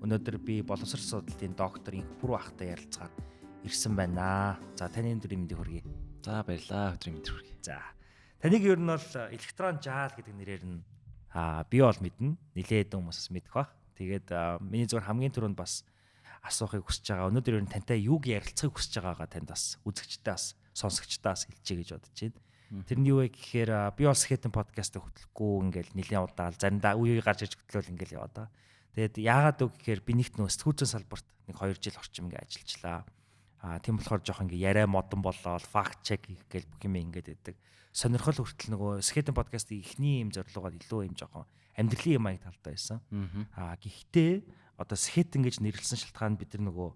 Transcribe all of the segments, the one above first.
Өнөөдөр би боловсрол судлалын доктор Инхбүр ахтай ярилцахаар ирсэн байна. За таны өдрийн мэндийг хүргэе. За баярлалаа, өдрийн мэнд хүргэе. За таныг ер нь бол электрон жаал гэдэг нэрээр нь би бол мэднэ. Нилээд хүмүүс мэдэх бах. Тэгээд миний зөвхөн хамгийн түрүүнд бас асуухыг хүсэж байгаа. Өнөөдөр ер нь тантай юуг ярилцахыг хүсэж байгаагаа танд бас үзэгчтэй бас сонсогчтой бас хэлчихье гэж бодож байна. Тэр нь юу вэ гэхээр би бас Skeleton podcast-ыг хөтлөхгүй ингээл нэлээд удаал заримдаа үе гарч иж хөтлөөл ингээл яваа да. Тэгээд яагаад үг гэхээр би нэгт нөө сэтгүүлчийн салбарт нэг 2 жил орчим ингээ ажиллажлаа. Тийм болохоор жоох ингээ яриа модон болоод факт чек хийх гээл бүх юм ингээд байдаг. Сонирхол хүртэл нөгөө Skeleton podcast-ийн эхний юм зорилгоод илүү юм жоохон амьдралын юм аяг талтай байсан. Гэхдээ одоо Skeleton гэж нэрлсэн шалтгаан бид нар нөгөө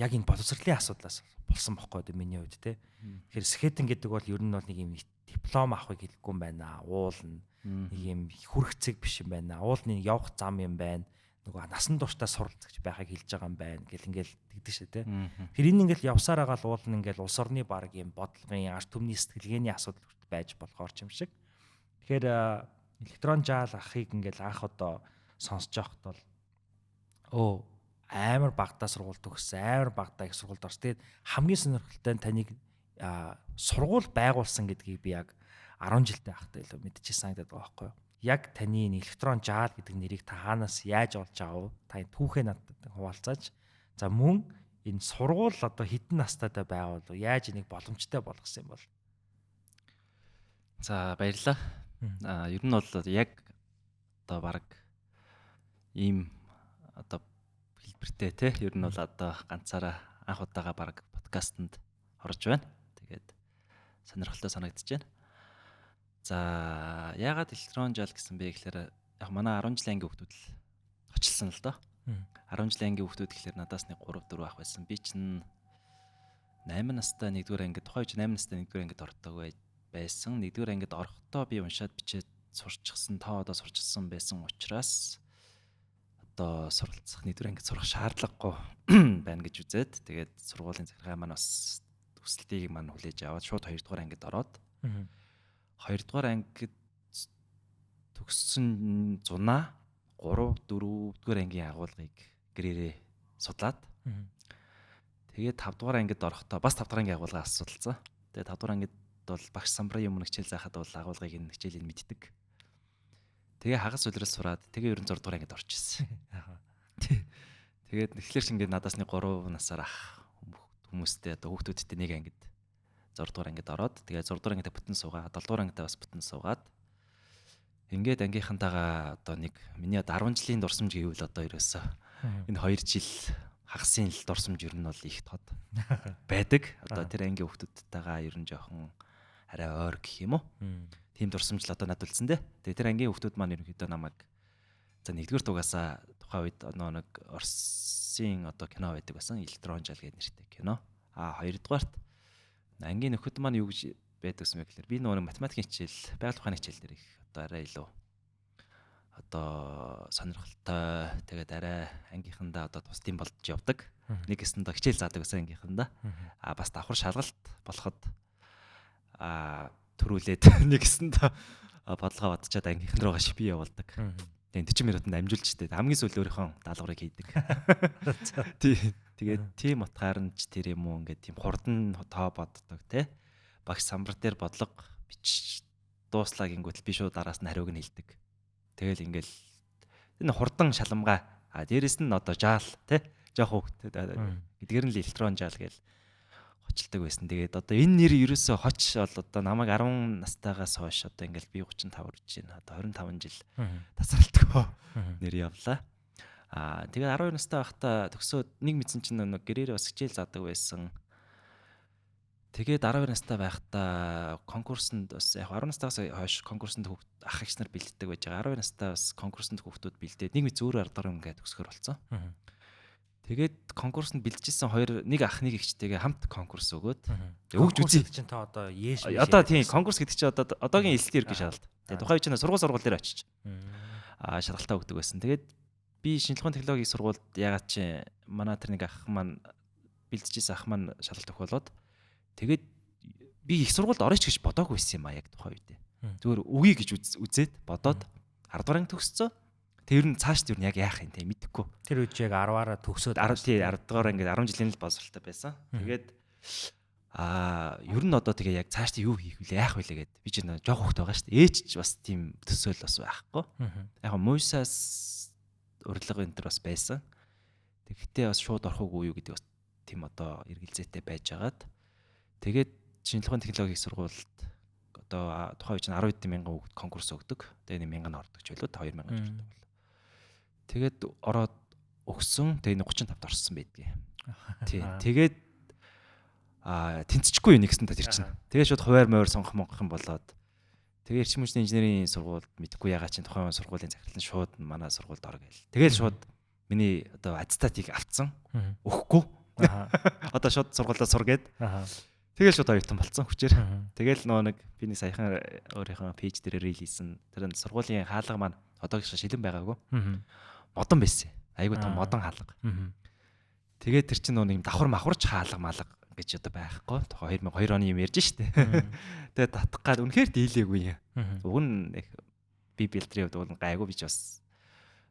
яг энэ боловсролын асуудлаас болсон бохгүй одоо миний хувьд те. Тэгэхээр Skeleton гэдэг бол ер нь бол нэг юм диплом авахыг хэлэхгүй юм байна. Уулна нэг юм хүрхцэг биш юм байна. Уулны явах зам юм байна. Нөгөө насан туршдаа суралцагч байхыг хэлж байгаа юм байна гэл ингээл тэгдэг шээ те. Тэр энэ ингээл явсаар байгаа л уулна ингээл улс орны баг юм бодлогын арт түмний сэтгэлгээний асуудал хүртэл байж болохоор ч юм шиг. Тэгэхээр электрон жаал ахыг ингээл анх одоо сонсож байхад бол амар багтаа сургууль төгссөн, амар багтаа их сургуульд орсон. Тэгээд хамгийн сонирхолтой нь таныг сургууль байгуулсан гэдгийг би яг 10 жилдээ байхдаа илүү мэдчихсэн санагдаад байгаа байхгүй юу? Яг таны электрон жаал гэдэг нэрийг та хаанаас яаж олж авав? Та түүхээ надад хуваалцаач. За мөн энэ сургууль одоо хэдэн настайдаа байгуул? Яаж энийг боломжтой болгосон юм бол? За баярлалаа. Ер нь бол яг одоо баг ийм одоо хэлбэртэй те ер нь бол одоо ганцаараа анх удаага баг подкастэнд орж байна. Тэгээд сонирхолтой санагдаж байна. За яагаад электрон жаал гэсэн бэ гэхээр яг манай 10 жилийн ангийн хүүхдүүд л очилсан л доо. 10 жилийн ангийн хүүхдүүд гэхээр надаас нэг 3 4 ах байсан. Би чинь 8 настай 1-р ангид тухайн үе 8 настай 1-р ангид ордог байсан. 1-р ангид орохдоо би уншаад бичээд сурчсан, та одоо сурчсан байсан учраас одоо суралцах 1-р ангид сурах шаардлагагүй байна гэж үзээд тэгээд сургуулийн захиргаа маань бас төсөлтийг маань хүлээж аваад шууд 2-р ангид ороод 2-р ангид төгссөн зунаа 3 4-р ангийн агуулгыг гэрээрээ судлаад тэгээд 5-р ангид орохдоо бас 5-р ангийн агуулгаас судалсан. Тэгээд 5-р ангид бол багш самбарын юм хичээл заахад бол агуулгыг энэ хичээлийг мэддэг. Тэгээ хагас үлрэл сураад тэгээ ерөн 6-р ангид орж ирсэн. Тэгээд эхлэр шингээд надаас нэг 3 насаар ах хүмүүстэй одоо хүүхдүүдтэй нэг ангид 6-р ангид ороод тэгээ 6-р ангид бүтэн суугаад 7-р ангид бас бүтэн суугаад ингээд ангийнхантайгаа одоо нэг миний одоо 10 жилийн дурсамж гэвэл одоо ерөөсөө энэ 2 жил хагасын л дурсамж ер нь бол их тод байдаг. Одоо тэр ангийн хүүхдүүдтэйгаа ер нь жоохон арай ойр гэх юм уу? Тийм дурсамж л одоо надад үлдсэн дээ. Тэгээ тэр ангийн хүүхдүүд маань ерөнхийдөө намайг за 1-р дугаасаа тухайн үед нэг Оросын одоо кино байдаг байсан. Электрон жаал гэдэг нэртэй кино. 2-дугаарт ангийн нөхөд маань юу гэж байдаг юм бэ гэхээр би нөгөө математикийн хичээл, байгаль ухааны хичээл дээр их одоо арай илүү одоо сонирхолтой тэгээд арай ангийнхандаа одоо тусдим болж явдаг. Нэг гэсэндээ хичээл заадаг гэсэн ангийнхандаа. Бас давхар шалгалт болоход төрүүлээд нэг гэсэндээ бодлогоо бодчиход ангийнхан руугаа шипи явуулдаг. Тэгээд 40 минутанд амжуулж штэ. Хамгийн сүүл өөрийнхөө даалгаврыг хийдэг. Тэгээд тийм утгаар нь ч тэр юм уу ингээд тийм хурдан тоо боддог те. Багш самбар дээр бодлого бич дууслаа гингүүтэл би шууд араас нь хариуг нь хэлдэг. Тэгэл ингээл энэ хурдан шаламгаа дээрэс нь одоо жаал те жоох хөвгт гэдгээр нь л электрон жаал гээл хочилдаг байсан. Тэгээд одоо энэ нэр ерөөсөө хоч бол одоо намайг 10 настайгаас хойш одоо ингээл би 35 хүрч байна. Одоо 25 жил тасралтгүй нэр явлаа. Тэгээд 12 настай байхдаа төгсөөд нэг мэдсэн чинь нэг гэрээрээ бас хичээл заадаг байсан. Тэгээд 12 настай байхдаа конкурсанд бас яг 10 настайгаас хойш конкурсанд ах эгч нар бэлддэг байж байгаа. 12 настай бас конкурсанд хүүхдүүд бэлдээд нэг мэд зөөр аргаар ингээд төгсгөр болсон. Тэгээд конкурсанд бэлдэжсэн нэг ах нэг эгчтэйгээ хамт конкурс өгөөд өгж үзье. Чинь та одоо яэш одоо тийм конкурс гэдэг чинь одоогийн элсдэр гэж шалгалт. Тэгээд тухайн үеийн сургууль дээр очиж шалгалтаа өгдөг байсан. Тэгээд би шинжилгээ технологийн сургуульд ягаад чи манай тэр нэг ах маань бэлдэжсэн ах маань шалгалт өгөх болоод тэгээд би их сургуульд орооч гэж бодоагүй байсан юм а яг тухайн үед. Зүгээр үгүй гэж үзээд бодоод 10 дугаар анги төгссөн. Тэг ер нь цаашд ер нь яг яах юм те мэдэхгүй. Тэр үед яг 10-аараа төгсөөд 10 дугаар ангид 10 жилийн л боловсралтай байсан. Тэгээд ер нь одоо тэгээ яг цаашд юу хийх вүлээ яах вүлээ гэд би ч нэг жоох хөвгт байгаа шүү дээ. Ээч ч бас тийм төсөөл бас байхгүй. Яг муйсаас урилга энэ төр бас байсан. Тэгэхдээ бас шууд орохгүй юу гэдэг бас тийм одоо эргэлзээтэй байжгаад тэгээд шинжилгээ ухааны технологийн сургуульд одоо тухайн үеийн 10 хэдэн мянган хүүхэд конкурс өгдөг. Тэгээд 1000 ордог ч байлоо 2000 ч болдог байлоо. Тэгээд ороод өгсөн. Тэгээд 35-т орсон байдгийг. Тий. Тэгээд тэнцчихгүй юу нэгсэн та тэр чинь. Тэгээд шууд хуваар мойр сонгох юм болоод тэгээд эрчим хүчний инженерийн сургуульд мэдхгүй ягаад чинь тухайн сургуулийн захирал нь шууд манай сургуульд ор гээл. Тэгээд шууд миний одоо аттестатыг авцсан. Өгөхгүй. Одоо шууд сургуульдаа сур гээд. Тэгэл шууд оюутан болцсон хүчээр. Тэгэл нэг би нэг саяхан өөрийнхөө пэйж дээр релизсэн. Тэр сургуулийн хаалга маань одоогийн шилэн байгаагүй. Модон байсан. Айгуу том модон хаалга. Тэгээд тэр чинь нэг юм давхар махварч хаалга малга гэж одоо байхгүй. Тухайн 2002 оны юм ярьж штэ. Тэгээд татах гад үнэхээр дийлээгүй. Уг нь би билдрийн хувьд уг гайгүй би ч бас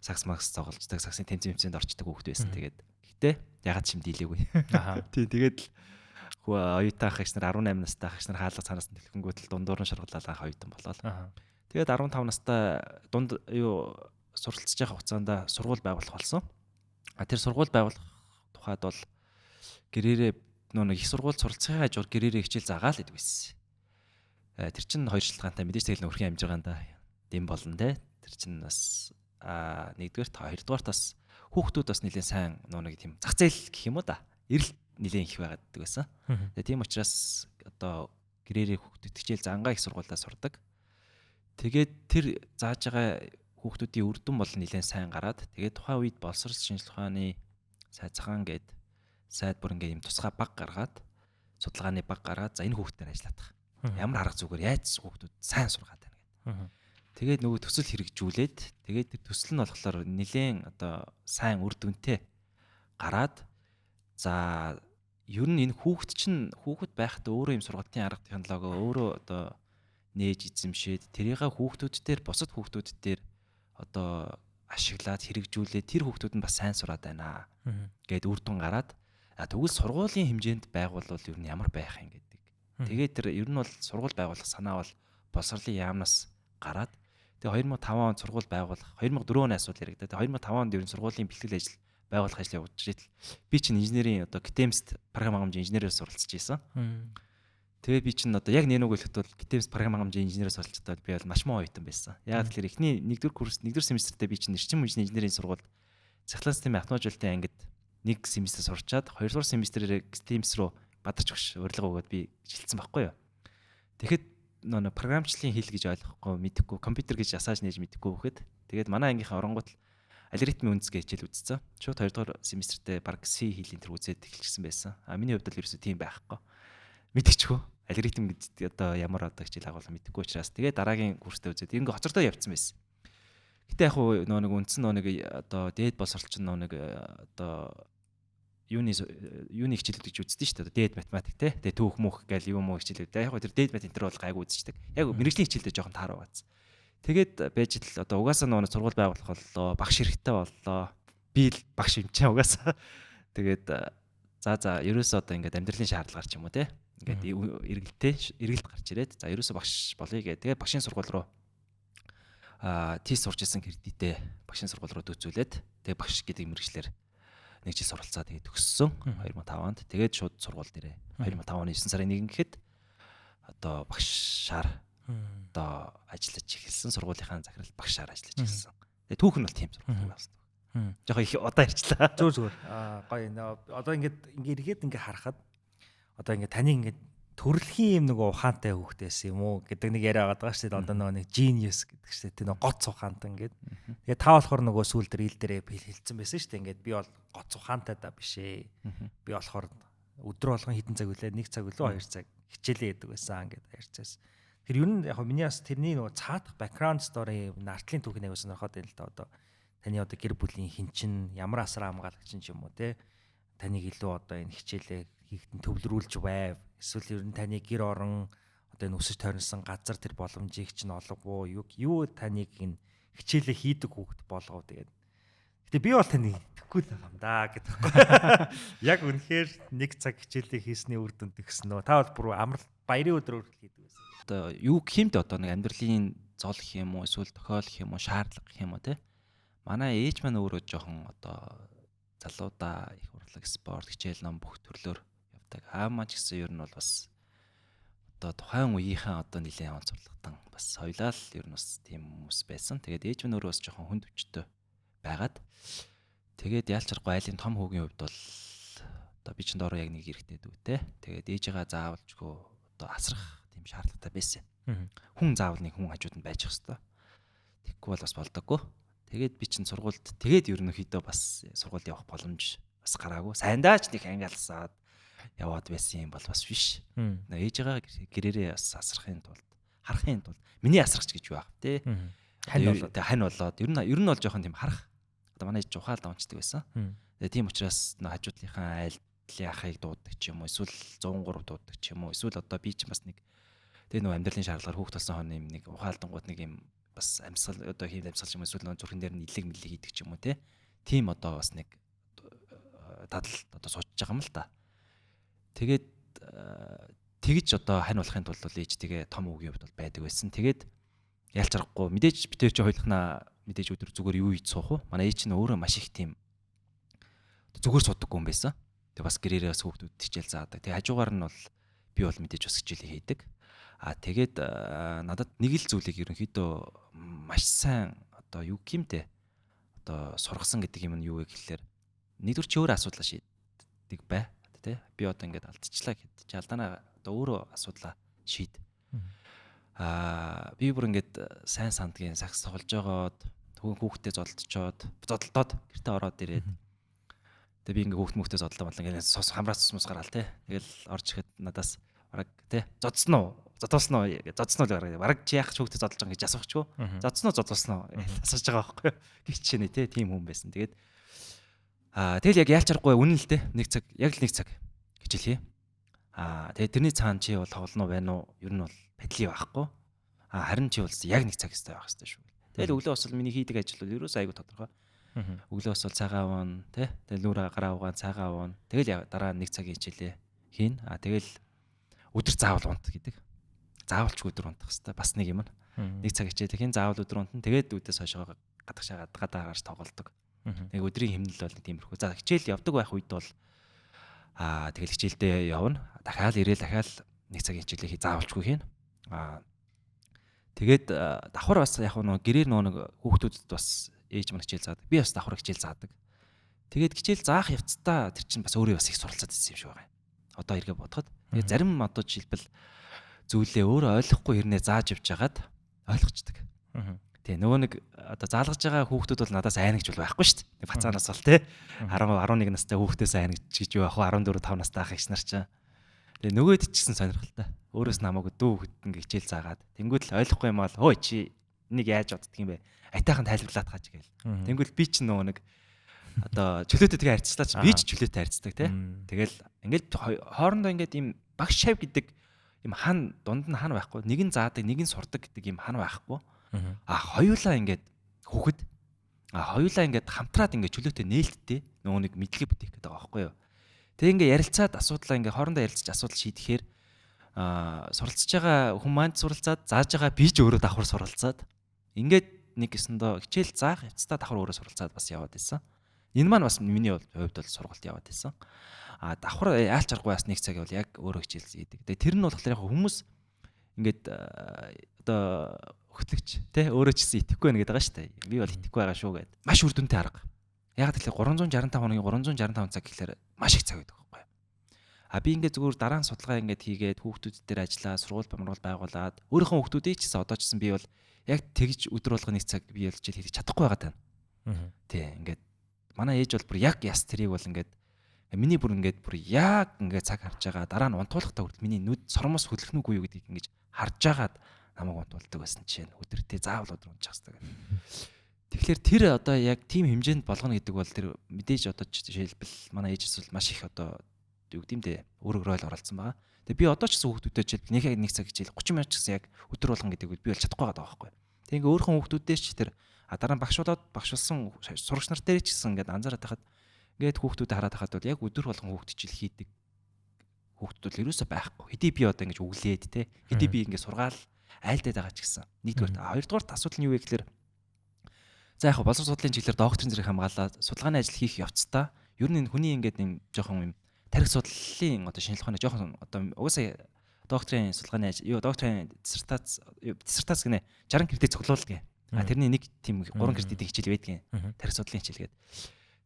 сакс макс цоголждаг, саксын тэмцээнд орчдөг хүүхэд байсан. Тэгээд гэтээ ягаад ч юм дийлээгүй. Тийм тэгээд оюутан ах гэж нар 18 настай ах гэж нар хаалга цаанаас нь төлхөнгөөтл дундуур нь шаргалалаа ах оюутан болоод. Тэгээд 15 настай дунд юу суралцж байгаа хугацаанд сургууль байгуулах болсон. Тэр сургууль байгуулах тухайд бол гэрээрээ нэг их сургууль суралцахын хажуугаар гэрээрээ хичээл заагаал гэдэг байсан. Тэр чинь хоёр шилдэгтэй мэдээж тэгэл нөхрийн амжиргаанда дэм болно те. Тэр чинь бас нэгдүгээр хоёрдугаар бас хүүхдүүд бас нэлээд сайн нэг тийм зах зээл гэх юм уу да. Эрэлт нэлээд их байгаад байсан. Тэгээ тийм учраас одоо гэрээрээ хүүхдүүд хичээл зангаа их сургуультай сурдаг. Тэгээд тэр зааж байгаа хүүхдүүдийн үр дүн бол нэлээд сайн гараад тэгээд тухайн үед боловсрол шинжилгээ ухааны сайд захаан гээд сайд бүр ингээд юм тусгай баг гаргаад судалгааны баг гаргаад за энэ хүүхдээр ажилладаг. Ямар арга зүгээр яаж хүүхдүүд сайн сургаад байна гэдэг. Тэгээд нөгөө төсөл хэрэгжүүлээд тэгээд тэр төсөл нь болохоор нэлээд одоо сайн үр дүнтэй гараад за ер нь энэ хүүхэд байхдаа өөрөө юм сургалтын арга технологи өөрөө одоо нээж эзэмшээд тэрийгээ хүүхдүүд дээр бусад хүүхдүүд дээр одоо ашиглаад хэрэгжүүлээд тэр хүүхдүүд нь бас сайн сураад байна гэд үр дүн гараад тэгвэл сургуулийн хэмжээнд байгуулвал ер нь ямар байх юм гэдэг. Тэгээд тэр ер нь бол сургууль байгуулах санаа бол боловсролын яамнаас гараад тэгээ 2005 онд сургууль байгуулах 2004 оны асуудал яригдаад 2005 онд ер нь сургуулийн бэлтгэл ажил байгуулах ажил явуулж итэл би чинь инженерийн одоо ГТЭМС програм хангамжийн инженерээр суралцж ийсэн. Тэгээ би чинь одоо яг нэнүүг хэлэхэд бол ГТЭМС програм хангамжийн инженерээр суралцдаг би бол маш муу оюутан байсан. Яг тэгэхээр эхний 1-р курс 1-р семестртээ би чинь эрчим хүчний инженерийн сургуульд цахилгаан системийн автоматжуулалтын ангид 1 семестр сурчаад 2-р семестрээр ГТЭМС руу бадарч өгш урилга өгөөд би жилдсэн байхгүй юу. Тэгэхэд нөө програмчлалын хэл гэж ойлгохгүй мэдэхгүй компьютер гэж асааж нээж мэдэхгүй хөөхд тэгээд манай ангийнхаа оронгууд алгоритмын үндэсгээ хичээл үзсэн. Шууд 2-р семестртээ баг C хэлийг тэр үзээд эхэлчихсэн байсан. Миний хувьд л ерөөсөө тийм байхгүй. Мэдчихгүй. Алгоритм гэж одоо ямар одоо хичээл агуулга мэдэхгүй учраас тэгээд дараагийн курстээ үзээд ингээ хоцортой явцсан байсан. Гэтэ яг нөө нэг үндсэн нөө нэг одоо дээд боловсролч нөө нэг одоо юуны хичээлүүд гэж үздэг шүү дээ. Дээд математик те. Тэгээ түүх мөх гээл юм уу хичээлүүд. Яг тэр дээд мат энэ төр бол гайгүй үздэг. Яг мэрэгжлийн хичээлдээ жоохон тааруу бац. Тэгээд байж л одоо угаасаа нөө сургууль байгуулах боллоо, багш хэрэгтэй боллоо. Би л багш юм чаа угаасаа. Тэгээд за ерөөсөө одоо ингээд амьдралын шаардлагаар ч юм уу те. Ингээд эргэлт гарч ирээд за ерөөсөө багш болъё гэ. Тэгээд багшийн сургууль руу тийс сурч исэн кредитээ багшийн сургууль руу дүүцүүлээд тэгээд багш гэдэг мэрэгчлэр 1 жил суралцаа тэгээд төгссөн 2005 онд. Тэгээд шууд сургууль дээрээ 2005 оны 9 сарын 1 гэхэд одоо багшаар одоо ажиллаж эхэлсэн. Сургуулийнхаа захирал багшаар ажиллаж эхэлсэн. Тэгээд түүх нь бол тийм сургууль байсан. Жохоо их одоо ярьчлаа. Зүгээр. Гоё. Одоо ингээд эргээд ингээ харахад одоо ингээ таны ингээ төрөлхийн юм нэг ухаантай хүүхдээс юм уу гэдэг нэг яриа байгаа шүү дээ. Одоо нэг genius гэдэг шүү дээ. Тэр гоц ухаантай ингээд. Тэгээ та болохоор нөгөө сүүл дээр ил дээрээ хэлсэн байсан шүү дээ. Ингээд би бол гоц ухаантай да биш ээ. Би болохоор өдөр болгон хэдэн цаг үлээ 1 цаг үлээ 2 цаг хичээлээ яадаг байсан ингээд ярьцаас. Тэр юу нь яг миний бас тэрний нөгөө цаадах background story нартлын түүхнийг бас нөхөд байл л да одоо таны одоо гэр бүлийн хинчин ямар асар хамгаалагч юм уу те таныг илүү одоо энэ хичээлээ хийхэд төвлөрүүлж байв эсвэл ер нь таны гэр орон одоо энэ өсөж тойрнсон газар тэр боломжийг чинь олгов юу таныг энэ хичээлээ хийдэг хүүхэд болгоо тэгээд. Гэтэ би бол таны итгэхгүй л байгаа юм да гэдэг. Яг үнэхээр 1 цаг хичээлээ хийсний үр дүнд төгсөн нөө. Та бол бүр амралт баярын өдрөөр хийдэг байсан. Одоо юу гэх юм бэ одоо нэг амьдралын зол гэх юм уу эсвэл тохиол гэх юм уу шаардлага гэх юм уу те. Манай ээж маань өөрөө жоохон одоо залуудаа их урлаг спорт хичээл ном бүх төрлөөр явдаг. Аав маань ч гэсэн ер нь бол бас одоо тухайн үеийнхэн одоо нэлээд онцлогтон бас соёлоо л ер нь бас тийм хүмүүс байсан. Тэгээд ээж минь өөрөө бас жоохон хүнд өвчтөй байгаад тэгээд яалч аргагүй айлын том хүүгийн хувьд бол одоо би ч дөрөв яг нэг эрэгтэй дүүтэй. Тэгээд ээжигээ заавалжгүй одоо асрах тийм шаардлагатай байсан. Хүн заавал нэг хүн хажууд нь байж хэвээр. Тэгэхгүй бол бас болдоггүй. Тэгээд би чинь сургуульд тэгээд ерөнхийдөө бас сургуульд явах боломж бас гараагүй. Сайндаа ч нэг ангиалсаад яваад байсан юм бол бас биш. Ээжигээ гэрээрээ бас асрахын тулд харахын тулд миний асрахч гэж юу аах те. Хань болоод ер нь бол жоохон тийм харах. Одоо манай ээж ухаал давчдаг байсан. Тэгээ тийм учраас хажуудлынхаа айлтлын ахыг дууддаг ч юм уу эсвэл 103 дууддаг ч юм уу эсвэл одоо би ч бас нэг тэгээ нөгөө амьдралын шаардлагаар хүүхд толсон хойно юм нэг ухаалдангууд нэг юм бас амьсгал одоо хийм амьсгал юм эсвэл нөгөө зүрхэн дээр нь илэг мэлэг хийдэг ч юм уу те. Тийм одоо бас нэг дадал одоо сууж байгаа юм л та. Тэгээд тэгж одоо хань болохын тулд бол ээжтэйгээ том үгийн хувьд бол байдаг байсан. Тэгээд ялч аргагүй мэдээж битэр чи хоёулахнаа мэдээж өдөр зүгээр юу хийж суух уу? Манай ээж нь өөрөө маш их тийм зүгээр суудаггүй юм байсан. Тэг бас гэрээрээ бас хүүхдүүд хичээл заадаг. Тэг хажуугаар нь бол би бол мэдээж бас хичээлээ хийдэг. Тэгээд надад нэг л зүйлийг ерөнхийдөө маш сайн одоо юу гэмтэй одоо сургасан гэдэг юм нь юу вэ гэхэлэр нэгдүгээр чи өөрөө асуудлаа шийддэг бай. Тэ би одоо ингээд алдчихлаа гэхэд чи алдаанаа одоо өөрөө асуудлаа шийд. Би бүр ингээд сайн сандгийн сакс тоглож байгаад хүүхдээ зодолдоод гэртээ ороод ирээд тэгээ би ингээд хүүхдээ зодолдоо бодлоо ингээд хамраас цусмус гараал те. Тэгэл орж ихэд надаас бараг те зодсон уу бараг чи яах ч хүүхдээ зодолж байгаа гэж асуухчгүй. Зодсон уу асууж байгаа байхгүй гिचэнэ те тийм хүн байсан. Тэгээд тэгэл яг яалч аргагүй үнэн л те. Яг л 1 цаг хичээл хий. Тэгээд тэрний цаана чи бол тоглоно байна уу? Ер нь бол падли байхгүй. Харин чи бол яг 1 цаг хэвээр байх хэрэгтэй шүү. Тэгэл өглөө бас миний хийдэг ажил бол ерөөсөө айгүй тодорхой. Өглөө бас цагаан уун тий. Тэгэл нүрэ гараа угаан цагаан уун. Тэгэл дараа 1 цагийн хичээлээ хийн. Тэгэл өдөр заавал унт гэдэг. Заавалч өдөр унтах хэрэгтэй. Бас нэг юм. 1 цаг хичээлээ хийн. Заавал өдөр унтна. Тэгээд үүдээс хойшоо гадаа гарч тоглолдог. Нэг өдрийн хэмнэл бол тиймэрхүү. За хичээл явдаг байх үед бол тэгэл хичээлдээ явна. Дахиад ирээл дахиад 1 цагийн хичээлээ хий заавалчгүй хийн. Тэгээд давхар бас яг нөгөө гэрээр нөгөө хүүхдүүдэд бас ээж маань хичээл заадаг. Би бас давхар хичээл заадаг. Тэгээд хичээл заах явцдаа тэр чинь бас өөрөө бас их суралцаад ирсэн юм шиг байгаа юм. Одоо эргээ бодоход. Тэгээд зарим одоо жишээлбэл зүйлээ өөрөө ойлгохгүй хэрнээ зааж явж хагаад ойлгочдөг. Тэгээ нөгөө нэг одоо заалгаж байгаа хүүхдүүд бол надаас айна гэж бол байхгүй шүү дээ. Нэг бацаанаас бол те 10 11 настай хүүхдээс айна гэж юу яах вэ? 14 5 настай ах их нар ч. Тэгээ нөгөөд ч гэсэн сонирхолтой. Өөрөөс намаагүй дүү хөлт ингээ хичээл заагаад тэнгүүд л ойлгохгүй юм бол хөөе чи энийг яаж боддөг юм бэ? Айтайхан тайлбарлаад хаач гээл. Тэнгүүд би ч нөгөө нэг одоо чөлөөтэй тэгээ харьцлаач би ч чөлөөтэй харьцдаг те. Тэгэл ингээл хоорондоо ингээд ийм багш шав гэдэг ийм хан дунд нь хан байхгүй. Нэг нь заадаг, нэг нь сурдаг гэдэг ийм хан байхгүй. Хоёулаа ингээд хүүхэд хоёулаа ингээд хамтраад ингээд чөлөөтэй нээлттэй нөгөө нэг мэдлэг бүтээх гэдэг байгаа байхгүй юу. Тэг ингээд ярилцаад асуудлаа ингээд хоорондоо ярилцаж асуудал шийдэхээр суралцж байгаа хүн маань суралцаад зааж байгаа би ч өөрөө давхар суралцаад ингээд нэг гэсэндээ хичээл заах явцдаа давхар өөрөө суралцаад бас яваад байсан. Энэ маань бас миний хувьд бол сургалт яваад байсан. Давхар яалч аргагүй бас 1 цаг бол яг өөрөө хичээл хийдэг. Тэгээ тэр нь болохоор яг хүмүүс ингээд одоо хөтлөгч те өөрөө ч гэсэн итгэхгүй байна гэдэг байгаа шүү дээ. Би бол итгэхгүй байгаа шүү гэдэг. Маш үр дүнтэй арга. Яг тэгэхээр 365 хоногийн 365 цаг гэхэлэр маш их цаг байдаг байхгүй юу. Би ингээд зүгээр дараа нь судалгаа ингээд хийгээд хүүхдүүд дээр ажиллаа, сургууль бамруулал байгуулад өөрийнхөө хүүхдүүдээ ч гэсэн одоо ч гэсэн би бол яг тэгж өдөр болгоны 1 цаг би ялж хийж чадахгүй байгаа тань. Тий ингээд манай ээж бол бүр яг яс тэрийг бол ингээд миний бүр ингээд бүр яг ингээд цаг харж байгаа дараа нь унтуулахтаа хүртэл миний нүд сормос хөдлөхнүүгүй юу гэдгийг ингээд харж агаад намайг унтуулдаг байсан чинь өдөртөө заавал өдөр унчих хэрэгтэй. Тэгэхээр тэр одоо яг тийм хэмжээнд болгоно гэдэг бол тэр мэдээж одоо жишээлбэл манай ээжс бол маш их одоо юу гэмдэ өөрөөр ойл оролцсон байгаа. Тэгээ би одоо ч гэсэн хүүхдүүдтэй жишээлбэл нэг цаг хичээл 30 минут ч гэсэн яг өдөр болгон гэдэг би бол чадахгүй байгаа байхгүй. Тэгээ ингээ өөрхөн хүүхдүүдтэй ч тэр Дараа нь багшуулсан сурагч нар дээр ч гэсэн ингээд анзаараад байхад ингээд хүүхдүүдэд хараад байхад бол яг өдөр болгон хүүхд хичээл хийдэг хүүхдүүд бол ерөөсөй байхгүй. Хэдий би одоо ингэж өглээд те. Хэдий би ингэ сургаал айлдаад байгаа ч гэсэн. Нэгдүгээр, хоёрдугаар асуудал нь юу вэ гэхээр за яг боловсрол судлалын чиглэлээр докторийн зэрэг хамгаалаад судалгааны ажил хийх явцдаа ер нь хүний ингээд нэг жоохон юм тарих судлалын одоо шинжилгээ ухааны жоохон одоо угаасаа докторийн судалгааны ажил докторийн диссертац гэнэ 60 кредит цуглуулдаг. Тэрний нэг тийм 3 кредитийн хичээл байдаг. Тарих судлалын хичээлгээд.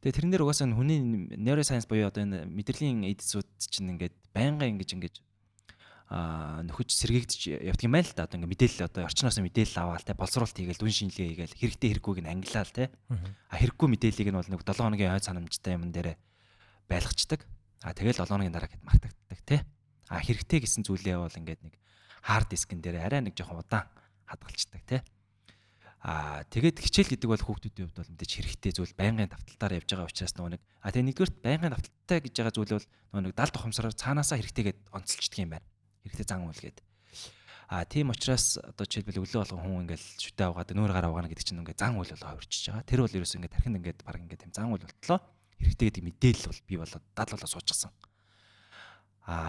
Тэгээ тэрэн дээр угаасаа хүний neuroscience буюу одоо энэ мэдрэлийн эдсүүд чинь ингээд байнгын ингэж нөхөж сэргийгдэж явдаг юм байна л да. Одоо ингээд мэдээлэл одоо орчноос мэдээлэл аваал те боловсруулалт хийгээл дүн шинжилгээ хийгээл хэрэгтэй хэрэггүйг нь ангилаал те. Хэрэггүй мэдээллийг нь бол нэг 7 хоногийн хойд санамжтай юм дээр байлгачдаг. Тэгэл 7 хоногийн дараа гэд мартагддаг те. Хэрэгтэй гэсэн зүйлээ бол ингээд нэг хард дискэн дээр арай нэг жоохон удаан хадгалцдаг те. Тэгээд хичээл гэдэг бол хүүхдүүдийн хувьд бол мэдээж хэрэгтэй зүйл байнгын давталтаар явж байгаа учраас нөгөө нэг тэгээд нэгдүгürt байнгын давталтай гэж байгаа зүйл бол нөгөө нэг 70 тухамсараар цаанаасаа хэрэгтэйгээд онцолчдөг юм байна. Хэрэгтэй зан үйл гээд. Тийм учраас одоо жишээлбэл өглөө болгон хүн ингээл шүтээ аваад нүүр гараа угаана гэдэг чинь ингээд зан үйл болоо хувирчиж байгаа. Тэр бол ерөөсөө ингээд тархинд ингээд баг ингээд тийм зан үйл болтлоо. Хэрэгтэй гэдэг мэдээлэл бол би болоод дадлуулаа суучсан.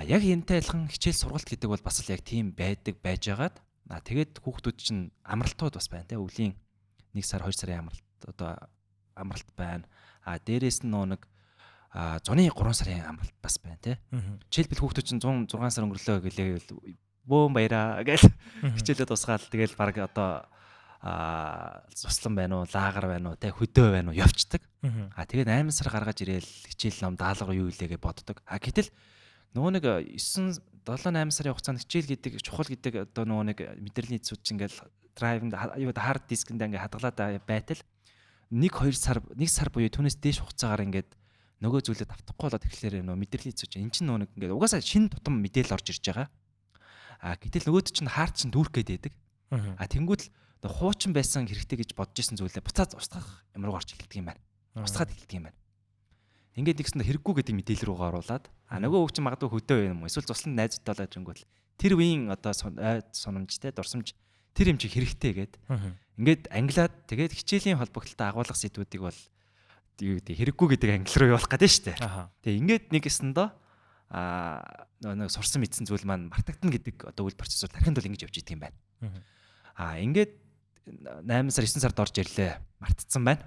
Яг энэтэй адилхан хичээл сургалт гэдэг бол бас л яг тийм байж байгаад тэгээд хүүхдүүд чинь амралтууд бас байна те өвлийн 1 сар 2 сарын амралт байна. Дээрээс нь нэг зуны 3 сарын амралт бас байна те. Жишээлбэл хүүхдүүд чинь 106 сар өнгөрлөө гэлээ бөөм баяраа гэж хичээлээ тусгаал тэгэл баг одоо цуслан байна уу лагар байна уу те хөдөө байна уу явцдаг. Тэгээд 8 сар гаргаж ирээл хичээл ном даалга юу илээгээ боддог. Гэтэл нөгөө нэг 9 7-8 сарын хугацаанд хичээл гэдэг чухал гэдэг одоо нөгөө нэг мэдрэлийн эзүүд чинь ингээл драйвнд хард дискэнд ингээ хадгалаад байтал 1 сар буюу түүнээс дээш хугацаагаар ингээд нөгөө зүйлээ давтахгүй болоод тэгэхээр нөгөө мэдрэлийн эзүүд чинь эн чинь нөгөө нэг ингээд угаасаа шинэ тутам мэдээлэл орж ирж байгаа. Гэтэл нөгөөд чинь хард чинь дүүрэх гээд байдаг. Тэнгүүд л хуучин байсан хэрэгтэй гэж бодож исэн зүйлээ буцаад устгах юм руу гарч эхэлдэг юм байна. Устгаад эхэлдэг юм байна. Ингээд нэгсэндээ хэрэггүй гэдэг мэдээлэл рүү оруулаад нөгөө хүүхд чинь магадгүй хөдөө юм уу эсвэл цуслан найзтай болоод ирэнгүүт тэр үеийн одоо сунамжтай дурсамж тэр юм чи хэрэгтэй гээд ингээд ангилаад тэгээд хичээлийн холбогдлолтой агуулгах сэдвүүдийг бол юу гэдэг хэрэггүй гэдэг англи руу явуулах гэдэг нь шүү дээ. Тэгээд ингээд нэгэсэндээ нэг сурсан мэдсэн зүйл маань мартагдана гэдэг одоо үйл процессор тархинд бол ингэж явж идэг юм байна. Ингээд 8 сар 9 сард орж ирлээ мартцсан байна.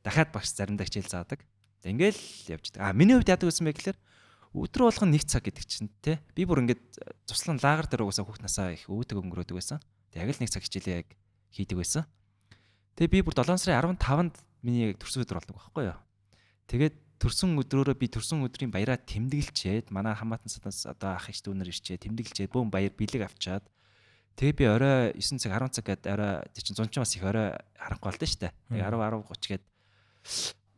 Дахиад багш заримдаа хичээл заадаг. Ингээл явж байгаа. Миний хувьд яадаг гэсэн бэ гэхээр өдрө болгон 1 цаг гэдэг чинь те. Би бүр ингээд цуслан лагер дээр угаасаа хүүхд насаа их өөдөг өнгөрөөдөг байсан. Тэг яг л 1 цаг хичээлээ яг хийдэг байсан. Тэгээ би бүр 7 сарын 15-нд миний төрсөн өдөр болдог байхгүй юу. Тэгээд төрсөн өдрөөрөө би төрсөн өдрийн баяраа тэмдэглэчээд манай хамаатан садаас одоо ах иш дүүнэр ирчээд тэмдэглэчээд бөөм баяр бэлэг авчаад тэгээ би орой 9 цаг 10 цаг гээд орой чинь зунчин бас их орой харахгүй болдсон шүү дээ. Тэгээ 10 30 гээд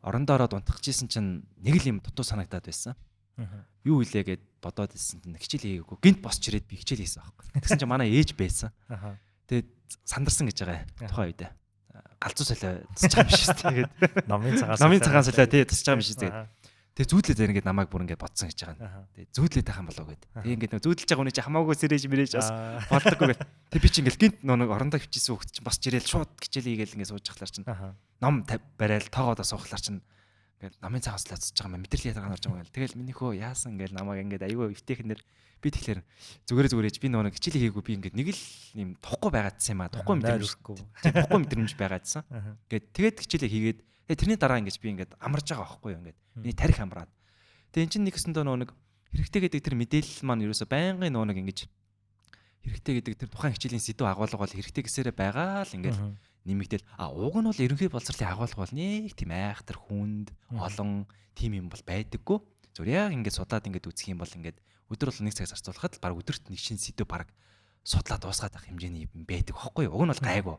орондоо ороод унтчихжсэн чинь нэг л юм дутуу санагдаад байсан. Юу илээ гэд бодоод ирсэн чинь хичээл хийгээгүй. Гинт босч ирээд би хичээл хийсэн байхгүй. Тэгсэн чинь манай ээж байсан. Тэгээд сандарсан гэж байгаа тухайн үед. Галзуу солио тусч байгаа юм шиг тэгээд номын цагаан солио тий тусч байгаа юм шиг тэгээд тэгээд зүүдлээ зарин гээд намайг бүр ингээд бодсон гэж байгаа. Тэгээд зүүдлээ тахсан болов гэд. Тэгээд ингээд зүүдлж байгаа хүний чи хамаагүй сэрэж мэрэж бас болдоггүй гэд. Тэг би чи ингээд гинт нэг орондоо хөвчээсэн хөвгт чинь босч ирээл шууд хичээл хийгээл ингээд сууж ахлаар чинь ном барайл тоогоодоо суухлаар чинь ингээд намын цагаан солио тусч байгаа юм мэдрэлийн ятгаар орж байгаа юм. Тэгэл минийхөө яасан ингээд намайг ингээд аюу эвтэйхнэр би тэгэхээр зүгээрэж би нэг хичээл хийгээгүй би ингээд нэг л юм тохгүй байгаадсан юм а. Тохгүй мэдрэмж байгаадсан. Ингээд тэгээд хичээлээ хийгээд тэгээ тэрний дараа ингээд би ингээд амарж байгаа байхгүй юу ингээд миний тарих амраад. Тэгээ эн чинь нэгсэндээ нэг хэрэгтэй гэдэг тэр мэдээлэл маань ерөөсө байнгын нэг ингэж хэрэгтэй гэдэг тэр тухайн хичээлийн сэдв агуулга бол хэрэгтэй гэсээрээ байгаа л ингээд нэмэгдэл уг нь бол ерөнхий боловсролын агуулга бол нэг тийм айхтар хүнд олон тим юм бол байдаггүй. Зүгээр яг ингээд судлаад ингээд үзэх юм бол ингээд өдөр бол 1 цаг зарцуулахад баг өдөрт нэг шин сэдв баг судлаад дуусгаад авах хэмжээний юм байдаг байхгүй юу? Уг нь бол гайгүй.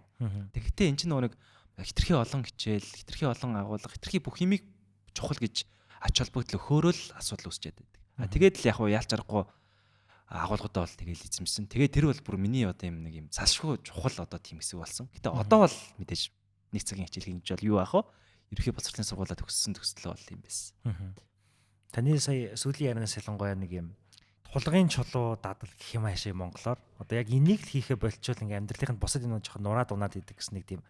Тэгэхдээ эн чинь нэг хитрхи олон хичээл, хитрхи олон агуулга, хитрхи бүх юмыг чухал гэж ач холбогдол өгөхөөрөө л асуудал үүсчихэд байдаг. Тэгээд л яг уу яалч аргагүй агуулгуудаа бол тэгэл эзэмсэн. Тэгээд тэр бол бүр миний одоо юм нэг юм салшгүй чухал одоо тийм хэсэг болсон. Гэтэ одоо бол мэдээж 1 цагийн хичээл хийж бол юу аах вэ? Ерөнхий боловсролын сургуулиуд төгссөн төсөлөө бол юм байсан. Таны сая сүүлийн ярианаас ялангуяа нэг юм тулгын чулуу дадал гэх юм аашаа монголоор одоо яг энийг л хийхэ болчвол ингээм амьдралынханд босод юм жоохон нураад унаад идэг гэсэн нэг тийм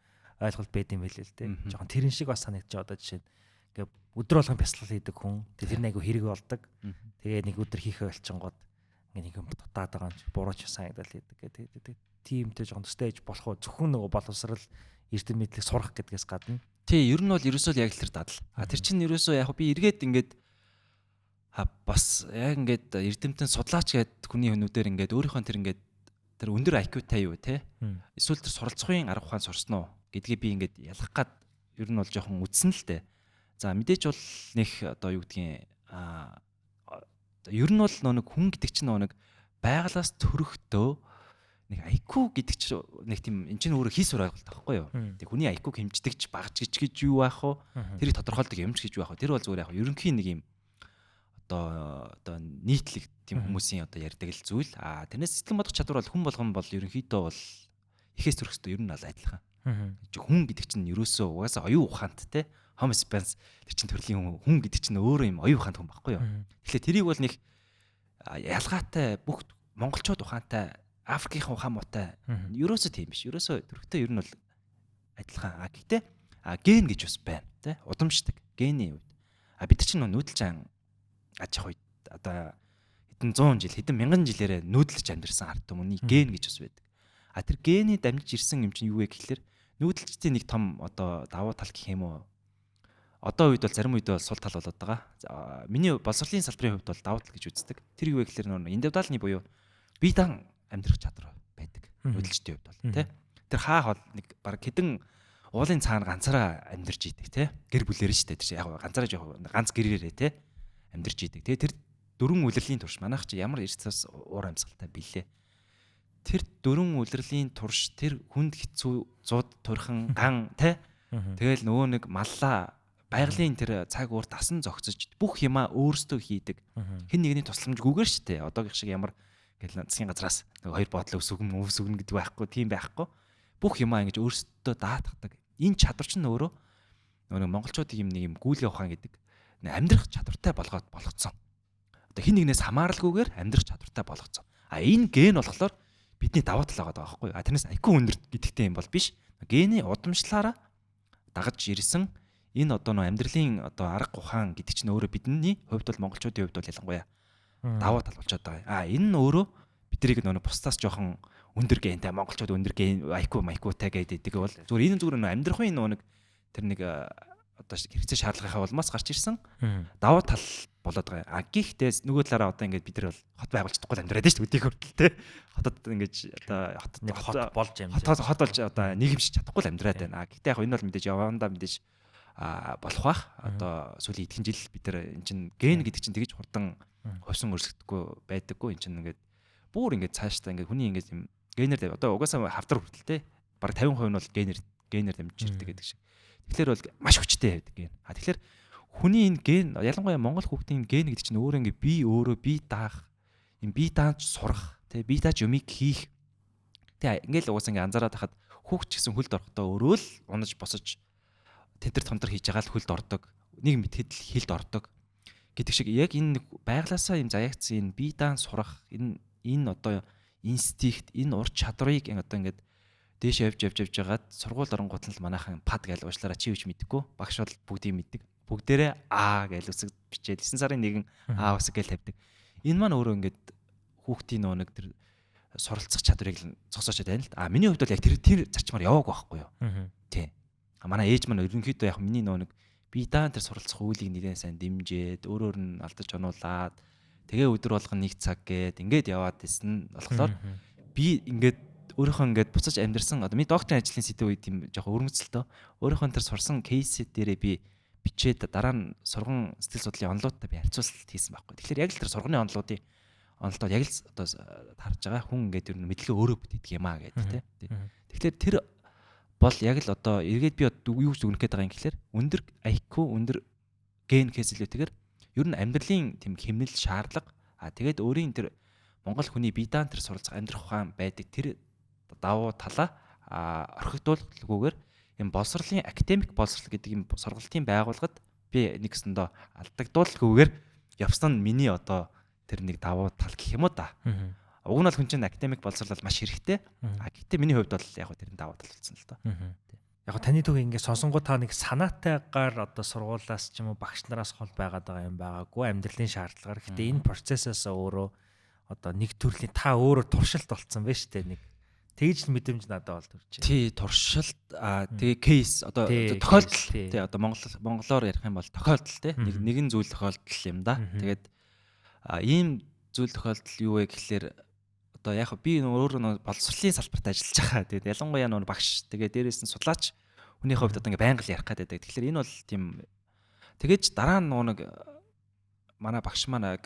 ойлголт байд юм байл л дээ. Жохон тэрэн шиг бас санагдчих одоо жишээ нь ингээ өдөр болгон бясалгал хийдэг хүн тэр нэг хэрэг болдог. Тэгээ нэг өдөр хийхээ болчингууд ингээ нэг юм дутаад байгаа юм чи буруу ч санагдал хийдэг гэдэг. Тимтэй жохон төстэй ээж болох уу зөвхөн нөгөө боловсрал эрдэм мэдлэг сурах гэдгээс гадна. Тий, ер нь бол ерөөсөө л яг л тэр дадал. Тэр чинь ерөөсөө яг би эргээд ингээд бас яг ингээд эрдэмтэн судлаач гэдэг хүний хүнүүдээр ингээд өөрийнхөө тэр ингээд тэр өндөр IQ-тай юу те. Эсвэл тэр суралцахын арга ухаан сурсан уу гэдгийг би ингээд ялах гад ер нь бол жоохон үдсэн л дээ. За мэдээч бол нэг одоо юу гэдгийг ер нь бол нэг хүн гэдэг чинь нэг байгалаас төрөхдөө нэг IQ гэдэг чинь нэг тийм эн чинь өөрөө хийс урайлт байхгүй юу. Тэг хүний IQ хэмждэгч багж гэж юу байх вэ? Тэрийг тодорхойлдог юмч гэж байх вэ? Тэр бол зүгээр яг ерөнхийн нэг юм одоо нийтлэг тийм хүмүүсийн одоо ярьдаг л зүйл. Тэрнээс сэтгэл бодох чадвар бол хүн болгон бол ерөнхийдөө бол ихээс төрөхсдөө ер нь бол адилхан. Хүн гэдэг чинь ерөөсөө угаасаа оюун ухаант те Homo sapiens тэр чинь төрлийн хүн гэдэг чинь өөрөө юм оюун ухаант хүн байхгүй юу. Тэгэхээр тэрийг бол нэг ялгаатай бүх монголчууд ухаантай Африкийн ухаан муутай ерөөсөө тийм биш. Ерөөсөө төрхтөө ер нь бол адилхан. Гэхдээ ген гэж бас байна те удамшдаг гений үед. Бид нар чинь нүүдэлж аж ахуй одоо хэдэн 100 жил хэдэн мянган жилээрээ нүүдэлж амьдэрсэн ард түмний ген гэж бас байдаг. Тэр гений дамжиж ирсэн юм чинь юу вэ гэхэлэр нүүдэлчдийн нэг том одоо давуу тал гэх юм уу. Одоо үед бол зарим үед бол сул тал болоод байгаа. Миний боловсролын салбарын хувьд бол давуу тал гэж үздэг. Тэр юу вэ гэхэлэр нөр индивидуалны буюу бие даан амьдрах чадвар байдаг. Нүүдэлчдийн хувьд бол тий. Тэр хаа хол нэг баг хэдэн уулын цаана ганцаараа амьдарч идэг тий. Гэр бүлэрэн штэ тэр яг ганцаараа жоох ганц гэрээрээ тий амьдарч идэг. Тэгээ тэр дөрвөн үлрэлийн турш манайх чи ямар эрсдэлс уур амьсгалтай билээ. Тэр дөрвөн үлрэлийн турш тэр хүнд хэцүү зууд турхан ган те. Тэгэл нөгөө нэг маллаа байгалийн тэр цаг уур дасан зогцож бүх юмаа өөрсдөө хийдэг. Хэн нэгний тусламжгүйгээр штэ. Одоогийн шиг ямар гэл засгийн газраас нөгөө хоёр бодлоо өсгөн гэдэг байхгүй, тийм байхгүй. Бүх юмаа ингэж өөрсдөө даатгадаг. Энэ чадвар чинь өөрөө нөгөө монголчуудын юм нэг юм гүйлгээ ухаан гэдэг амьдрах чадвартай болгоцсон. Одоо хин нэгнээс хамааралгүйгээр амьдрах чадвартай болгоцсон. Энэ ген болохоор бидний давуу тал байгаа байхгүй юу? Тэрнээс IQ өндөр гэдэгтэй юм бол биш. Гений удамшлаараа дагаж ирсэн энэ одоо нөө амьдралын одоо арга ухаан гэдэг чинь өөрөө бидний хувьд бол монголчуудын хувьд бол ялангуяа давуу тал болчиход байгаа. Энэ нь өөрөө биднийг нөө бусдаас жоохон өндөр гентэй монголчууд өндөр ген IQ-тай гэдэг бол зүгээр энэ зүгээр нөө амьдрахын нөө нэг тэр нэг одоо хэрэгцээ шаардлагынхаа улмаас гарч ирсэн давуу тал болоод байгаа. Гэхдээ нөгөө талаараа одоо ингээд бид нар бол хот байгуулж чадахгүй амьдраад шүү дээ өдийг хүртэл те. Хотод ингээд одоо хот болж болж одоо нийгэмшиж чадахгүй л амьдраад байна. Гэхдээ яг энэ бол мэдээж явандаа мэдээж болох бах. Одоо сүүлийн эдхэн жил бид нар эн чин ген гэдэг чинь тэгж хурдан хувьсан өрсөлдөхгүй байдаггүй. Эн чин ингээд бүр ингээд цаашдаа ингээд хүний ингээд юм генээр одоо угаасаа хавдар хүртэл те. Бараг 50% нь бол генээр дамжиж ирдэг гэдэг шиг. Тэгэхээр бол маш хүчтэй байдаг ген. Тэгэхээр хүний энэ ген ялангуяа монгол хүүхдийн ген гэдэг чинь өөрөө ингээ би өөрөө би даах юм би дааж сурах тий би дааж юмыг хийх тий ингээл угаасаа ингээ анзаараад хахад хүүхд ч гэсэн хөлд орохдоо өөрөө л унаж босож тентэр тонтор хийж байгаа л хөлд ордог нэг мэтгэд л хилд ордог гэдэг шиг яг энэ байглаасаа юм заяагцсан энэ би даан сурах энэ одоо инстинкт энэ ур чадрыг одоо ингээд дээш явж байгаад сургууль оронгууд л манайхан пад гэж уучлаарай чи юуч мэдэхгүй багш бол бүгдийг мэддэг бүгдээрээ А гэж үсэг бичээд 9 сарын 1 А үсэг гэж тавьдаг. Энэ маань өөрөө ингээд хүүхдийн нөө нэг тэр суралцах чадварыг л зогсоочод байна л. Миний хувьд бол яг тэр зарчмаар яваагүй байхгүй юу. Тий. Манай ээж маань ерөнхийдөө яг миний нөө нэг би даан тэр суралцах үйлийг нэлээд сайн дэмжиж өөрөөр нь алдаж онуулаад тэгээ өдөр болгон 1 цаг гээд ингээд яваад исэн болохоор би ингээд өөрийнхөө ингээд буцаж амьдэрсэн одоо миний докторийн ажлын сэдв үед тийм жоохон өрмөцөлтөө өөрийнхөө тэр сурсан кейс дээрээ би бичээд дараа нь сурган сэтгэл судлалын онолуудтай би харьцуулалт хийсэн байхгүй. Тэгэхээр яг л тэр сурганы онолуудыг яг л одоо харж байгаа хүн ингээд ер нь мэдлэгээ өөрөө бүтээдэг юм аа гэдэг тий. Тэгэхээр тэр бол яг л одоо эргээд би юу гэж өгнөх гээд байгаа юм гэхэлэр өндөр IQ өндөр ген хэсэлүүтэйгээр ер нь амьдралын тийм хэмнэл шаардлага тэгээд өөрийн тэр монгол хүний бие даан тэр суралцах амьдрах ухаан байдаг тэр давуу талаа орхигдуулахгүйгээр юм боловсролын академик боловсрол гэдэг юм сургалтын байгууллагад би нэгсэндээ алдагдуулахгүйгээр явсан нь миний одоо тэр нэг давуу тал гэх юм уу да. Уг нь бол хүн чинь академик боловсрол маш хэрэгтэй. Гэхдээ миний хувьд бол яг тэр давуу тал болсон л доо. яг таны төгөө ингээд сонсонгоо та нэг санаатайгаар одоо сургуулаас ч юм уу багш нараас хол байгаад байгаа юм байгаагүй амьдралын шаардлагаар. Гэхдээ энэ процессоос өөрөө одоо нэг төрлийн та өөрөө туршилт болцсон байна шүү дээ. Нэг тэгж мэдрэмж надад бол төрж байна. Тий, туршилт тэгээ кейс одоо тохиолдол тий одоо монголоор ярих юм бол тохиолдол тий нэгэн зүйл тохиолдол юм да. Тэгээд ийм зүйл тохиолдол юу вэ гэхэлэр одоо яг би өөрөө боловсролын салбарт ажиллаж байгаа. Тэгээд ялангуяа нөр багш тэгээд дээрээс нь судлаач хүний хувьд одоо ингээ байнга л ярих гэдэг. Тэгэхээр энэ бол тийм тэгэж дараа нь нэг манай багш маань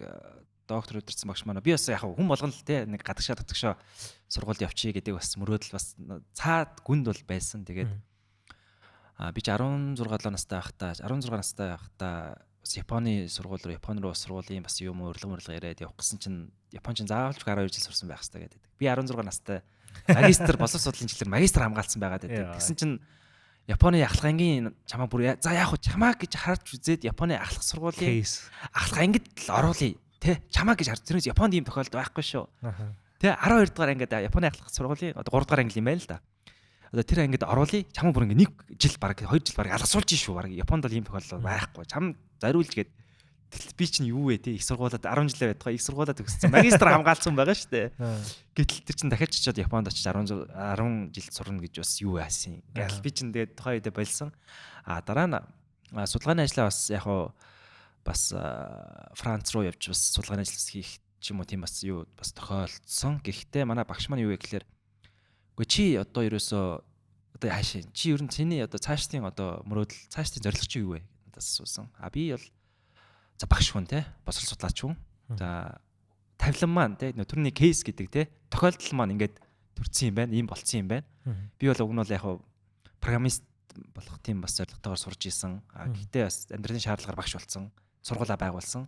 доктор өдөрсөн багш маань би бас яг хүн болгоно л те нэг гадагшаа татгшаа сургуульд явчих гэдэг бас мөрөөдөл бас цаад гүнд бол байсан. Тэгээд би ч 16 настай байхдаа бас Японы сургууль руу Япон руу сургуулийн бас юм урилга яриад явах гэсэн чинь Япон чинь заавалч 12 жил сурсан байх хэрэгтэй гэдэг. Би 16 настай магистр боловсрол судлалын чиглэлээр магистр хамгаалсан байгаад байдаг. Тэгсэн чинь Японы ахлах ангийн чамаа бүр за яг чамаа гэж харж үзээд Японы ахлах сургуулийн ахлах ангид л оруулъя тэ чамаа гэж харж тэрнээс Японд ийм тохиолдол байхгүй шүү. Тэ 12 дугаар ангид Японы ахлах сургуулийн одоо 3 дугаар анги юм байна л да. Одоо тэр ангид оруулъя чамаа бүр ингээ 1 жил баг 2 жил баг алгасуулж шүү баг Японд бол ийм тохиолдол байхгүй. Чам зориулж гээд би чинь юу вэ те их сургуулаад 10 жилээ байдгаа их сургуулаад төгссөн магистр хамгаалсан байгаа шүү дээ. Гэтэл тэр чинь дахиад чичээд Японд очиж 10 жил сурна гэж бас юу яасан. Ингээл би чинь тэгээд тухайн үедээ болсон. Дараа нь судалгааны ажлаа бас яг бас Франц руу явж бас судалгааны ажил хийх ч юм уу тийм бас юу бас тохиолдсон. Гэхдээ манай багш маань юу вэ гэхээр үгүй чи одоо ерөөсөө одоо хаашаа чи ер нь чиний одоо цаашдын одоо мөрөөдөл цаашдын зорилго чи юу вэ надаас асуусан. Би бол за багш хүн те босрол судлаач хүн. За тавилан маань те түрний кейс гэдэг те тохиолдол маань ингээд төрсэн юм байна, ийм болцсон юм байна. Би бол уг нь бол яг программист болох тийм бас зорилготойгоор сурж исэн. Гэхдээ бас амьдралын шаардлагаар багш болсон, сургуулаа байгуулсан.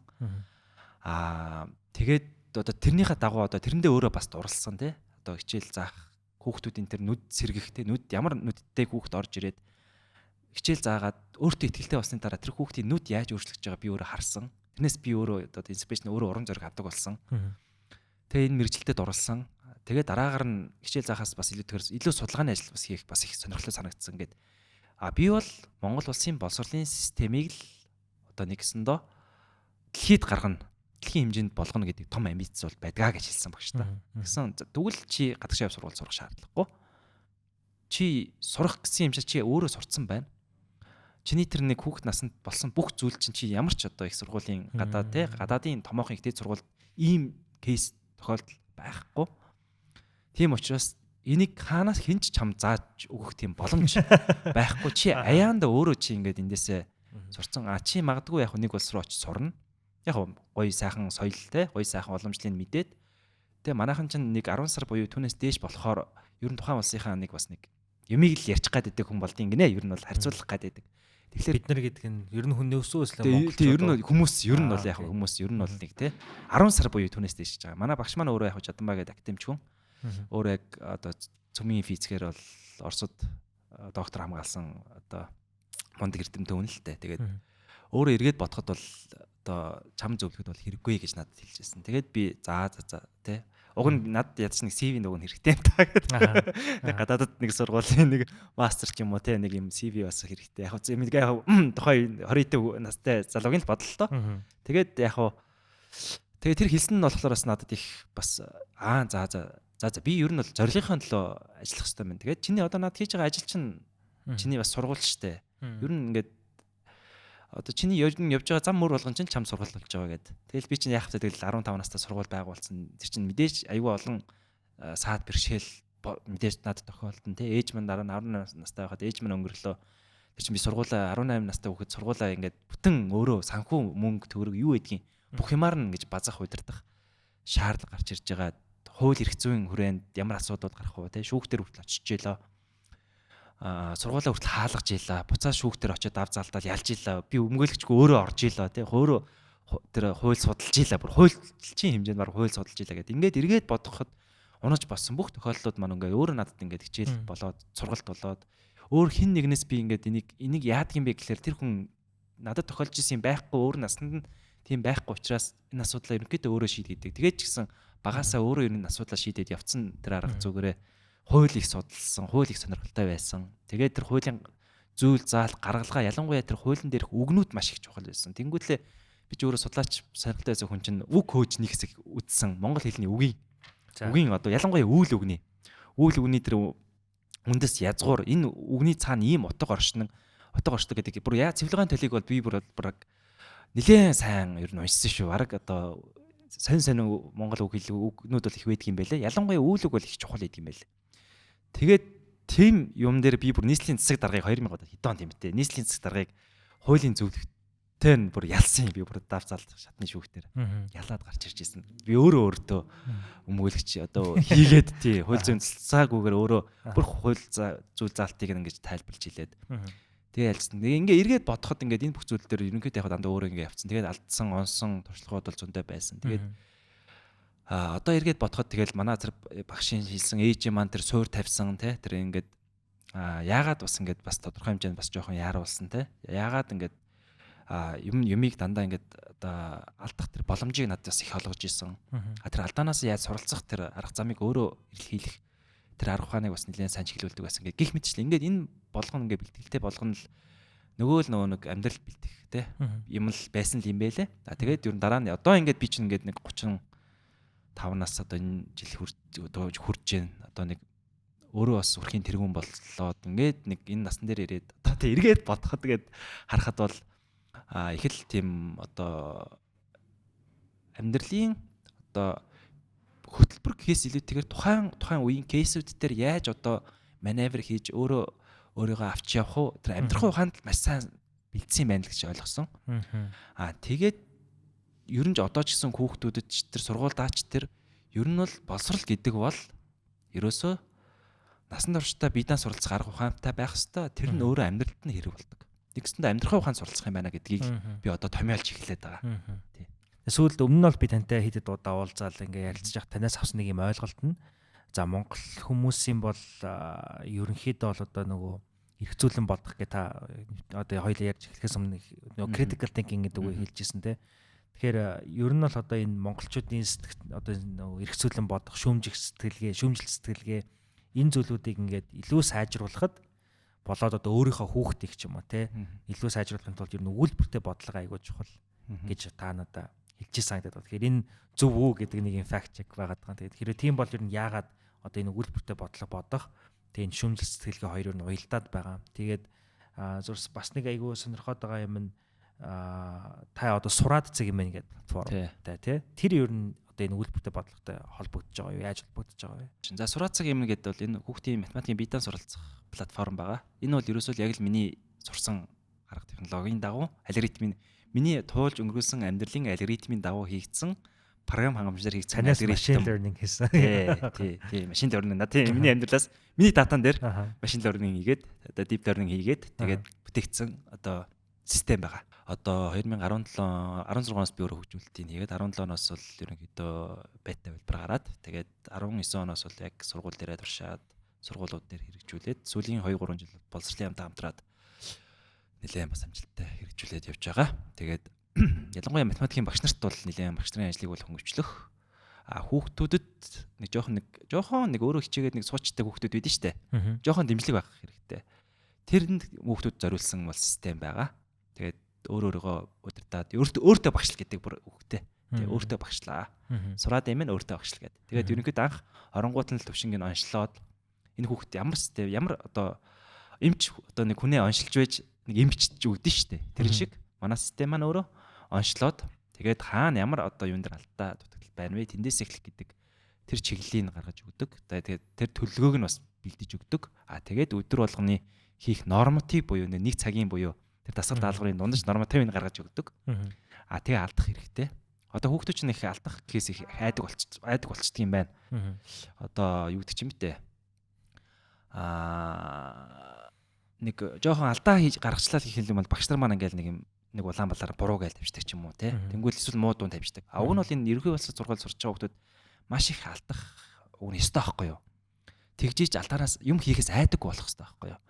Тэгээд одоо тэрнийхээ дагуу одоо тэрэндээ өөрөө бас дурлсан те. Одоо хичээл заах хүүхдүүдийн тэр нүд сэргэх те нүд ямар нүдтэй хүүхд орж ирээд хичээл заагаад өөртөө ихтэй болсны дараа тэр хүүхдийн нүд яаж өөрчлөгдөж байгаа би өөрөө харсан. Тэрнээс би өөрөө одоо инспекшн өөрөө уран зориг авдаг болсон. Тэгээ энэ мэрэгчлэлтэд оруулсан. Тэгээ дараагаар нь хичээл заахаас бас илүү судалгааны ажил бас хийх бас их сонирхолтой санагдсан гэд. Би бол Монгол улсын боловсролын системийг л одоо нэгсэндөө дэлхийд гаргана. Дэлхийн хэмжээнд болгоно гэдэг том амбиц бол байдгаа гэж хэлсэн багш та. Гэсэн тэгвэл чи гадагшаа сургууль сурах шаардлагагүй. Чи сурах гэсэн юм шиг чи өөрөө сурцсан байна. Чиний тэр нэг хүүхэд наснд болсон бүх зүйл чинь чи ямар ч одоо их сургуулийн гадаад те гадаадын томоохон ихтэй сургуульд ийм кейс тохиолдол байхгүй. Тийм учраас энийг хаанаас хинч чам зааж өгөх тийм боломж байхгүй. Чи аяанда өөрөө чи ингээд эндээсээ сурцсан. Чи магадгүй яг нэг улс руу очиж сурна. Яг гоё сайхан соёл те гоё сайхан уламжлалыг мэдээд тэгээ манайхан чинь нэг 10 сар буюу түүнээс дээш болохоор ер нь тухайн улсынхаа нэг бас нэг юмыг л ярьчих гад байдаг хүн болдгийн гинэ. Ер нь бол харьцуулах гад байдаг. Тэгэхээр бид нар гэдэг нь ер нь хүн нөөсөөс л Монголч ер нь хүмүүс ер нь бол яг хүмүүс ер нь бол нэг те 10 сар буюу түүнээс дээш байгаа. Манай багш маань өөрөө яг Чаданбаа гэдэг академич хүн. Өөрөө яг одоо цөмийн физикээр бол Оросд доктор хамгаалсан одоо мундаг эрдэмтэн хүн л те. Тэгээд өөрөө эргээд бодоход бол одоо чам зөвлөхөд бол хэрэггүй гэж надад хэлж байсан. Тэгээд би за те уг нь надад ядч нэг CV нөгөө хэрэгтэй юм та гэдэг. Нэг гадаадд нэг сургуулийн нэг мастер ч юм уу те нэг юм CV бас хэрэгтэй. Яг тухайн 20 настай залуугийн л бодлоо. Тэгээд яг тэгээд тэр хэлсэн нь болохоор бас надад их бас за би ер нь бол зорилгынхаа төлөө ажиллах хэрэгтэй байна. Тэгээд чиний одоо надад хийж байгаа ажил чинь чиний бас сургууль штэ. Ер нь ингээд одоо чиний явж байгаа зам мөр болгон чинь чам сургууль болж байгаа гэдэг. Тэгэл би чинь яах вэ тэгэл 15 настай сургууль байгуулсан. Тэр чинь мэдээж аюу олон саад бэрхшээл мэдээж надад тохиолдсон тий. Ээж маань дараа нь 18 настай байхад ээж маань өнгөрлөө. Тэр чинь би сургуулаа 18 настай хүүхэд сургуулаа ингээд бүтэн өөрөө санхүү мөнгө төгрөг юу гэдгийг бүх юмар нь гэж базах удирдах шаардлага гарч ирж байгаа. Хууль эрх зүйн хүрээнд ямар асуудал гарах вэ тий. Шүүхтэр хүртэл очиж ийлээ. Сургуулаа хүртэл хаалгаж ийлээ. Буцаа шүүхтэр очиод ав залдаал ялж ийлээ. Би өмгөөлөгчгүй өөрөө орж ийлээ тий. Өөрөө тэр хууль судалж ийлээ. Бүр хуульчийн хэмжээнд баг хууль судалж ийлээ гэдэг. Ингээд эргээд бодоход унаж болсон бүх тохиолдлууд маань ингээ өөрөө надад ингээд хичээл болоод сургалт болоод өөр хин нэгнээс би ингээд энийг яадаг юм бэ гэхээр тэр хүн надад тохиолж исэн юм байхгүй өөр наснд нь тийм байхгүй учраас энэ асуудлаа ерөнхийдөө өөрөө шийдэгдэг. Тэгээд ч гэсэн багасаа өөрөө ер нь асуудлаа шийдээд явцсан тэр арга зүгээрээ хууль их судалсан, хууль их сонирхолтой байсан. Тэгээд тэр хуулийн зүйл заалт гаргалгаа ялангуяа тэр хуулийн дээрх үгнүүд маш их чухал байсан. Тэнгүүтлээ би ч өөрөө судлаач сонирхолтой байсан хүн чинь үг хөөж нэг хэсэг үтсэн монгол хэлний үгийн одоо ялангуяа үйл үгний тэр үндэс язгуур энэ үгний цаана ийм утга оршдог гэдэг бүр яа цэвлэгэн төлийг бол би бүр нэлээд сайн ер нь уншсан шүү. Бараг одоо сонь монгол үг үгнүүд бол их байдаг юм байлээ. Ялангуяа үйл үг бол их чухал байдаг юм байлээ. Тэгээд тийм юм дээр би бүр нийслэлийн засаг даргаыг 2000 он тийм ээ. Нийслэлийн засаг даргаыг хуулийн зөвлөлттэй нь бүр ялсан юм. Би бүр давцаал шатны шүүхтэр ялаад гарч ирж ирсэн. Би өөртөө өмгөөлөгч одоо хийгээд тий хууль зүйн засаагүйгээр өөрөө бүр хууль зүйл заалтыг ингэж тайлбарлаж хэлээд тэгээ ялсан. Ингээ эргээд бодоход ингээд энэ бүх зүйл дээр ерөнхийдөө яг дандаа өөрөө ингээ явцсан. Тэгээд алдсан, онсон туршлагууд бол зөндөө байсан. Тэгээд одоо эргээд бодоход тэгэл манай тэр багшийн хэлсэн ээж маань тэр суур тавьсан те тэр ингээд яагаад бас ингээд бас тодорхой хэмжээнд бас жоохон яаруулсан те яагаад ингээд юмыг дандаа ингээд одоо алдах тэр боломжийг надад бас их олгож исэн. Тэр алдаанаас яаж суралцах тэр арга замыг өөрөө илэрхийлэх тэр арга ухааныг бас нэлээд сайн чиглүүлдэг байсан. Ингээд гих мэтчлээ ингээд энэ болгоно ингээд бэлтгэлтэй болгоно л нөгөө нэг амьдрал бэлтэх те юм л байсан л юм байлээ. Тэгээд ер нь дараа нь одоо ингээд би чинь ингээд нэг 35-наас одоо энэ жил хурж जैन одоо нэг өөрөө бас үрхийн тэргүүн боллоод ингээд нэг энэ насн дээр ирээд одоо тэг эргээд бодоход тэгээд харахад бол их л тийм одоо амьдралын одоо хөтөлбөр гэхээс илүүтэйгээр тухайн үеийн кейсүүд дээр яаж одоо маневр хийж өөрийгөө авч явах уу тэр амьдрах ухаанд маш сайн бэлдсэн байна л гэж ойлгосон. Тэгээд ер нь одоо ч гэсэн хүүхдүүдэд тэр сургуульдаач тэр ер нь бол боловсрал гэдэг бол ерөөсөө насан туршдаа биедээ суралцах арга ухаантай байх хэвээр тэр нь өөрөө амьдралд нь хэрэг болдог. Нэгсэндээ амьдрахын ухаанд суралцах юм байна гэдгийг би одоо томьёолж эхлээд байгаа. Тий. Сүүлд өмнө нь бол би тантай хэд удаа уулзаал ингээ ярилцж явах танаас авсан нэг юм ойлголт нь за Монгол хүмүүсийн бол ерөнхийдөө бол одоо нөгөө эргцүүлэн бодох гэ та одоо хоёлаа ярьж эхлэхээс өмнө нөгөө critical thinking гэдэг үгийг хэлжсэн те. Тэгэхээр ер нь бол одоо энэ монголчуудын одоо нөгөө эргцүүлэн бодох, шүүмжил сэтгэлгээ энэ зүйлүүдийг ингээд илүү сайжруулахад болоод одоо өөрийнхөө хүүхдийг ч юм уу те илүү сайжруулахын тулд ер нь өгүүлбэртэй бодлого айгуу чухал гэж та надад хэлж санагдаад байна. Тэгэхээр энэ зөв үү гэдэг нэг факт чек байгаад байгаа. Тэгээд хэрвээ тийм бол ер нь яагаад одоо энэ өгүүлбэртэй бодлого бодох тэгээд шүүмжил сэтгэлгээ хоёр нь уялдаад байгаа. Тэгээд зурс бас нэг айгуу сонирхоод байгаа юм нь та одоо сураад цэг юм байна гэдэг платформ тий. Тэр ер нь одоо энэ өгүүлбэртэй бодлоготой холбогдож байгаа юу? Яаж холбогдож байгаа вэ? За сураад цэг юм гэдэг бол энэ хүүхдийн математикийн биедээ суралцах платформ байгаа. Энэ бол ерөөсөө яг л миний сурсан арга технологийн дагуу алгоритмын миний туулж өнгөрүүлсэн амьдралын алгоритмын дагуу хийгдсэн програм хангамжаар хийгдсэн machine learning хийсэн. Тий, machine learning тий миний амьдралаас миний датан дээр machine learning хийгээд одоо deep learning хийгээд тэгээд бүтээгдсэн одоо систем байгаа. Одоо 16-оноос би өөрөө хөгжүүлэлтийг хийгээд 17 оноос бол ерөнхийдөө бета хэлбэр гараад тэгээд 19 оноос бол яг сургууль дээрээ туршаад сургуулиуд дээр хэрэгжүүлээд сүүлийн 2-3 жил боловсролын хамтаа хамтраад нэлээд бас амжилттай хэрэгжүүлээд явж байгаа. Тэгээд ялангуяа математикийн багш нарт бол нэлээд багш нарын ажлыг бол хөнгөвчлөх. Хүүхдүүдэд нэг жоохон өөрөө хичээгээд нэг суучтай хүүхдүүд байдэн штэ. Жоохон дэмжлэг байх хэрэгтэй. Тэрэнд хүүхдүүд зориулсан бол систем байгаа. Тэгээд өөрөөгөө удирдаад өөртөө багшлах гэдэг бүр үгтэй. Тэгээ өөртөө багшлаа. Сураад юм нь өөртөө багшил гэдэг. Тэгээд ерөнхийдөө анх оронгууд нь төвшингийг онцлоод энэ хүүхд ямар систем ямар одоо эмч одоо нэг хүнээ оншилж байж нэг эмчж өгдөн штэ. Тэр шиг манай систем маань өөрөө онцлоод тэгээд хаана ямар одоо юун дээр алдаа дутагдал байна вэ? Тэндээс эхлэх гэдэг тэр чиглэлийг гаргаж өгдөг. Тэгээд тэр төлөвлөгөөг нь бас бэлдэж өгдөг. Тэгээд өдөр болгоны хийх норматив буюу нэг цагийн буюу тэр дасгал даалгаврын дундаж нормативыг гаргаж өгдөг. Тэгээ алдах хэрэгтэй. Одоо хүүхдүүд ч нэг алдах кейс их айдаг болчдөг юм байна. Одоо юу гэдэг юм бэ? Нэг жоохон алдаа хийж гаргачлаа гэх юм бол багш нар маань ингээл нэг улаан балаар буруу гээл тавьчихдаг ч юм уу те. Тэнгүүл эсвэл муу дуун тавьчихдаг. Уг нь бол энэ ерөнхий боловсрол сургаал сурч байгаа хүүхдүүд маш их алдах уг нь ёстой байхгүй юу? Тэгжиж алдаараас юм хийхээс айдаг болох ёстой байхгүй юу?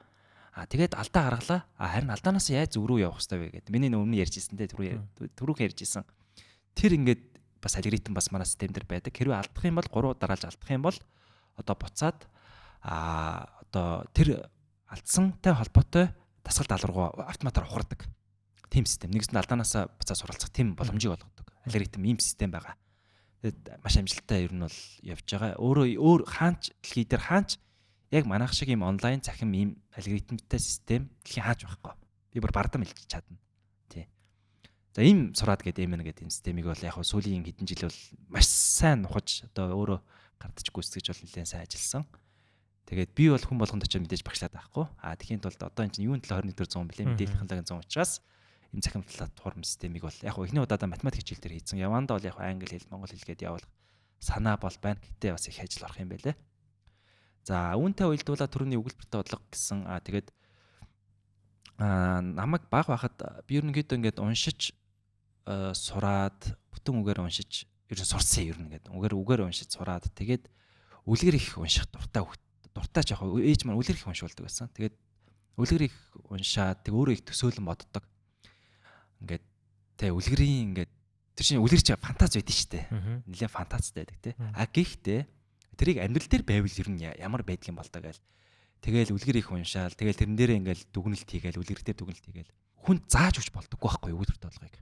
Тэгээд алдаа гаргалаа. Харин алдаанаас яаж зөв рүү явах ёстой вэ гэдэг. Миний өмнө ярьжсэн те түрүүхэн ярьжсэн. Тэр ингээд бас алгоритм бас манай систем дээр байдаг. Хэрвээ алдах юм бол 3 дараалж алдах юм бол одоо буцаад Одоо тэр алдсантай холбоотой дасгал даалгавар автоматар ухардаг. Тим систем. Нэгс нь алдаанаас буцаа суралцах тим боломжийг олгодог. Алгоритм ийм систем байгаа. Тэгээд маш амжилттай ер нь бол явж байгаа. Өөр хаанч дэлхий дээр хаанч яг манайх шиг ийм онлайн цахим ийм алгоритмтай систем дэлхийн хааж байхгүй. Би бүр бардам хэлж чадна. Тий. За ийм сураад гэдэг юм нэгэд энэ системийг бол яг сүүлийн хэдэн жил бол маш сайн нухаж одоо өөрөө гардаж гүйцэтгэж бол нэлээд сайн ажилласан. Тэгээд би бол хүн болгонд очиж мэдээж багшлаад байхгүй. Тэхийн тулд одоо энэ чинь юуны төлөө 21-р зуун блэ мэдээлэл технологийн зуун учраас энэ цахим платформ системийг бол яг эхний удаадаа математик хичээл дээр хийсэн. Явандаа бол яг англи хэл, монгол хэл гэдээ явуулах санаа бол байна. Гэтэ бас их ажил орох юм байлээ. За үүнтэй уялдуулаад түрүүний өгүүлбэртэй бодлого гэсэн. Тэгээд намайг баг байхад би ерөнхийдөө ингээд уншиж сураад бүтэн үгээр уншиж ерөн сурсан ер нь ингээд үгээр уншиж сураад тэгээд үлгэр их унших дуртай ч яг ээж маань үлгэр их уншуулдаг байсан. Тэгээд үлгэр их уншаад тэг өөрөө их төсөөлөн боддог. Ингээд тэг үлгэрийн ингээд тэр чинь үлгэр чи фантаз байдэн штэ. Нилээн фантазтай байдаг те. Гэхдээ тэрийг амьдрал дээр байвал ер нь ямар байдг юм бол таа гээл. Тэгэл үлгэр их уншаал. Тэгэл тэрэн дээрээ ингээл дүгнэлт хийгээл үлгэр дээр дүгнэлт хийгээл. Хүн зааж өгч болдоггүй байхгүй өгүүлбэр толгойг.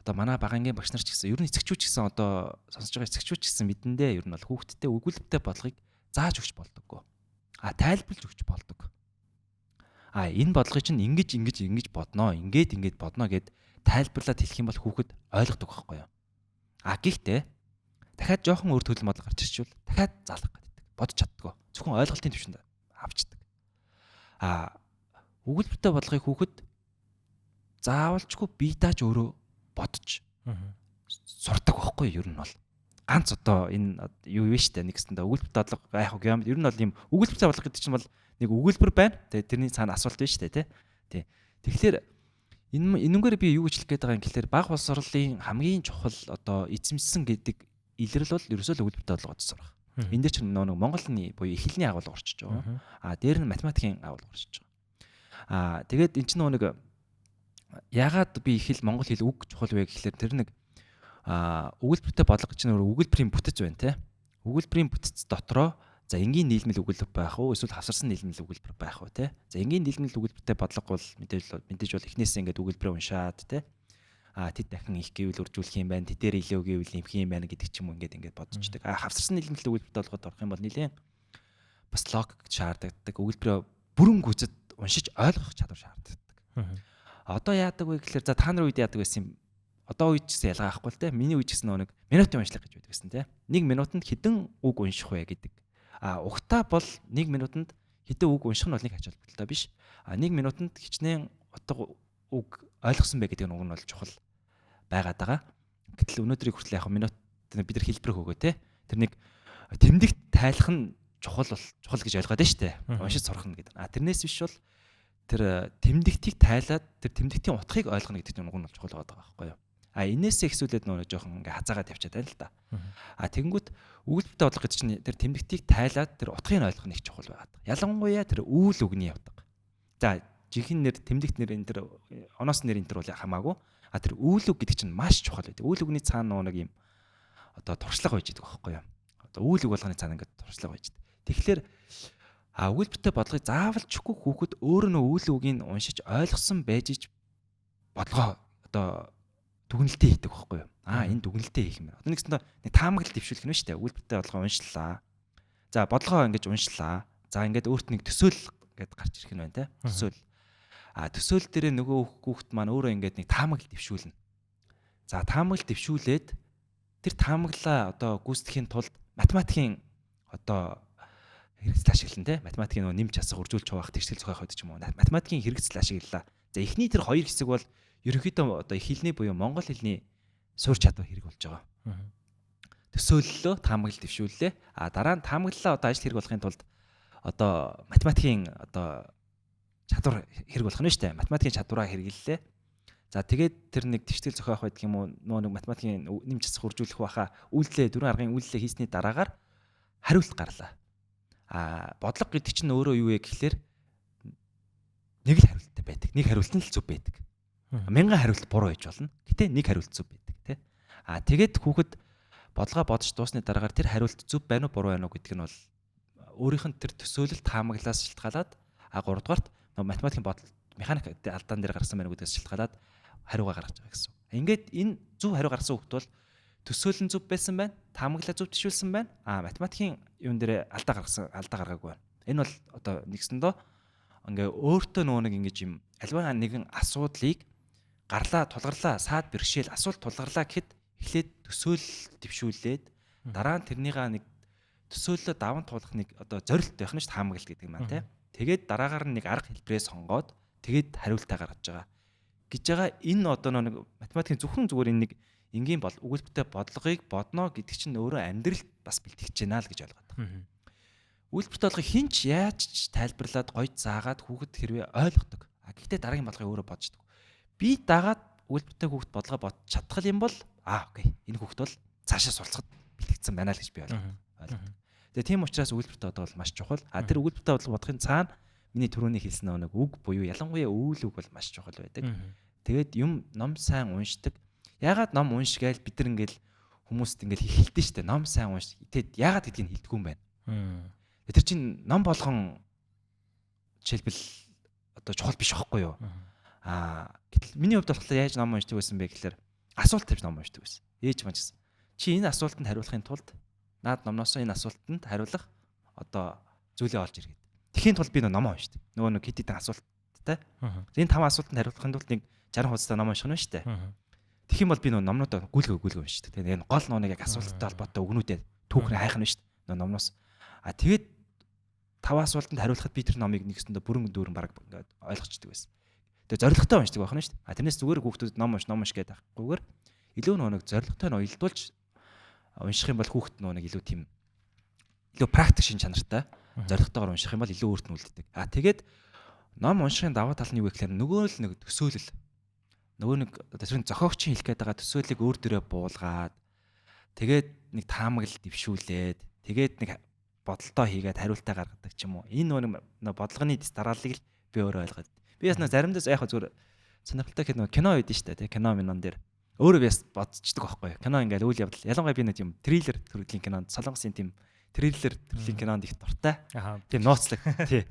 Одоо манай багангийн багш нар ч гэсэн ер нь эцэгчүүд ч гэсэн одоо сонсож байгаа эцэгчүүд ч гэсэн мэдэндээ ер нь бол хүүхдтэй өгүүлбэртэй бодлогыг зааж өгч болдоггүй. Тайлбарлаж өгч болдог. Энэ бодлогыг чинь ингэж бодноо, ингээд бодноо гэд тайлбарлаад хэлэх юм бол хүүхэд ойлгодог байхгүй юу? Гэхдээ дахиад жоохон өөр төлөв бодлого гарч ирчихвэл дахиад заалах гэдэг. Бодож чаддгүй. Зөвхөн ойлголтын түвшинд авчдаг. Өгүүлбэртэй бодлогыг хүүхэд заавалчгүй бие дааж өөрөө бодож сурдаг байхгүй юу? Ер нь бол ганц одоо энэ юу вэ штэ нэгсэндээ өгүүлбэртэй бодлого яг юм ер нь бол ийм өгүүлбэртэй бодлого гэдэг чинь бол нэг өгүүлбэр байна. Тэгээ тэрний цаана асуулт байна штэ тий. Тэгэхээр энэгээр би юу гэж хэлэх гээд байгаа юм гэхээр баг боловс сурлалын хамгийн чухал одоо эзэмшсэн гэдэг илрэл бол ерөөсөө л өгүүлбэртэй бодлого сурах. Энд дээр чинь нэг Монголны буюу их хэлний агуулга орчиж байгаа. Дээр нь математикийн агуулга орчиж байгаа. Тэгээд эн чинь нэг яагаад би их хэл монгол хэл үг чухал вэ гэхэлэр тэр нэг өгүүлбэртэй бодлого чинь өгүүлбэрийн бүтэц байна те. Өгүүлбэрийн бүтэц дотроо за энгийн нийлмэл өгүүлбэр байх уу эсвэл хавсарсан нийлмэл өгүүлбэр байх уу те. За энгийн нийлмэл өгүүлбэртэй бодлого бол мэдээж бол эхнээсээ ингээд өгүүлбэрээ уншаад те. Тэд дахин их гэвэл үржүүлэх юм байна. Тэдээр илүү гэвэл нэмэх юм байна гэдэг ч юм уу ингээд бодчихдаг. Хавсарсан нийлмэл өгүүлбэртэй болгоод орох юм бол нэлээд бас логик шаарддаг. Өгүүлбэрээ бүрэн гүйцэд уншиж ойлгох чадвар шаарддаг. Одоо яадаг вэ гэхээр за та нар үед яадаг байсан юм. Одоо үед ч гэсэн ялгаа ахгүй л те. Миний үед ч гэсэн нэг минутын уншлага гэж байдаг гэсэн те. 1 минутанд хэдэн үг унших вэ гэдэг. Угтаа бол 1 минутанд хэдэн үг унших нь бол нэг ач холбогдолтой биш. 1 минутанд хичнээн утга үг ойлгосон бэ гэдэг нь уг нь бол чухал байгаад байгаа. Гэтэл өнөөдрийг хүртэл яг минут бид нар хэлбэр хөөгөө те. Тэр нэг тэмдэгт тайлах нь чухал гэж ойлгоод байна шүү дээ. Уншиж сурах нь гэдэг. Тэрнээс биш бол тэр тэмдэгтийг тайлаад тэр тэмдэгтийн утгыг ойлгоно гэдэг нь уг нь бол чухал байгаа байхгүй юу? Энээсээ ихсүүлээд нөгөө жоохон ингээ хазаагаад явчихад байна л да. Тэгэнгүүт өгүүлбэртэй бодлого гэдэг чинь тэр тэмдэгтийг тайлаад тэр утгыг ойлгох нь их чухал байгаад. Ялангуяа тэр үйл үгний явдаг. За жинхэнэ нэр тэмдэгт нэр энэ тэр оноос нэр энэ тэр бол хамаагүй. Тэр үйл үг гэдэг чинь маш чухал байдаг. Үйл үгний цаана нэг юм одоо туршлага байж байгаа байхгүй юу? Одоо үйл үг болгоны цаана ингээ туршлага байж байгаа. Тэгэхээр өгүүлбэртэй бодлогыг заавалчгүй хүүхэд өөрөө нөө үйл үгийг уншиж ойлгосон байж ич бодлогоо одоо дүгнэлтээ хийдэг байхгүй юу? Энэ дүгнэлтээ хийх юм байна. Одоо нэгсэндээ нэг таамаглал дэвшүүлэх нь шүү дээ. Өгүүлбэртэй бодлогоо уншлаа. За бодлогоо ингэж уншлаа. За ингээд өөрт нэг төсөөл гэдээ гарч ирэх нь байна те. Төсөөл. Төсөөл дээрээ нөгөө хүүхэд маань өөрөө ингээд нэг таамаглал дэвшүүлнэ. За таамаглал дэвшүүлээд тэр таамаглалаа одоо гүйцэтгэхийн тулд математикийн одоо хэрэгцэл ашиглана те. Математикийн нөгөө нэмж хасах, үржүүлж хуваах, тэгшэл зохиох гэдэг ч юм уу. Математикийн хэрэгцэл ашиглалаа. За эхний тэр хоёр хэсэг бол ерөнхийдөө одоо их хэлний буюу монгол хэлний суурь чадвар хэрэг болж байгаа. Төсөөллөө таамаглал дэвшүүллээ. Дараа нь таамаглалаа одоо ажил хэрэг болохын тулд одоо математикийн одоо чадвар хэрэг болох нь шүү дээ. Математикийн чадвараа хэрэглэлээ. За тэгээд тэр нэг тэгшэл зохиох байдаг юм уу? Нөгөө нэг математикийн нэмж хасах, үржүүлэх баха үйлдэлээ дөрвөн аргын үйлдэлээ хийсний дараагаар хариулт гарлаа. Бодлого гэдэг чинь өөрөө юу вэ гэхэлэр нэг л хариулттай байдаг. Нэг хариулт нь л зөв байдаг. 1000 хариулт буруу байж болно. Гэтэ нэг хариулт зөв байдаг тий. Тэгээд хүүхэд бодлогоо бодож дуусны дараагаар тэр хариулт зөв байна уу буруу байна уу гэдэг нь бол өөрийнх нь тэр төсөөлөлт таамаглаас шалтгаалаад 3 дугаарт математикийн бодол механик алдаан дээр гарсан байна гэдгээс шалтгаалаад хариугаа гаргаж байгаа гэсэн. Ингээд энэ зөв хариу гаргасан хүүхд бол төсөөлөн зөв байсан байна, таамаглаа зөв тишүүлсэн байна. Математикийн юун дээр алдаа гаргаагүй байна. Энэ бол одоо нэгсэндөө ингээ өөртөө нэг ингэж юм альва нэгэн асуудлыг тулгарлаа, саад бэрхшээл асуулт тулгарлаа гэхэд эхлээд төсөөлөл төвшүүлээд дараа нь тэрнийгаа нэг төсөөллөө даван туулах нэг одоо зорилт байх нь ш таамаглалт гэдэг юм аа тий. Тэгээд дараагаар нэг арга хэлбэрээ сонгоод тэгээд хариултаа гаргаж байгаа. Гэж байгаа энэ одоо нэг математикийн зөвхөн зүгээр энэ нэг энгийн өгүүлбэртэй бодлогыг бодно гэдэг чинь өөрөө амьдралд бас бэлтгэж байна л гэж ойлгоод байгаа. Өгүүлбэртэй бодлогыг хинч яаж тайлбарлаад гойд заагаад хүүхэд хэрвээ ойлгодог. Гэхдээ дараагийн бодлогыг өөрөө боддог. Би дагаад өгүүлбэртэй хүүхэд бодлогоо бодож чадах юм бол окей. Энэ хүүхэд бол цаашаа суралцахад бэлтгэсэн байна л гэж би ойлгоод. Тэгээ тийм учраас өгүүлбэртэй бодлого бол маш чухал. Тэр өгүүлбэртэй бодлого бодохын цаана миний түрүүний хэлсэн нэг үг буюу ялангуяа үйл үг бол маш чухал байдаг. Тэгээд ном сайн уншдаг. Яагаад ном уншгээл бид нар ингээл хүмүүст ингээл хэлдэг штэ. Ном сайн унш. Тэгэд яагаад гэдгийг хэлдэггүй юм байна. Тэр чинь ном болгон жишээлбэл одоо чухал биш аахгүй юу? Гэтэл миний хувьд болохоор яаж ном уншдаг байсан бэ гэхээр асуулт тавьж ном уншдаг байсан. Ээж маань гэсэн. Чи энэ асуултанд хариулахын тулд наад номноос энэ асуултанд хариулах одоо зүйлээ олж иргээд. Тэхийн тулд би ном уншдаг. Нөгөө нэг хэд хэдэн асуулттай. Энэ 5 асуултанд хариулахын тулд нэг 60 хуудастай ном унших нь шүү дээ. Тэгэх юм бол би нөгөө номнуудаа гүйлгээ уншдаг. Тэгээ гол нэг яг асуулттай холбоотой өгнүүдээ түүхний хайх нь шүү дээ. Номноос. Тэгээд 5 асуултанд хариулахад би тэр номыг нэгсэндээ бүрэн дүүрэн баг ингээд ойлгочдөг байсан. Тэгээ зоригтой уншдаг байх нь шүү дээ. Тэрнээс зүгээр хүүхдүүд ном унш гэдэг байхгүйгээр илүү нэг зоригтой уялдуулж унших юм бол хүүхд нэг илүү тийм илүү практик шин чанартай зоригтойгоор унших юм бол илүү өөрт нь үлддэг. Тэгээд ном уншихын даваа тал нь юу гэхээр нөгөө л нэг төсөөлөл. Нөгөө нэг тэр зохиогчийн хэлэх гээд байгаа төсөөллийг өөр дөрөө буулгаад тэгээд нэг таамаглал дэвшүүлээд тэгээд нэг бодолтоо хийгээд хариултаа гаргадаг ч юм уу. Энэ нөгөө бодлогын дарааллыг л би өөрөө ойлгоод. Би бас заримдаа яг зүгээр сонирхолтой кино үйдэн штэ тий кино минон дээр өөрөө би бодцдог байхгүй. Кино ингээл үйл явдал ялангуяа би нэг юм триллер төрлийн кинонд солонгосын тийм триллер төрлийн кинонд их дуртай. Тийм нууцлаг тий.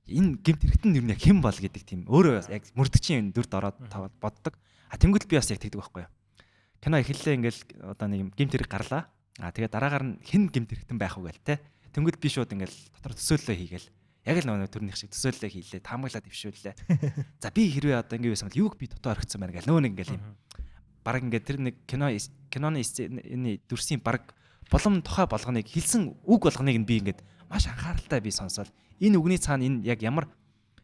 Энэ гэмт хэрэгтэн нэр нь яг хэн бол гэдэг тийм өөрөө яг мөрдөгчийн дүрд ороод боддог. Тэнгүүл би бас яг тэгдэг байхгүй. Кино эхэллээ ингээл одоо нэг юм гэмт хэрэг гарлаа. Тэгээд дараагаар нь хэн гэмт хэрэгтэн байх вэ гээл тий. Тэнгүүл би шууд ингээл дотор төсөөллөө хийгээл яг л нөгөө төрнийх шиг төсөөллөө хийлээ, таамаглаад ившүүллээ. За би хэрвээ одоо ингэ байсан бол юуг би дотоо орхицсан байна гэл нөгөө нэг ингээл юм. Бараг ингээд тэр нэг киноны энэ дүрсийн бараг болом тухай болгоныг хэлсэн үг болгоныг нь би ингээд маш анхааралтай би сонсоод энэ үгний цаана энэ яг ямар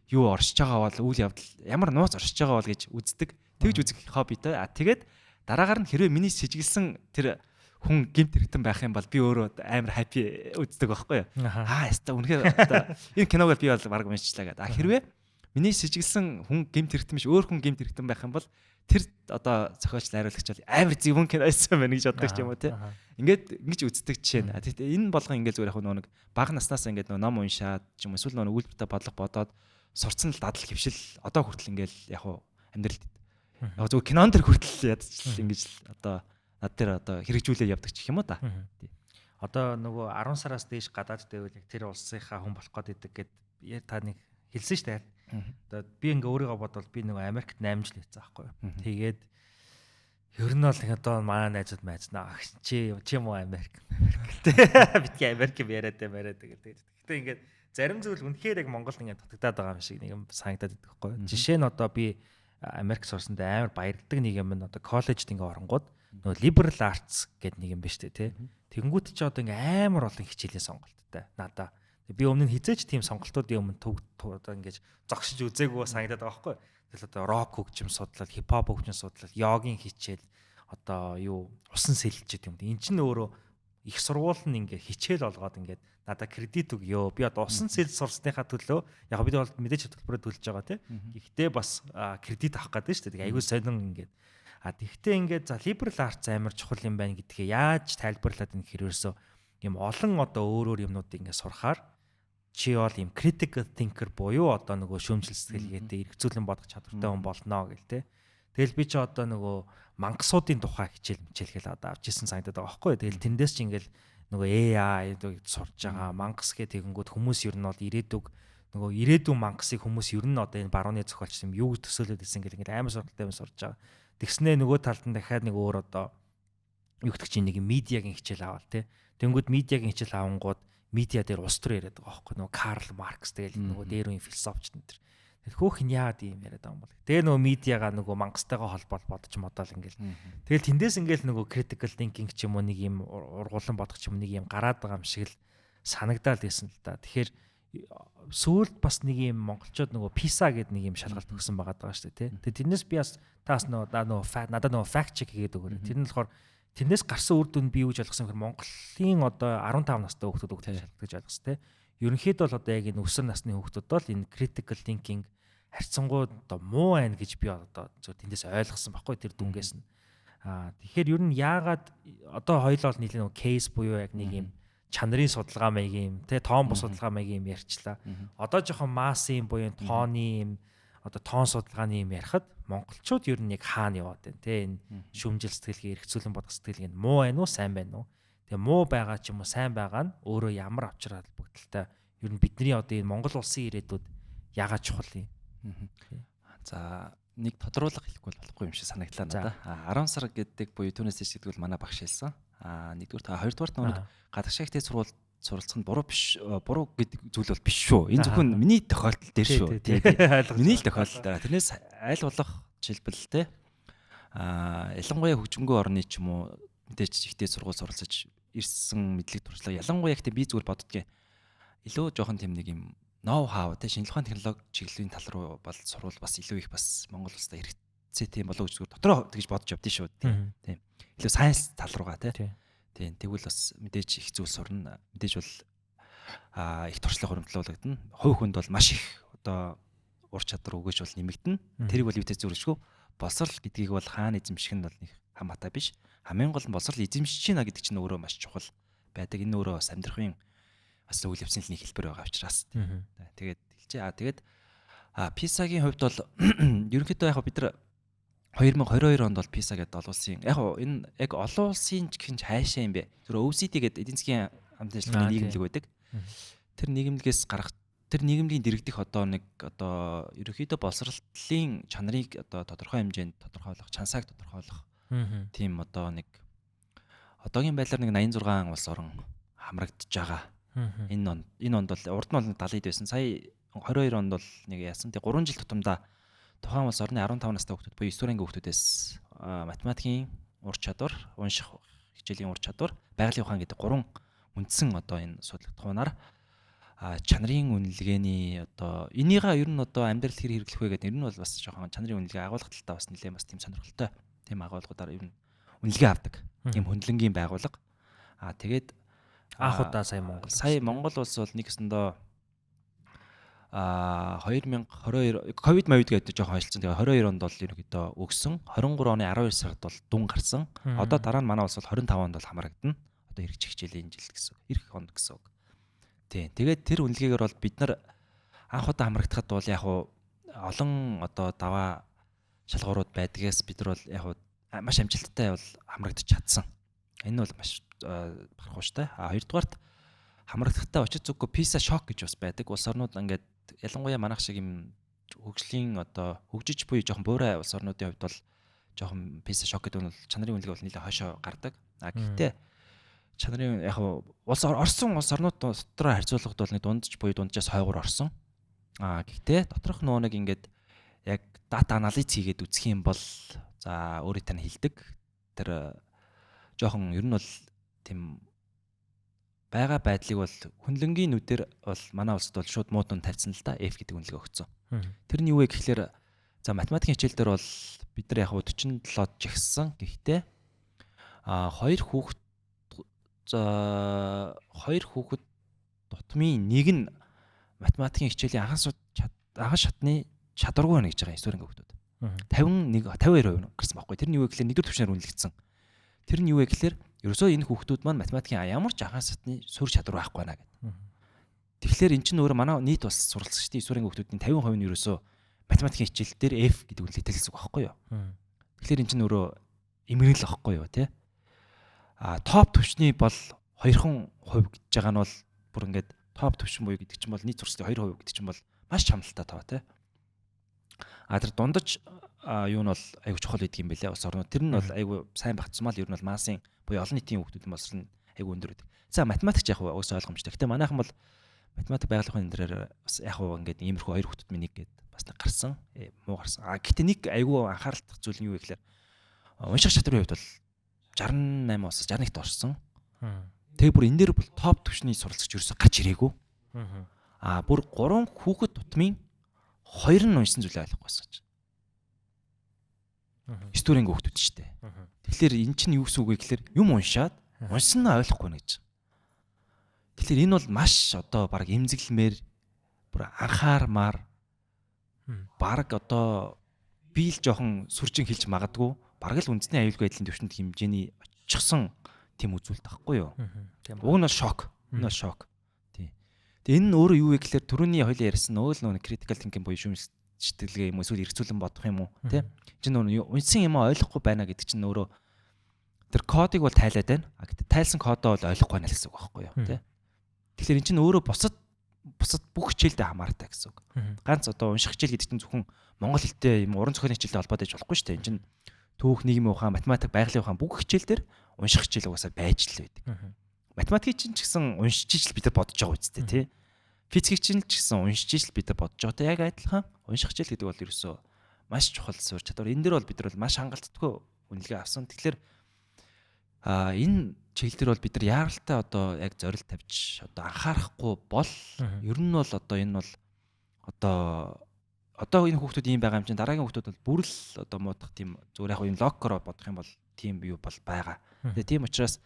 юу оршиж байгаа бол үйл явдал ямар нууц оршиж байгаа бол гэж үздэг. Тэгж үзэх хоббитой. Тэгээд дараагаар нь хэрвээ миний сэжиглсэн тэр хүн гэмт хэрэгтэн байх юм бол би өөрөө амар хаппи үздэг байхгүй юу? Яста үнэхээр энэ киног би бол баг уншчихлаа гэдэг. Хэрвээ миний сэжиглсэн хүн гэмт хэрэгтэн биш өөр хүн гэмт хэрэгтэн байх юм бол тэр одоо зохиолч найруулагч бол амар зөвхөн кино байсан байна гэж боддог ч юм уу тий. Ингээд ингэж үздэг жишээ. Тэгтээ энэ болгон ингээд зүгээр яг нэг бага наснаас ингээд ном уншаад ч юм уу эсвэл өгүүлбэртэй бодлого бодоод сурцсан л дадал хөвшил одоо хүртэл ингээд яг амьдралд яг зөв кинон төр хүртэл ядчихл ингэж одоо над дээр одоо хэрэгжүүлээ явдаг ч юм уу да. Одоо нөгөө 10 сараас дээш гадаад дэвэл яг тэр улсынхаа хүн болох гээд идэг гэд та нэг хэлсэн шүү дээ. Одоо би ингээ өөрийгөө бодвол би нөгөө Америкт 8 жил хэвцээ байхгүй юу. Тэгээд ер нь бол одоо манай найзууд майзнаа чи юм уу Америк битгий Америк яриад гэдэг. Гэхдээ ингээд зарим зүйл үнэхээр яг Монголд ингээд дутагдаад байгаа юм шиг нэг юм санагдаад байдаг байхгүй юу. Жишээ нь одоо би Америк сурсанд амар баярладаг нэг юм нь одоо коллежд ингээ оронгууд нөгөө liberal arts гэдэг нэг юм ба штэ тий. Тэгэнгүүт чи одоо ингээ амар олон хичээлийн сонголттой надаа. Би өмнө нь хизээч тийм сонголтуудын өмнө одоо ингэж зогсож үзээгүй санагдаад байгаа байхгүй. Тэгэл одоо рок хөгжим судлал, хипхоп хөгжим судлал, йогийн хичээл одоо юу усан сэлэлч юм. Энд чинь өөрөө их сургууль нь ингээ хичээл олгоод ингээд надаа кредит өгөө. Би одоо усан сэл сурсныхаа төлөө яг бид бол мэдээж хөтөлбөрөөр төлж байгаа тий. Гэхдээ бас кредит авах гэдэг нь шүү дээ. Айгүй сонин ингээд тэгтээ ингээд за liberal arts амар чухал юм байна гэдгээ яаж тайлбарлаад энэ хэрвэрсөө юм олон одоо өөр юмнуудыг ингээд сурахаар чи бол юм critical thinker буюу одоо нөгөө шүүмжлэл сэтгэлгээтэй эргцүүлэн бодох чадвартай хүн болно гэл те. Тэгэл би чи одоо нөгөө мангасуудын тухай хичээл мичээлгээл одоо авч ирсэн санагдаад байгаа байхгүй. Тэгэл тэндээс чи ингээл нөгөө AI сурж байгаа мангас гэх тэгэнгүүт хүмүүс ер нь бол ирээдүйн мангасыг хүмүүс ер нь одоо энэ барууны зохиолч юм юу төсөөлөд ирсэн гэл ингээд амар сургалтай юм сурж байгаа. Тэгснээ нөгөө талд нь дахиад нэг өөр одоо юу гэдэг чинь нэг медиагийн хичээл аваад тий. Тэнгүүд медиагийн хичээл авангууд медиа дээр улс төр яриад байгаа байхгүй нөгөө Карл Маркс тэгэл нөгөө дээр үеийн философч энэ төр. Тэгэхээр хөөхн яагаад юм яриад байгаа юм бол. Тэгээ нөгөө медиагаа нөгөө мангастайгаа холбоол бодож модал ингээл. Тэгэл тэндээс ингээл нөгөө critical thinking ч юм уу нэг юм ургуулсан бодох ч юм нэг юм гараад байгаа юм шиг л санагдаад байсан л да. Тэгэхээр сүүлд бас нэг юм монголчууд нөгөө PISA гэдэг нэг юм шалгалт өгсөн байгаа шүү дээ тий. Тэгээ тэрнээс би бас таас нөгөө надад нөгөө fact check хийгээд өгөөрэй. Тэр нь болохоор тэрнээс гарсан үр дүнд би юу гэж ойлгосон гэхээр Монголын одоо 15 настай хүүхдүүд шалгалт гэж ойлгосон тий. Ерөнхийдөө бол одоо яг энэ өсвөр насны хүүхдүүд бол энэ critical thinking харьцангуй одоо муу байна гэж би одоо зөв тэндээс ойлгосон байхгүй тэр дүнгээс нь. Тэгэхээр ер нь яагаад одоо хоёул бол нийлээ нөгөө кейс буюу яг нэг юм чанарын судалгаа маягийн юм те тоон бос судалгаа маягийн юм ярьчлаа. Одоо жоохон массын буюу тооны юм одоо тоон судалгааны юм ярихад монголчууд ер нь яг хаана яваад байна те энэ шүмжил сэтгэлгээ эргцүүлэн бодох сэтгэлгээ нь муу байна уу сайн байна уу? Тэгээ муу байгаа ч юм уу сайн байгаа нь өөрөө ямар авчир холбогдолтой ер нь бидний одоо энэ Монгол улсын ирээдүйд яагаад чухал юм? За нэг тодруулга хэлэхгүй болохгүй юм шиг санагдлаа надад. 10 сар гэдэг буюу түүнээс дэшгдгүүл манай багш хэлсэн. Нэгдүгээр хоёрдугаар нэг гадагшаа ихтэй суралцах нь буруу биш. Буруу гэдэг зүйл бол биш шүү. Энэ зөвхөн миний тохиолдол дээр шүү. Миний л тохиолдол. Тэрнээс аль болох жишээлбэл те ялангуяа хөгжмөнгүй орны ч юм уу мэдээж ихтэй сургууль суралцаж ирсэн мэдлэг туршлага ялангуяа ихтэй би зүгээр боддгийн илүү жоохон тийм нэг юм ноу хау те шинжлэх ухааны технологи чиглэлийн тал руу бол сурвал бас илүү их бас Монгол улсад хэрэгцээ тийм болов гэж зүгээр дотроо тэгж бодож явдیں шүү. Тийм. Илүү сайенс тал руугаа те. Тийм. Тэгвэл бас мэдээж их зүйл сурна. Мэдээж бол их туршлага хөрөмтлүүлэгдэнэ. Хувь хүнд бол маш их одоо ур чадвар өгөөж бол нэмэгдэнэ. Тэрийг бол юутай зүрхшгүй. Боловсрал гэдгийг бол хаана эзэмших нь бол нэг хам хата биш. Хамгийн гол нь боловсрал эзэмшиж байна гэдэг чинь өөрөө маш чухал байдаг. Энэ өөрөө бас амьдрахын бас үйл явцны нэг хэлбэр байгаа учраас. Тэгээд хэлжээ. Тэгээд PISA-гийн хувьд бол ерөнхийдөө яг бид нар 2022 онд бол PISA гэдэг олон улсын яг энэ яг олон улсын гэх юм хайшаа юм бэ. Тэр OECD гэдэг эдийн засгийн хамт ажиллагааны нийгэмлэг байдаг. Тэр нийгэмлэгээс гарах тэр нийгэмлэгийн дэргэдэх одоо нэг одоо ерөнхийдөө боловсролын чанарыг одоо тодорхой хэмжээнд тодорхойлох, чансааг тодорхойлох тийм одоо нэг одоогийн байдлаар нэг 86 улс орон хамрагдж байгаа. Энэ онд бол урд нь бол 70-д байсан. Сая 22 онд бол нэг яасан. Тэг 3 жил тутамдаа тухайн улс орны 15 настай хүүхдүүд буюу 9 дугаар анги хүүхдүүдээс математикийн ур чадвар, унших хичээлийн ур чадвар, байгалийн ухаан гэдэг 3 үндсэн одоо энэ судлагдах хунаар чанарын үнэлгээний одоо энийгээ ер нь одоо амьдрал хэр хэрэглэх вэ гэдэг ер нь бол бас жоохон чанарын үнэлгээ агуулгах талтай бас нэлээд бас тийм сонирхолтой тийм агуулгуудаар ер нь үнэлгээ авдаг. Тийм хөндлөнгийн байгууллага. Тэгээд анх удаа сая Монгол улс бол нэг өсөндөө 2022 ковид мавид гэдэг жоохон ойлцсон. Тэгээ 22 онд бол ерөнхийдөө өгсөн. 23 оны 12 сард бол дүн гарсан. Одоо дараа нь манай улс бол 25 онд бол хамрагдана. Одоо эрх хичээлийн жил гэсэн. Эрх онд гэсэн үг. Тийм. Тэгээд тэр үнэлгээгээр бол бид нар анх удаа хамрагдахад бол яг олон одоо даваа шалгуурууд байдгаас бид нар бол яг маш амжилттай бол хамрагдаж чадсан. Энэ бол маш барахууштай. Хоёрдугаарт хамрагдахтай очиж зүггүй PISA шок гэж бас байдаг. Улс орнууд ингээд ялангуяа манайх шиг юм хөгжлийн одоо хөгжиж буй жоохон буурай улс орнуудын хувьд бол жоохон PISA шок гэдэг нь бол чанарын үнэлгээ бол нэлээд хойшоо гардаг. Гэхдээ чанарын яг орсон улс орнууд дотроо харьцуулахад бол нэг дундж буй дунджаас хойгоор орсон. Гэхдээ доторх нөгөө нэг ингээд яг дата анализ хийгээд үзэх юм бол за өөрийн тань хилдэг. Тэр жоохон ер нь бол тийм байгаа байдлыг бол хүнлэнгийн нүдээр бол манай улсад бол шууд муу дүн тавьсан л да F гэдэг үнэлгээ өгсөн. Тэр нь юу вэ гэхлээр за математикийн хичээл дээр бол бид нар яг 47-д жигссэн. Гэхдээ хоёр хүүхэд тутмын нэг нь математикийн хичээлийн анхан шатны чадваргүй байна гэж байгаа 9 дугаар хүүхдүүд. 52% гарсан байхгүй. Тэр нь юу вэ гэхлээр нэгдүгээр түвшинээр үнэлэгдсэн. Тэр нь юу вэ гэхлээр ерөөсөө энэ хүүхдүүд маань математикийн ямар ч анхан шатны суурь чадвар байхгүй байна гэдэг. Тэгэхээр эн чинь өөрөө манай нийт бас суралцагчдын 9 дугаар хүүхдүүдийн 50% нь ерөөсөө математикийн хичээл дээр F гэдэг үнэлгээтэй хэлсэн үг байхгүй юу? Тэгэхээр эн чинь өөрөө эмгэнэл байхгүй юу, тий? Топ түвшний бол 2% гэж байгаа нь бол бүр ингээд топ төвшин буюу гэдэг чинь бол нийт зурцлын 2% гэдэг чинь бол маш чамлалтай тоо тий. Тэр дундаж юу нь бол айгу чухал гэдэг юм байлаа улс орнууд. Тэр нь бол айгу сайн багтсмал ер нь бол масын буюу олон нийтийн хүүхдүүдийн боловсрол нь айгу өндөр байдаг. За математикч яг уус ойлгомжтой. Гэтэ манайхан бол математик байгалийн энэ бас яг ингээд иймэрхүү хоёр хүүхдүүд минь нэг гээд бас нэг гарсан. Муу гарсан. Гэтэ нэг айгу анхаарал татах зүйл нь юу вэ гэхээр унших чадрын хувьд бол 68-аас 61-т орсон. Тэгээ бүр энэ дээр бол топ түвшний суралцагч ерөөсө гарч ирээгүй. Бүр 3 хүүхэд тутмын 2 нь уншсан зүйлээ ойлгохгүйсэн чинь. Студент хүүхдүүд шүү дээ. Тэгэхээр эн чинь юу гэсэн үг вэ гэхээр юм уншаад уншсан нь ойлгохгүй нэ гэж. Тэгэхээр энэ бол маш одоо баг эмзэглэмээр бүр анхаармаар баг одоо би л жоохон сүржин хэлж магадгүй баг л үндэсний аюулгүй байдлын төвшөнд хэмжээний очихсон тийм үзүүлэлт байхгүй юу? Уг нь шок. Энэ бол шок. Тий. Тэгээ энэ нь өөрөө юу вэ гэхээр түрүүний хоёлын ярьсан нөгөө critical thinking буюу шүүмжлэлгээ юм эсвэл эргцүүлэн бодох юм уу? Тий. Чинь нөгөө уншсан юм ойлгохгүй байна гэдэг чинь өөрөө тэр кодыг бол тайлаад байна. Гэхдээ тайлсан кодоо бол ойлгохгүй байна л гэсэн үг байхгүй юу? Тий. Тэгэхээр эн чинь өөрөө бусад бүх хичээлдээ хамаартай гэсэн үг. Ганц одоо унших хичээл гэдэг чинь зөвхөн монгол хэлтэй юм уран зохиолын хичээлдээ холбоотой байж болохгүй шүү дээ. Эн чинь түүх, нийгмийн ухаан, математик, байгалийн ухаан бүх хичээл дээр унших хичээл угаасаа байж л байдаг. Математикийн чинь ч гэсэн уншиж ижил бид нар бодож байгаа үстэй тий. Физикийн чинь ч гэсэн уншиж ижил бид нар бодож байгаатай яг адилхан унших хичээл гэдэг бол ерөөсөө маш чухал суурь чадвар. Энэ дээр бол бид нар бол маш хангалттай үнэлгээ авсан. Тэгэхээр энэ чиглэл дээр бол бид нар яаралтай одоо яг зорилт тавьж одоо анхаарахгүй бол ер нь бол одоо энэ бол одоо энэ хүүхдүүд ийм байгаа юм чинь дараагийн хүүхдүүд бол бүр л одоо муудах тийм зүгээр яг энэ логикоор бодох юм бол тийм юу бол байгаа. Тэгээ тийм учраас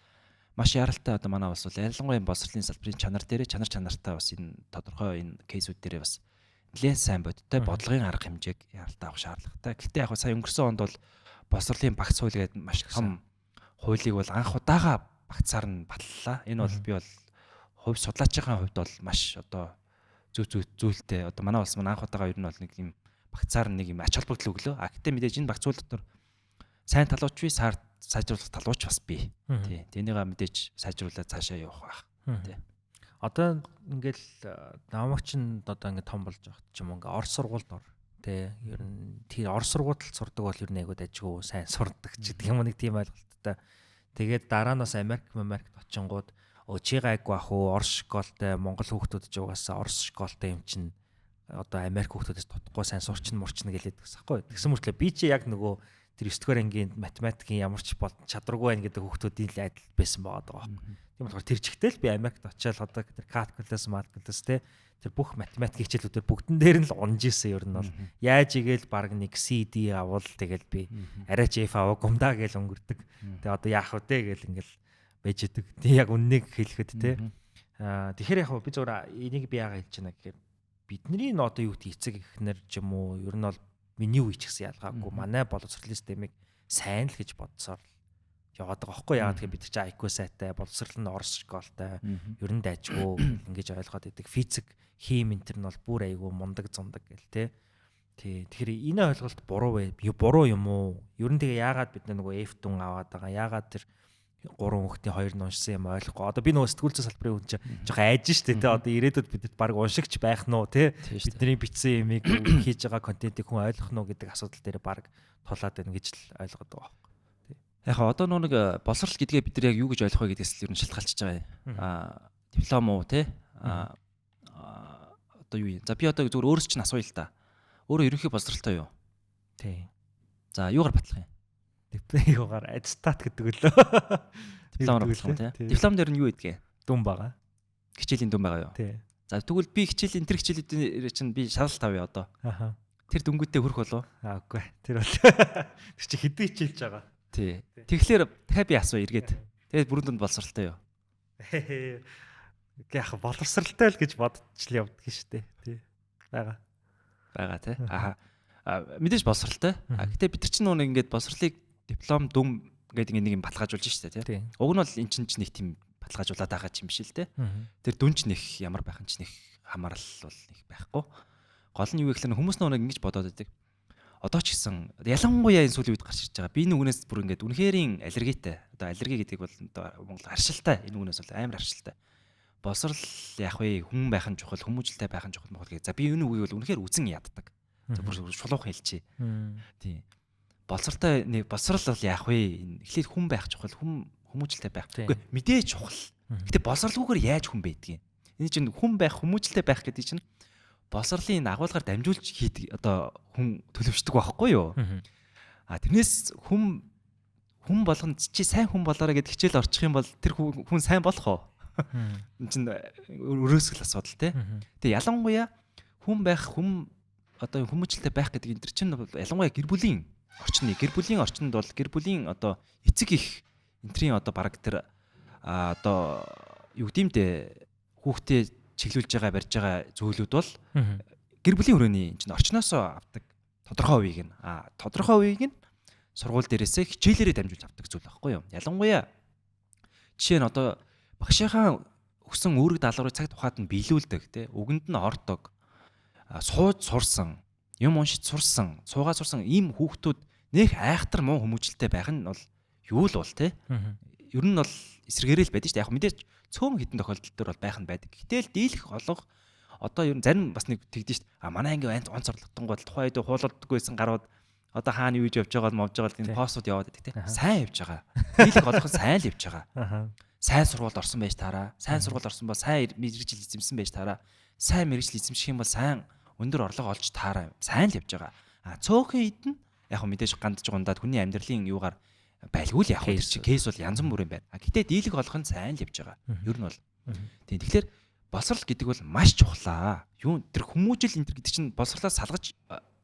маш яралтай одоо манай бас бол ялангуяа боловсролын салбарын чанар чанартай бас энэ тодорхой энэ кейсүүд дээр бас нэлээд сайн бодиттой бодлогын арга хэмжээг яралтай авах шаардлагатай. Гэхдээ яг сая өнгөрсөн онд бол боловсролын багц хууль гэдэг маш том хуулийг бол анх удаага багцаар нь батллаа. Энэ бол би бол хувь судлаачийн хувьд бол маш одоо зүйлтэй. Одоо манай улс маань анх удаага ер нь бол нэг юм багцаар нэг юм ач холбогдол өглөө. Гэхдээ мэдээж энэ багц хууль дотор сайн талууч бий, сайжруулах талууч бас бий. Тий. Тэнийгээ мэдээж сайжруулаад цаашаа явах байх. Тий. Одоо ингээл намагч нь одоо ингээд том болж байгаа ч юм уу ингээд орос сургуульд ор. Тий. Ер нь тий орос сургуульд сурдаг бол ер нь айгуу дажгүй сайн сурдаг ч гэдэг юм нэг тийм ойлголттой. Тэгээд дараа нь бас Америкт очингууд чи гайгүй ах уу орос школтой Монгол хүүхдүүд ч угаасаа орос школтой юм чинь одоо Америк хүүхдүүдээс тутахгүй сайн сурчин мурчин гэлээд гэсэн байхгүй. Тэгсэн мөртлөө би чи яг нөгөө тэр 9 дугаар ангийн математикийн ямар ч чадваргүй байх гэдэг хүүхдүүдийн л адил байсан байгаа байхгүй. Тийм болохоор тэр чигтэл би Америкт очиад одоо тэр calculus, calculus тэр бүх математик хичээлүүдээр бүгдэн дээр нь л унж исэн ер нь бол яаж игээл баг нэг CD авал тэгэл би арай ч F аваа гумдаа гээл өнгөрдөг. Тэгээ одоо яах вэ гээл ингээл байж идэг. Тэг яг үннийг хэлэхэд тэгэхээр яг би зөвөр энийг би яагаад хэлж байна гэхээр бидний н одоо юу гэдэг эцэг эхнэр ч юм уу ер нь бол миний үе ч гэсэн ялгаагүй манай боловсролын системийг сайн л гэж бодсоор яваад байгаа байхгүй яагаад гэхээр бид чи IQ сайтай боловсрол нь орос школтой ер нь дайжгүй ингэж ойлгоод идэг физик хим энтер нь бол бүр айгүй мундаг зундаг гэл тий. Тэгэхээр энэ ойлголт буруу юм уу? Ер нь тэгээ яагаад бид нөгөө F-дүн аваад байгаа? Яагаад тэр 3 хүүхдийн 2 нь уншсан юм ойлгохгүй. Одоо би нөгөө сэтгүүл зүйн салбарын хүн чинь жоохон айж штэ тий. Одоо ирээдүйд бидэд баг уншигч байх нь уу тий. Бидний бичсэн юмыг хийж байгаа контентийг хүн ойлгох нь уу гэдэг асуудал дээр баг тулаад байна гэж л ойлгоод байгаа байхгүй. Яг одоо нэг боловсрол гэдгээ бид нар яг юу гэж ойлгох вэ гэдгээс л ер нь шалтгаалж байгаа юм. Диплом уу тий. Одоо юу юм? За би одоо зүгээр өөрөөс чинь асууя л та. Өөрөө ерөнхий боловсролтой юу? Тий. За юугаар батлах юм? Дипломоор аттестат гэдэг лөө. Дипломоор батлах юм тий. Диплом дээр нь юу гэдгээ? Дүн байгаа. Хичээлийн дүн байгаа юу? Тий. За тэгвэл би хичээлийн тэр хичээлүүдийн чинь би шалгалт авъя одоо. Аха. Тэр дүнгуудтэй хүрэх болов? Үгүй. Тэр бол тэр чи хэдэн хичээлж байгаа. Тий. Тэгэхээр дахиад би асуу эргээд. Тэгээд бүрэн дүнд боловсралтай юу? Яг боловсралтай л гэж бодож л явдаг шүү дээ. Тий. Бага тий. Аха. Мэдээж боловсралтай. Гэтэ бид нар чинь нэг ингээд боловсролыг диплом дүн гэдэг нэг юм баталгаажуулж штэ тий. Уг нь бол эн чинь нэг тийм баталгаажуулаад байгаа юм биш л те. Тэр дүн ч нэх ямар байх нь ч нэх хамаарал бол их байхгүй. Гол нь юу гэхээр хүмүүс нэг ингэж бодоод байдаг. одоо ч гэсэн ялангуяа энэ сүүлийн үед гарч ирж байгаа. Би энэ үгнээс бүр ингээд үнэхэрийн аллергитэй. Одоо аллерги гэдэг бол одоо Монгол харшилтай. Энэ үгнээс бол амар харшилтай. Боловсрал яах вэ? Хүн байх нь чухал, хүмүүжлтэй байх нь чухал гэх. За би энэ үгийг бол үнэхээр үзэн яддаг. За бүр шулуух хэлчихье. Тийм. Боловсралтай боловсрал бол яах вэ? Эхлээд хүн байх чухал, хүмүүжлтэй байх. Үгүй мэдээж чухал. Гэтэ боловсралгүйгээр яаж хүн байдгийг. Энэ чинь хүн байх, хүмүүжлтэй байх гэдэг чинь боловсролын агуулгаар дамжуулж хийдэг одоо хүн төлөвшдөг байхгүй юу? Тэрнээс хүн болгоно чи сайн хүн болоорой гэд хичээл орчих юм бол тэр хүн сайн болох уу? Энэ чинь өрөөсгөл асуудал тий. Тэгээ ялангуяа хүн байх одоо хүмүүжлтэй байх гэдэг энэ чинь ялангуяа гэр бүлийн орчинд бол гэр бүлийн одоо эцэг их энтрийн одоо бараг тэр одоо юу гэмдэ хүүхдээ чиглүүлж байгаа барьж байгаа зүйлүүд бол гэр бүлийн хүрээний чинь орчноосоо авдаг тодорхой хувийг нь сургууль дээрээсээ хичээлээрээ дамжуулж авдаг зүйл байхгүй юу? Ялангуяа жишээ нь одоо багшийнхаа өгсөн үүрэг даалгаврыг цаг тухайд нь биелүүлдэг тий үгэнд нь ордог сууж сурсан юм уншиж сурсан суугаад сурсан ийм хүүхдүүд нэх айхтар муу хүмүүжлтэй байх нь бол юу л бол тий ер нь бол эсрэгээрэл байдаг шүү дээ. Яг мэдээж цөөн хитэн тохиолдол төр бол байх нь байдаг. Гэтэл дийлэх олонх одоо ер нь зарим бас нэг тэгдэж шүү дээ. Манай анги онц орлоготонгууд тухайн үед хуулдаггүйсэн гарууд одоо хаана юу хийж явж байгаа мовж байгаа тийм постууд яваад байдаг тий. Сайн явж байгаа. Дийлэх олонх сайн л явж байгаа. Сайн сургуульд орсон байж таараа. Сайн сургуульд орсон бол сайн мэрэгжил эзэмсэн байж таараа. Сайн мэрэгжил эзэмших юм бол сайн өндөр орлого олж таараа. Сайн л явж байгаа. Цөөхөн хэд нь яг мэдээж гандж гундаад хүний амьдралын юугаар байлгүй л яг тэр чинь кейс бол янз бүрийн байна. Гэтэ дийлэх олох нь сайн л явж байгаа. Ер нь бол. Тийм. Тэгэхээр боловсрал гэдэг бол маш чухлаа. Юу тэр хүмүүжил энэ гэдэг чинь боловсралаас салгаж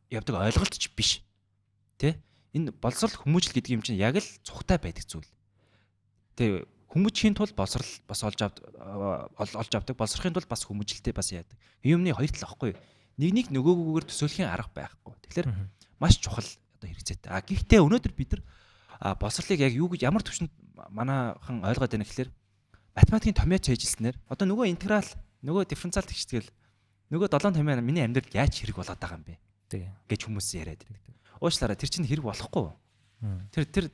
явдаг ойлголт ч биш. Тэ? Энэ боловсрал хүмүүжил гэдэг юм чинь яг л цухтай байдаг зүйл. Тэ хүмүүжхийн тулд боловсрал бас олж авдаг. Боловсрохын тулд бас хүмүүжилтэй бас яадаг. Юмны хоёр тал واخгүй. Нэг нөгөөгүйгээр төсөөлхийн арга байхгүй. Тэгэхээр маш чухал одоо хэрэгцээтэй. Гэхдээ өнөөдөр бид нар боловсролыг яг юу гэж ямар төвшөнд манайхан ойлгоод байна гэхээр математикийн томьёо цээжилснээр одоо нөгөө интеграл нөгөө дифференциал тэгштгэл нөгөө 7 томьёо миний амьдралд яаж хэрэг болоод байгаа юм бэ гэж хүмүүс яриад байдаг. Уучлаарай тэр чинь хэрэг болохгүй. Тэр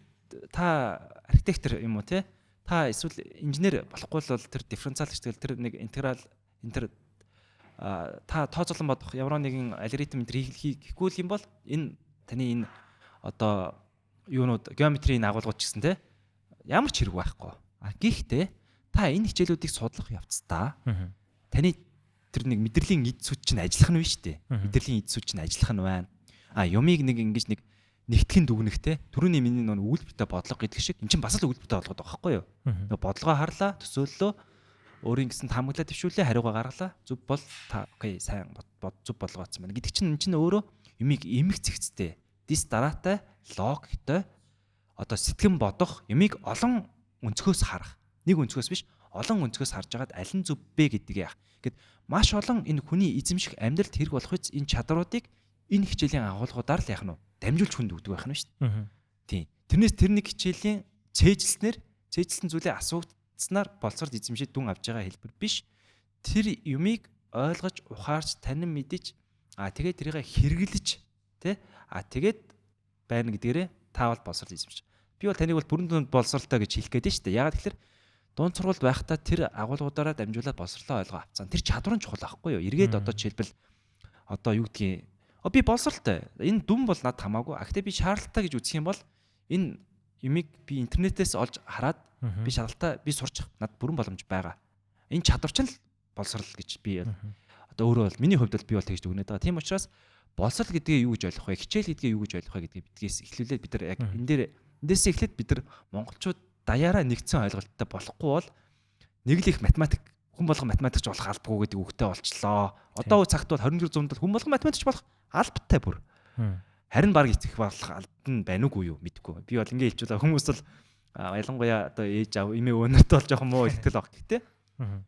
та архитектор юм уу те? Та эсвэл инженер болохгүй бол тэр дифференциал тэгштгэл тэр нэг интеграл та тооцоолон бодох ямар нэгэн алгоритм хийхгүй юм бол энэ таны энэ одоо юунууд геометрийн агуулгууд ч гэсэн те ямар ч хэрэг байхгүй. Гэхдээ та энэ хичээлүүдийг судлах явцдаа таны тэр нэг мэдрэлийн эд сүд чинь ажиллах нь биш үү? Мэдрэлийн эд сүд чинь ажиллах нь байна. Юмыг нэг ингэж нэг нэгтгэн дүгнэхтэй түрүүний миний нэг үйлдэлтэй бодлого гэдэг шиг эн чинь бас л үйлдэлтэй болгоод байгаа байхгүй юу? Нэг бодлогоо харлаа, төсөөллөө, өөрийн гэсэн таамаглаа төвшүүлээ, хариугаа гаргалаа. Зүг бол та окей сайн зүг болгоодсон байна. Гэдэг чинь эн чинь өөрөө юмыг эмх зэгцтэй, дис дараатай, логиктой одоо сэтгэн бодох юмыг олон өнцгөөс харах. Нэг өнцгөөс биш, олон өнцгөөс харж агаад аль нь зөв бэ гэдгийг яах. Гэт маш олон энэ хүний эзэмших амьдралд хэрэг болох үс энэ чадруудыг энэ хичээлийн агуулгуудаар л яах нь дамжуулж хүнд өгдөг байх нь шүү дээ. Тийм. Тэрнээс тэр нэг хичээлийн цээжилсэн зүйлээ асуугдсанаар боловсрол эзэмшиж дүн авч байгаа хэлбэр биш. Тэр юмыг ойлгож, ухаарч, танин мэдэж тэгээд тэрийг хэрэглэж тий тэгээд байна гэдгээрээ та бол боловсрол эзэмшиж. Би бол таныг бол бүрэн дүнд боловсралтай гэж хэлэх гээд байна шүү дээ. Яагаад тэгэхээр дунд сургуульд байхдаа тэр агуулгуудаараа дамжуулаад боловсролоо ойлгоо авцсан. Тэр чадвар нь чухал байхгүй юу? Эргээд одоо жишээлбэл одоо юу гэдгийг би боловсралтай. Энэ дүн бол надад хамаагүй. Гэхдээ би шаардлагатай гэж үзэх юм бол энэ юмыг би интернетээс олж хараад би шаардлагатай би сурчих. Надад бүрэн боломж байгаа. Энэ чадвар чинь л боловсрал гэж би одоо өөрөө бол миний хувьд бол би бол тэгж дүгнээд байгаа. Тийм учраас боловсрал гэдгийг юу гэж ойлгох вэ? Хичээл гэдгийг юу гэж ойлгох вэ гэдгийг бидгээс эхлүүлээд бид нар яг эндээс эхлээд бид нар монголчууд даяараа нэгдсэн ойлголттой болохгүй бол нэг л их математик хүн болгон математикч болох албагүй гэдэг үгтэй болчлоо. Одоо цагт бол 24/100-д хүн болгон математикч болох албатай бүр. Харин баг эцэх болох албад нь байна уугүй юу мэдэхгүй. Би бол ингэ хэлчихлээ. Хүмүүс бол ялангуяа одоо ээж аав эмээ өвнөрт бол жоохон муу ихтгэл авах гэхдээ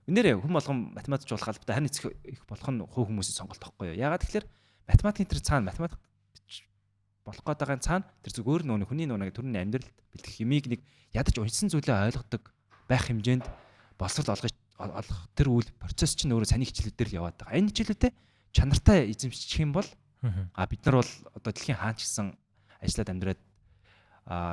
энэрээ хүн болгон математикч болох албатай харин эцэх их болох нь хувь хүмүүсийн сонголт байхгүй юу. Яагаад тэгэхээр математикийн тэр цаана математик болох гэдэг цаана тэр зөв өөр нөөний хүний нөөнийг төрний амьдралд бэлтгэх юмыг нэг ядаж уншсан зүйлээ ойлгодог байх хэмжээнд боловсрол олох тэр үйл процесс чинь өөрөө саний хичээлүүдээр л яваад байгаа. Энэ хичээлүүдээ чанартай эзэмших юм бол Бид нар бол одоо дэлхийн хаан ч гэсэн ажиллаад амьдраад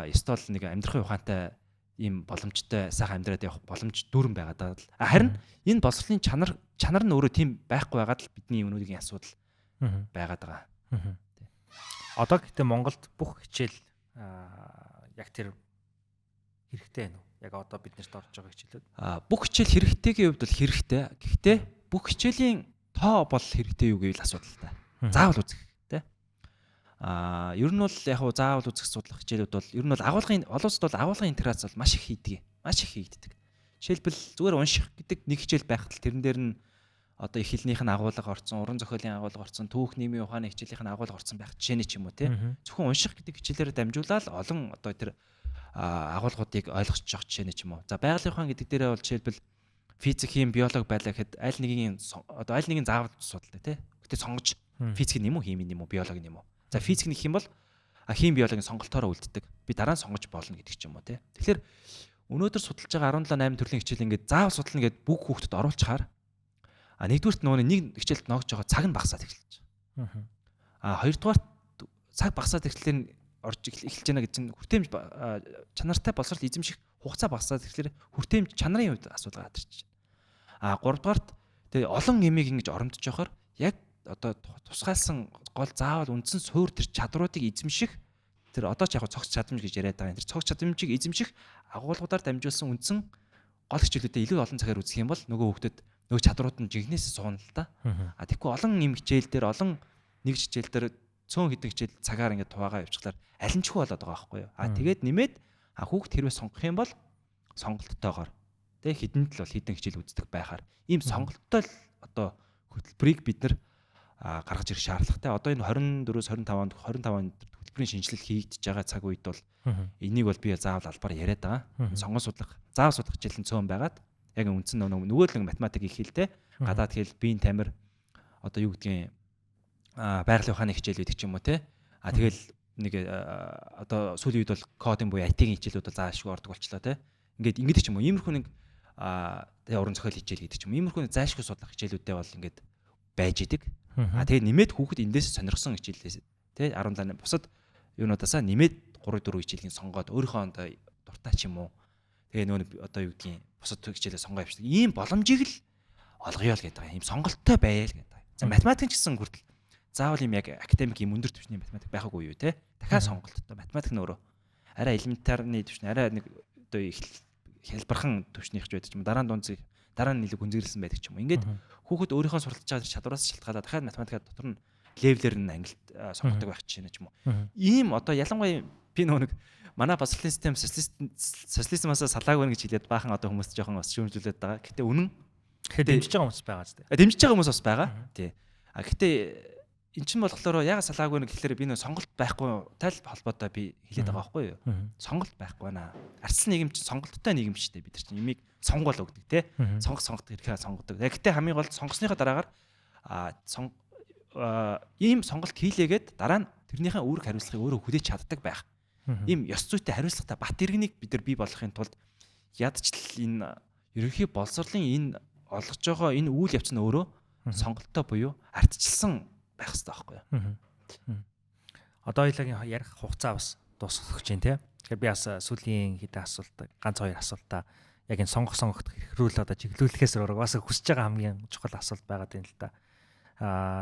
ёстой л нэг амьдрахын ухаантай ийм боломжтой сайхан амьдраад явах боломж дүүрэн байгаа даа. Харин энэ боловсролын чанар нь өөрөө тийм байхгүй байгаад л бидний өнөөдрийн асуудал байгаад байгаа. Одоо гэтээ Монголд бүх хичээл яг тэр хэрэгтэй байна уу? Яг одоо биднэрт орж байгаа хичээлүүд. Бүх хичээл хэрэгтэйгийн хувьд бол хэрэгтэй. Гэхдээ бүх хичээлийн тоо бол хэрэгтэй юу гэвэл асуудалтай. Заавал үзэх тий. Ер нь бол яг хуу заавал үзэх судлах хичээлүүд бол ер нь бол олон улсад бол агуулгын интеграц бол маш их хийдэг. Маш их хийгддэг. Жишээлбэл зүгээр унших гэдэг нэг хичээл байхад л тэрэн дээр нь одоо их хэлнийх нь агуулга орсон, уран зохиолын агуулга орсон, түүх нийгмийн ухааны хичээлийнх нь агуулга орсон байх жишээний ч юм уу тий. Зөвхөн унших гэдэг хичээлээр дамжуулаад олон одоо тэр агуулгуудыг ойлгож авах жишээний ч юм уу. За байгалийн ухаан гэдэг дээрээ бол жишээлбэл физик, хим, биологи байлаа гэхэд аль нэгийг заавал судалдаг тий. Гэтэ сонгож физик нэм үү, хими нэм үү, биологи нэм үү. За физик нэг юм бол хим, биологийн сонголтоороо үлддэг. Би дараа нь сонгож болно гэдэг ч юм уу тий. Тэгэхээр өнөөдөр судалж байгаа 17 8 төрлийн хичээл ингээд заавал судална гэд бүх хүүхдэд оруулчихаар нэгдүгürt нөгөө нэг хичээлд ногж байгаа цаг нь багасаад эхэлж байгаа. Хоёрдугаар цаг багасаад эхлэхээр орж эхэлж байна гэж чинь хүртээмж чанартай боловсрол эзэмших хугацаа багасаад эхлэхээр хүртээмж чанарын хувьд асуудал гарч ирж байна. Гуравдугаарт тэгээ олон эмийг ингэж оромдож явахаар яг одоо тусгайлсан гол заавал үндсэн суур тэр чадруудыг эзэмших тэр одоо ч яг цогц чадамж гэж яриад байгаа. Тэр цогц чадамжийг эзэмших агуулгуудаар дамжуулсан үндсэн гол хичээлүүдэд илүү олон цагаар үзэх юм бол нөгөө хүүхдэд нөгөө чадрууд нь жигнэсээ суuna л та. Тэгэхгүй олон юм хичээл дээр олон нэг хичээл дээр цөөн хэдэн хичээл цагаар ингээд хуваагаа явуулчихлаар аль нь ч болоод байгаа байхгүй юу. Тэгээд нэмээд хүүхд хэрвээ сонгох юм бол сонголттойгоор тэг хідэнд л бол хідэн хичээл үздэг байхаар ийм сонголттой л одоо хөтөлбөрийг бид нар гаргаж ирэх шаардлагатай. Одоо энэ 24-25 онд хөтөлбөрийн шинжилэл хийгдэж байгаа цаг үед бол энийг бол би заавал албаар яриад байгаа. Сонгон судлах, заавал судлах хичээл нь цөөн байгаад яг үндсэн нөгөө л математик их хэлтэй гадаад хэл, биеийн тамир одоо юу гэдгийг байгалийн ухааны хичээл гэдэг ч юм уу те. Тэгэл нэг одоо сүүлийн үед бол кодын буюу IT-ийн хичээлүүд бол заашгүй ордог болчлоо те. Ингээд ч юм уу иймэрхүү нэг тэгээ уран зохиол хичээл гэдэг ч юм уу иймэрхүү нэг заашгүй судлах хичээлүүдтэй бол ингээд байж идэг. Тэгээ нэмээд хүүхэд эндээс сонирхсон хичээлээс те 17 бусад юунуудасаа нэмээд 3 4 хичээлийн сонгоод өөрийнхөө одоо дуртай ч юм уу тэгээ нөгөө одоо юу гэдгийг бусад хичээлээ сонгоо явчихдаг. Ийм боломжийг л олгоё л гэдэг. Ийм сонголттой байя л гэдэг. За математик ч гэсэн хүртэл заавал юм яг академик юм өндөр түвшний математик байхаагүй юу те. Дахиад сонголттой. Математик нь өөрөө арай элементарны түвшний арай нэг одоо их хэлбархан түвшнийх ч байдаг ч юм. Дараа нь илүү гүнзгийрэлсэн байдаг ч юм. Ингээд хүүхэд өөрийнхөө суралцж байгаа чадвараас шалтгаалаад дахиад математикаа дотор нь левелээр нь ангилт сонгодог байх ч юм уу. Ийм одоо ялангуяа би нэг манай боловсролын систем социализмаас салаагүй гэж хэлээд баахан одоо хүмүүс жоохон бас шүүмжлүүлээд байгаа. Гэтэ үнэн дэмжиж байгаа хүмүүс байгаа зү. Дэмжиж байгаа хүмүүс бас байгаа. Тий. Гэтэ эн чинь болохоор яга салаагүй нэг гэхэлэр би нэг сонголт байхгүй тай холбоотой би хэлээд байгаа байхгүй юу? Сонголт байхгүй байна. Арчсан нийгэм чинь сонголттой нийгэм шүү дээ. Бид нар чинь юмыг сонгуул өгдөг тий. Сонгох хэрэгээ сонгодог. Гэтэ хамгийн гол сонгосныхоо дараагаар ийм сонголт хийлээгээд дараа нь тэрнийхээ үүрэг хариуцлагыг өөрөө хүлээж чаддаг байх. Ийм ёс зүйтэй хариуцлагатай бат иргэнийг бид нар бий болгохын тулд ядчил энэ ерөнхий боловсролын энэ олгож байгаа энэ үйл явц нь өөрөө сонголттой буюу ардчилсан байх хэрэгтэй байхгүй юу? Одоо хоёулагийн ярих хугацаа бас дуусах гэж байна тий. Тэгэхээр би бас сүүлийн хэдэн асуулт ганц хоёр асуултаа яг энэ сонгох хэрхрүүл одоо чиглүүлэхээс өөр бас хүсэж байгаа хамгийн чухал асуулт байгаад байна л да.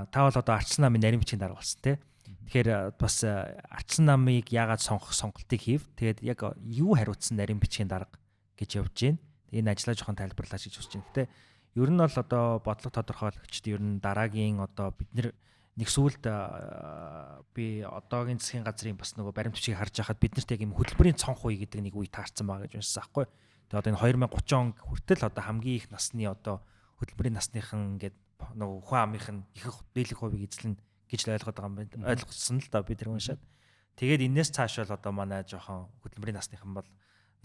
Та бол одоо ардчилсан намын нарийн бичгийн дарга болсон тий. Тэгэхээр бас ардчилсан намыг яагаад сонгох сонголтыг хийв. Тэгээд яг юу хариуцсан нарийн бичгийн дарга гэж явж байна. Энэ ажлаа жоохон тайлбарлаач гэж хүсэж байна. Гэтэ ер нь бол одоо бодлого тодорхойлогчд ер нь дараагийн одоо бид нэг сүүлд би одоогийн засгийн газрын бас нөгөө баримт бичгийг харж байхад бид нарт яг юм хөтөлбөрийн цонх үе гэдэг нэг үе таарсан байгаа гэж уншсан байхгүй. Тэгээд одоо энэ 2030 он хүртэл одоо хамгийн их насны одоо хөтөлбөрийн насныхан ингээд нөгөө хүн амынх нь их дийлэх хувийг эзлэн гэж л ойлгоод байгаа юм байна. Ойлгосон л да би тэр уншаад. Тэгээд энэс цааш бол одоо манай жоохон хөтөлбөрийн насныхан бол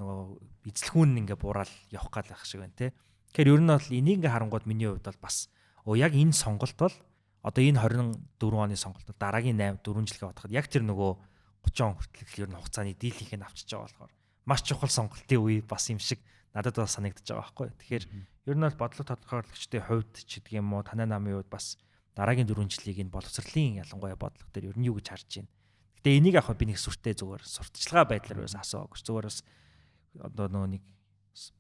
нөгөө эзлэхүүн ингээ буураад явах гал байх шиг байна те. Тэгэхээр ер нь бол энийг ингээ харангууд миний хувьд бол бас яг энэ сонголт бол одоо энэ 24 оны сонголт бол дараагийн 8 4 жилгээ бодоход яг тэр нөгөө 30 он хүртэл ер нь хугацааны дийлэнхийг авчиж байгаа болохоор маш чухал сонголтын үе бас юм шиг надад бас санагдаж байгаа байхгүй. Тэгэхээр ер нь бол бодлого тодорхойлогчдын хувьд ч гэдэг юм уу танай намын хувьд бас дараагийн 4 жилийг энэ боловсролын ялангуяа бодлого дээр ер нь юу гэж харж байна. Гэтэ энийг яг би нэг сүртэй зүгээр сурталчилгаа байдлаар бас асууаг. Зүгээр бас одоо нөгөө нэг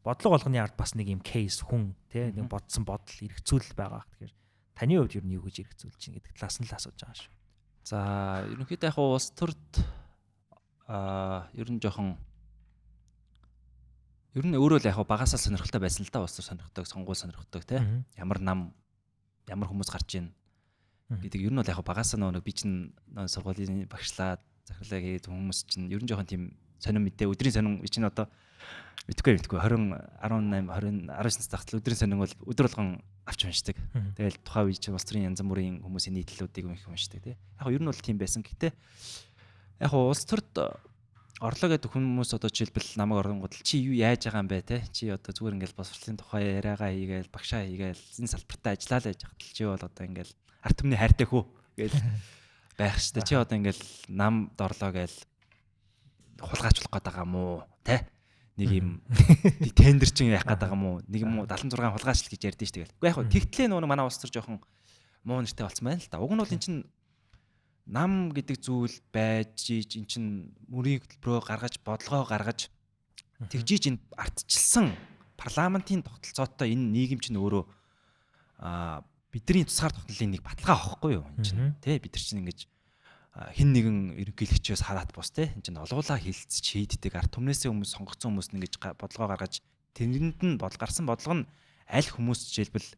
бодлого болгоны ард бас нэг юм кейс хүн тий нэг бодсон бодол эргцүүлэл байгаа. Тэгэхээр таны хувьд ер нь юу гэж эргцүүлж чинь гэдэг талаас нь л асууж байгаа шүү. За ерөнхийдөө яг улс төрд ер нь жоохон ер нь өөрөө л яг багасаа сонирхолтой байсан л да, улс төр сонирхдаг, сонгуул сонирхдаг тий. Ямар хүмүүс гарч ийн гэдэг ер нь бол яг багасаа нөгөө би чинь сургуулийн багшлаад захирлаа гээд хүмүүс чинь ер нь жоохон тийм сонирм мэдээ өдрийн сонирм чинь одоо мэдгүй 20 18 20 19 настай өдрийн сонирм бол өдөр болгон авч уншдаг. Тэгэл тухайн үе чинь улс төрийн янз бүрийн хүмүүсийн нийтлэлүүдийг их уншдаг тий. Яг ер нь бол тийм байсан. Гэхдээ яг улс төрд орлоо гэдэг хүмүүс одоо жишээлбэл намайг оронгууд чи юу яаж байгаа юм бэ те чи одоо зүгээр ингээл боловсролын тухай яриагаа хийгээл багшаа хийгээл энэ салбартаа ажиллаа л яж хатал чи бол одоо ингээл арт түмний хайртай хөө гээл байх штэ чи одоо ингээл нам дорлоо гээл хулгайчлах гээд байгаа мó те нэг юм тендер чин яах гээд байгаа мó нэг юм уу 76 хулгайчлал гэж ярьдэн штэ гээл. Уу яг тэгтлээ нөгөө манай улс төр жоохон муу нэртэй болцсон байна л да. Уг нь бол эн чин нам гэдэг зүйл байж эн чин мөрийн хөтөлбөрөө гаргаж бодлогоо гаргаж тэгжиж энэ ардчилсан парламентын тогтолцоотой энэ нийгэм чинь өөрөө бидний тусгаар тогтнолын нэг баталгаа авахгүй юу энэ чинь тий бид нар чинь ингэж хин нэгэн ерөнхийлөгчөөс хараад бус тий энэ чинь олгуулаа хилцэж шийддэг ард түмнээсээ хүмүүс сонгогдсон хүмүүс нь ингэж бодлогоо гаргаж тэрэнд нь гарсан бодлого нь аль хүмүүс жишээлбэл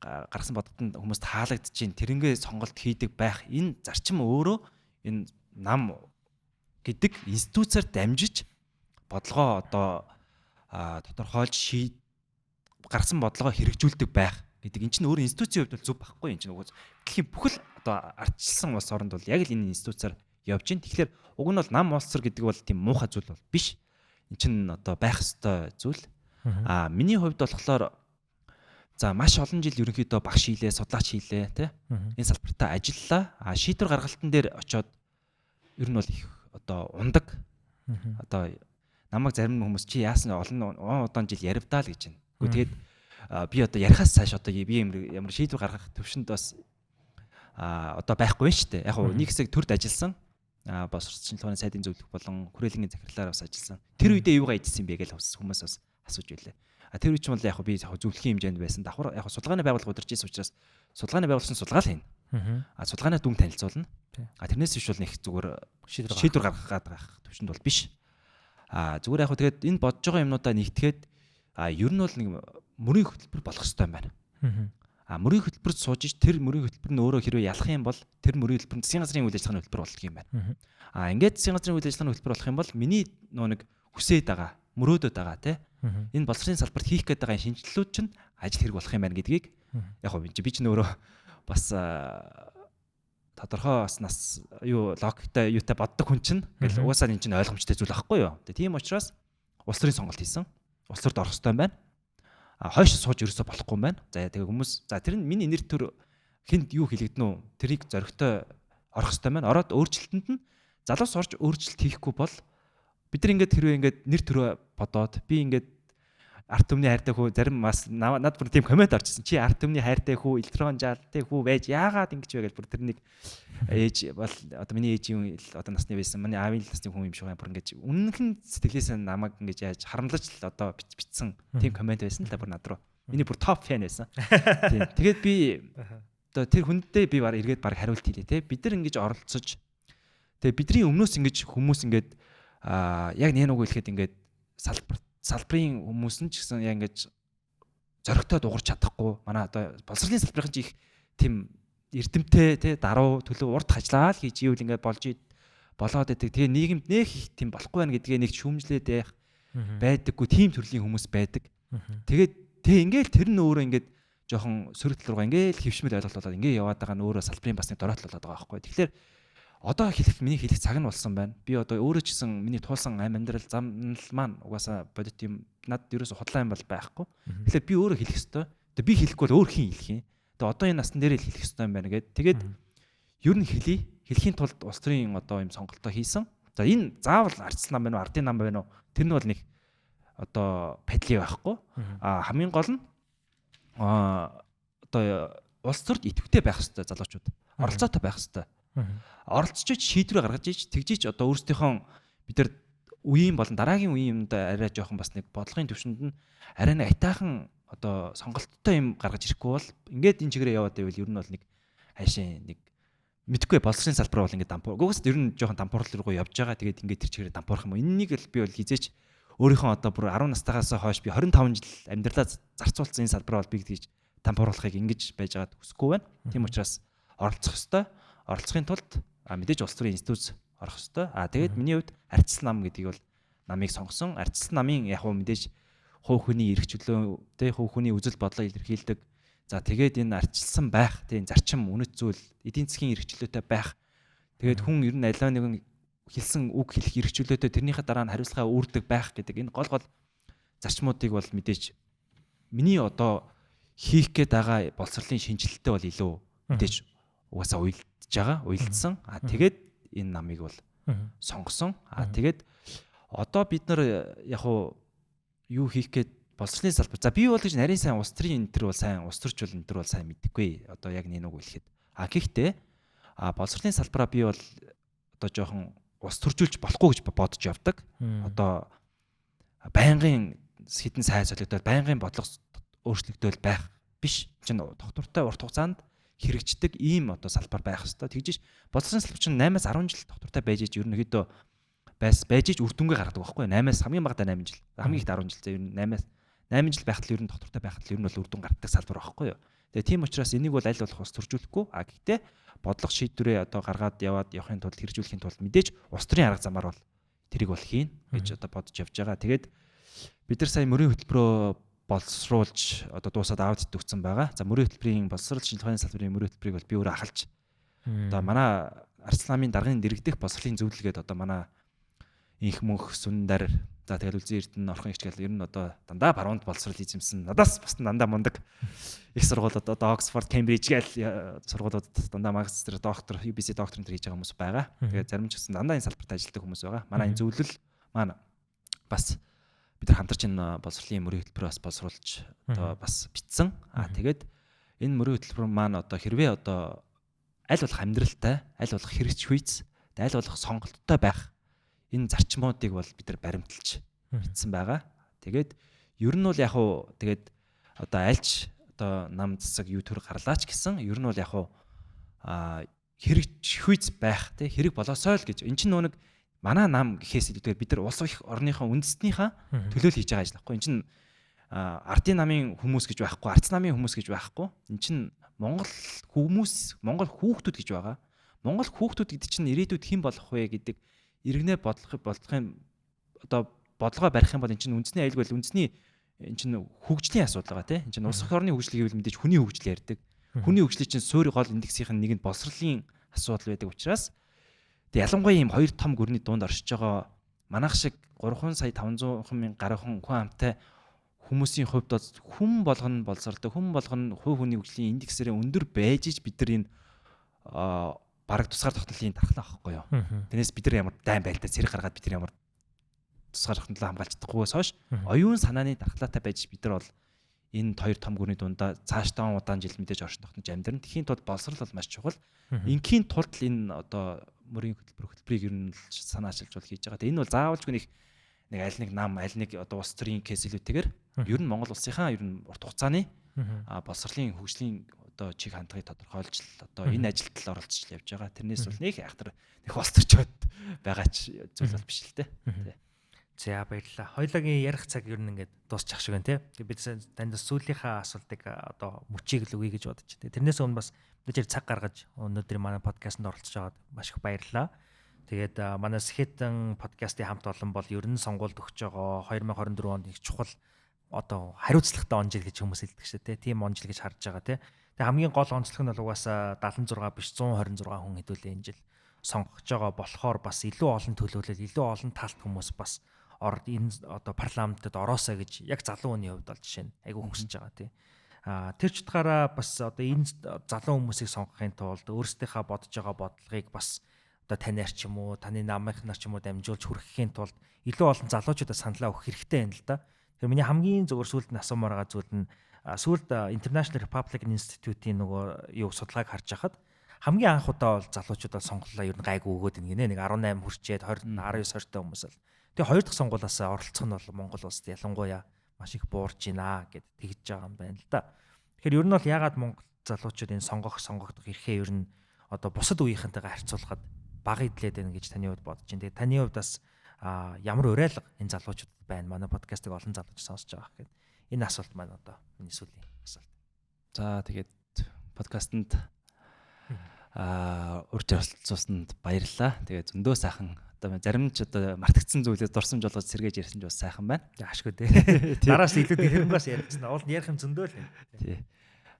гаргасан бодлогод хүмүүс таалагдчихээн тэрнгээ сонголт хийдэг байх энэ зарчим өөрөө энэ нам гэдэг институцаар дамжиж бодлогоо одоо тодорхойлж гарсан бодлогоо хэрэгжүүлдэг байх гэдэг энэ чинь өөрөө институцийн хувьд бол зөв байхгүй энэ чинь уг дэлхийн бүхэл одоо ардчилсан улс оронд бол яг л энэ институцаар явж байна. Тэгэхээр уг нь бол нам улс төр гэдэг бол тийм муухай зүйл бол биш. Энэ чинь одоо байх ёстой зүйл. Миний хувьд болохоор за маш олон жил ерөнхийдөө багш хийлээ, судлаач хийлээ тий. Энэ салбартаа ажиллалаа. Шийдвэр гаргалтан дээр очиод ер нь бол их одоо ундаг. Одоо намайг зарим хүмүүс чи яасан олон удаан жил яривдаа л гэж байна. Гэхдээ тэгээд би одоо ярихаас цааш одоо би ямар шийдвэр гаргах төвшөнд бас одоо байхгүй байна шүү дээ. Яг нэг хэсэг төрд ажилласан. Боловсролын тухайн сайдын зөвлөх болон хүрээлэнгийн захирлаар бас ажилласан. Тэр үедээ юугаа хийсэн бэ гэж хүмүүс бас асууж байлаа. Тэр үе чинь бол яг би зөвлөхийн хэмжээнд байсан. Давхар яг судалгааны байгууллага удирж ирсэн учраас судалгааны байгууллагын судалгаа л хийнэ. Судалгааны дүн танилцуулна. Тэрнээс биш бол нэг зүгээр шийдвэр гаргах байх төвшөнд бол биш. Зүгээр яг тэгээд энэ бодож байгаа юмнуудаа нэгтгэхэд ер нь бол нэг мөрийн хөтөлбөр болох хэрэгтэй юм байна. Мөрийн хөтөлбөрт сууж ич тэр мөрийн хөтөлбөр нь өөрөө хэрвээ ялах юм бол тэр мөрийн хөтөлбөр засгийн газрын үйл ажиллагааны хөтөлбөр болдог юм байна. Ингээд засгийн газрын үйл ажиллагааны хөтөлбөр болох юм бол миний нэг хүсээд байгаа мөрөөдөд байгаа тий энэ боловсролын салбарт хийх гээд байгаа шинжилэлүүд чинь ажил хэрэг болох юм байна гэдгийг яг би ч нөөрөө бас тодорхой бас логиктой юутай боддог хүн чинь ингээл угаасаа энэ чинь ойлгомжтой зүйл байхгүй юу. Тийм учраас улс төрийн сонголт хийсэн. Улс төрд орох хэрэгтэй юм байна. Хойш сууж ерөөсө болохгүй юм байна. За тэгээ хүмүүс тэр нь миний нэр төр хэнд юу хэлэгдэнэ үү? Тэрийг зоригтой орох хэрэгтэй юм байна. Ороод өөрчлөлтөнд нь залуус орж өөрчлөлт хийхгүй бол бид нар ингээд хэрвээ ингээд нэр төрөө бодоод би ингээд арт түмний хайртай хүү зарим бас над бүр тийм комент орчихсон. Чи арт түмний хайртай хүү, электрон жалтай хүү байж яагаад ингэж вэ гэж бүр тэр нэг ээж бол одоо миний ээжийн одоо насны байсан. Миний аавын насны хүн юм шиг бүр ингэж үнэнхэн сэтгэлээс намайг ингэж яаж харамлаж л одоо бичсэн тийм комент байсан л да бүр над руу. Миний бүр топ фэн байсан. Тийм. Тэгээд би одоо тэр хүндээ би баг эргээд баг хариулт хийлээ те. Бид нар ингэж оролцож тэгээ бидний өмнөөс ингэж хүмүүс ингэж яг нэг үг хэлэхэд ингээд салбарын хүмүүс нь ч гэсэн яг ингэж зоригтой дуурч чадахгүй манай одоо боловсролын салбарын ч их тийм эрдэмтэй тий даруу төлөв урд хажлаа л хийж ивэл ингээд болоод байдаг. Тэгээ нийгэмд нэг их тийм болохгүй байна гэдгээ нэг шүүмжлээд байдаггүй тийм төрлийн хүмүүс байдаг. Тэгээд ингээл тэр нь өөрөө ингээд жоохон сөрөгдөл рүү ингээл хөвшмөл ойлголт болоод ингээд яваад байгаа нь өөрөө салбарын бас нэг дороотл болоод байгаа байхгүй. Тэгэхээр одоо миний хэлэх цаг нь болсон байна. Би одоо өөрөө ч гэсэн миний туулсан амьдрал замнал маань угаасаа бодит юм над ерөөсө худлаа юм бол байхгүй. Тэгэхээр би өөрөө хэлэх ёстой. Тэгээ би хэлэхгүй бол өөр хин хэлэх юм. Тэгээ одоо энэ насн дээр л хэлэх ёстой юм байна гэдэг. Тэгээд ер нь хэлье. Хэлхийн тулд улс төрийн одоо юм сонголтоо хийсэн. За энэ заавал ардчил нам байна уу, ардын нам байна уу? Тэр нь бол нэг одоо падли байхгүй. Хамгийн гол нь одоо улс төрд идэвхтэй байх хэрэгтэй залуучууд. Оролцоотой байх хэрэгтэй. Оролцож шийдвэр гаргаж иж тэгжиж одоо өөрсдийнхөө бид нар үеийн болон дараагийн үеийн юмд арай жоохон бас нэг бодлогын төвшөнд нь арай нэг айтаахан одоо сонголттой юм гаргаж ирэхгүй бол ингээд энэ чигээрээ яваад байвал ер нь бол нэг хайшин нэг мэдхгүй боловсрын салбар бол ингээд дампуур. Угсаа ер нь жоохон дампуурлал руу явж байгаа. Тэгээд ингээд тэр чигээрээ дампуурах юм. Энэнийг л би бол хизээч өөрийнхөө одоо бүр 10 настайгаас хойш би 25 жил амьдралаа зарцуулсан энэ салбар бол би гэж дампууруулахыг ингэж байж байгаад хүсэхгүй байна. Тийм учраас оролцох ёстой. Оролцохын тулд мэдээж улс төрийн институт орох ёстой. Тэгээд миний хувьд ардчилсан нам гэдгийг бол намыг сонгосон. Ардчилсан намын яг хөө мэдээж хувь хүний эрх чөлөө, тэ хувь хүний үзэл бодлоо илэрхийлдэг. За тэгээд энэ ардчилсан байх, тийм зарчим үнэт зүйл, эдийн засгийн эрх чөлөөтэй байх. Тэгээд хүн ер нь аливаа нэгэн хэлсэн үг хэлэх эрх чөлөөтэй тэрнийхээ дараа нь хариуцлага үүрдэг байх гэдэг энэ гол зарчмуудыг бол мэдээж миний одоо хийх гээд байгаа боловсролын шинжилэлтэй бол илүү мэдээж угаасаа уйлдж байгаа, уйлдсан. Тэгээд энэ намыг бол сонгосон. Тэгээд одоо бид нар яг юу хийх гээд боловсролын салбар. За би бол гэж нарийн сайн улс төрийн энэ төр бол сайн, улс төрч бол энэ төр бол сайн мэдгүй. Одоо яг нэг үг хэлэхэд. Гэхдээ боловсролын салбараа би бол одоо жоохон улс төржүүлж болохгүй гэж бодож явдаг. Одоо байнгын хитэн сайн солигдоод байнгын бодлого өөрчлөгдөөл байх биш. Чин доктортой урт хугацаанд хэрэгждэг ийм одоо салбар байх хэвээр. Тэгжиж боловсролын салбар чинь 8-аас 10 жил доктортой байж иж ерөнхийдөө байж иж үр дүнгээ гаргадаг байхгүй. 8-аас хамгийн багадаа 8 жил. Хамгийн ихт 10 жил. За ер нь 8 жил байхад л ер нь доктортой байхад л ер нь бол үр дүн гаргадаг салбар байхгүй юу. Тэгээ тийм учраас энийг бол аль болох ус төржүүлэхгүй. Гэхдээ бодлого шийдвэрээ одоо гаргаад явахын тулд хэрэгжүүлэхийн тулд мэдээж улс төрийн арга замаар бол тэрийг бол хийн гэж одоо бодож явж байгаа. Тэгээд бид нар сая мөрийн хөтөлбөрөө боловсруулж одоо дуусаад аудит өгсөн байгаа. За мөрийн хөтөлбөрийн боловсрол шинжилгээний салбарын мөрийн хөтөлбөрийг бол би өөрөө ахалж одоо манай Ардчилсан намын даргын дэрэгдэх боловсролын зөвлөлгээд одоо манай инх мөнх сүндар за тэгэл үлзэн эрдэнэ орхон ихч гэл ер нь одоо дандаа парламент боловсрол эзэмсэн. Надаас бас дандаа мундаг их сургуулиуд одоо Оксфорд, Кембриж гэл сургуулиудад дандаа магистр, доктор, UBC доктор энэ хийж байгаа хүмүүс байгаа. Тэгээд зарим ч гэсэн дандаа энэ салбарт ажилладаг хүмүүс байгаа. Манай энэ зөвлөл маань бас бид нар хамтарч энэ боловсролын мөрийн хөтөлбөрөөс боловсруулж одоо бас бичсэн. Тэгээд энэ мөрийн хөтөлбөр маань одоо хэрвээ одоо аль болох амьдралтай, аль болох хэрэгч хүйц, аль болох сонголттой байх энэ зарчмуудыг бол бид нар баримталж бичсэн байгаа. Тэгээд ер нь бол яг уу тэгээд одоо альч одоо нам засаг юу төр гарлаач гэсэн ер нь бол яг уу хэрэгч хүйц байх тий хэрэг болоосоо л гэж. Энд чинь нэг манай нам гэхээс илүүгээр бид нар улс их орныхоо үндэстнийхээ төлөөл хийж байгаа ажил байхгүй. Энд чинь ардын намын хүмүүс гэж байхгүй, ардс намын хүмүүс гэж байхгүй. Энд чинь Монгол хүмүүс, Монгол хүүхдүүд гэж байгаа. Монгол хүүхдүүд гэдэг чинь ирээдүйд хэн болох вэ гэдэг иргэнэ бодлохын одоо бодлогоо барих юм бол эн чинь үндэсний аюулгүй бол үндэсний эн чинь хөгжлийн асуудал байгаа тийм эн чинь улс их орны хөгжил гэвэл мэдээж хүний хөгжил ярьдаг. Хүний хөгжлийн чинь суурь гол индексийн нэг нь боловсролын асуудал байдаг учраас тэг ялангуяа ийм хоёр том гүрний дунд оршиж байгаа манайх шиг 3 сая 500 мянган гаруй хүн амтай хүмүүсийн хувьд хүн болгоно боловсролтой хүн болгоно хувь хүний хөгжлийн индексээрээ өндөр байж иж бид нар энэ бараг тусгаар тогтнолын дархлаа авахгүй юу. Тэрнээс бид нар ямар дайн байлдаа цэрэг гаргаад бид нар ямар тусгаар тогтнолоо хамгаалж чадахгүйгээс хойш оюун санааны дархлаатай байж бид нар бол энэ хоёр том гүрний дундаа цааш таан удаан жил мэдээж оршин тогтнож амьдрна. Тэхийн тулд боловсрол бол маш чухал. Инхийн тулд энэ одоо мөрийн хөтөлбөрийг ер нь санаачилж бол хийж байгаа. Энэ бол заавалжгүй нэг аль нэг нам аль нэг одоо улс төрийн кейсэлүүдтэйгээр ер нь Монгол улсынхаа ер нь урт хугацааны боловсролын хөгжлийн одоо чиг хандлагыг тодорхойлж одоо энэ ажилд л оролцож явж байгаа. Тэрнээс бол нэг айхтар нэг улс төрчөд байгаа ч зүйл бол биш л дээ. За баярлалаа. Хоёулагийн ярих цаг ер нь ингээд дуусчих шиг байна тий. Тэгээд бид танд сүүлийнхаа асуултыг одоо мөчийг л өгье гэж бодож байна. Тэрнээс өмнө бас бид цаг гаргаж өнөөдрийн манай подкастт оролцож байгаад маш их баярлалаа. Тэгээд манай Сэхэтэн подкастын хамт олон бол ер нь сонгуульд өгч байгаа 2024 онд их чухал одоо хариуцлагатай он жил гэж хүмүүс хэлдэг шүү дээ. Тийм он жил гэж харж байгаа тий. Тэгээд хамгийн гол онцлог нь бол угаасаа 76 биш 126 хүн хэдүүлээ энэ жил сонгогч байгаа болохоор бас илүү олон төлөөлөл, илүү олон талт хүмүүс бас энэ одоо парламентод ороосоо гэж яг залуу хүний хувьд бол жишээ нь айгүй хөнгөсөж байгаа тий. Тэр ч утгаараа бас одоо энэ залуу хүмүүсийг сонгохын тулд өөрсдийнхөө бодож байгаа бодлогыг бас одоо танаар ч юм уу, таны намынхнаар ч юм уу дамжуулж хүргэхийн тулд илүү олон залуучуудад саналаа өгөх хэрэгтэй юм л да. Тэгэхээр миний хамгийн зөвөр сүлд нь асуумаар байгаа зүйл нь сүүлд International Republican Institute-ийн нөгөө юу судалгааг харж байхад хамгийн анх удаа бол залуучуудаа сонголоо ер нь гайгүй өгөөд гинэ. Нэг 18 хүрчээд 20 19 20-той хүмүүс л. Тэгээ хоёр дахь сонгуулиас оролцох нь бол Монгол улсад ялангуяа маш их буурж байна гэд тэгж байгаа юм байна л да. Тэгэхээр ер нь бол ягаад Монгол залуучууд энэ сонгогдох эрхээ ер нь одоо бусад үеийнхэнтэйгээ харьцуулахад бага идлээд байна гэж таны хувьд бодож байна. Тэгээ таны хувьд бас ямар уриалга энэ залуучуудад байна? Манай подкастыг олон залууч сонсож байгаа гэхэд энэ асуулт маань одоо миний сүүлийн асуулт. За тэгээд подкастт урьж оролцуулсанд баярлалаа. Тэгээд зөндөө сайхан одоо зарим ч одоо мартагдсан зүйлээс дурсамж олгож сэргээж ярьсан ч бас сайхан байна. Ашгүй дээ. Дараас илүү тэрнгээс ярьсан. Уул нь ярих юм зөндөө л байна. Тий.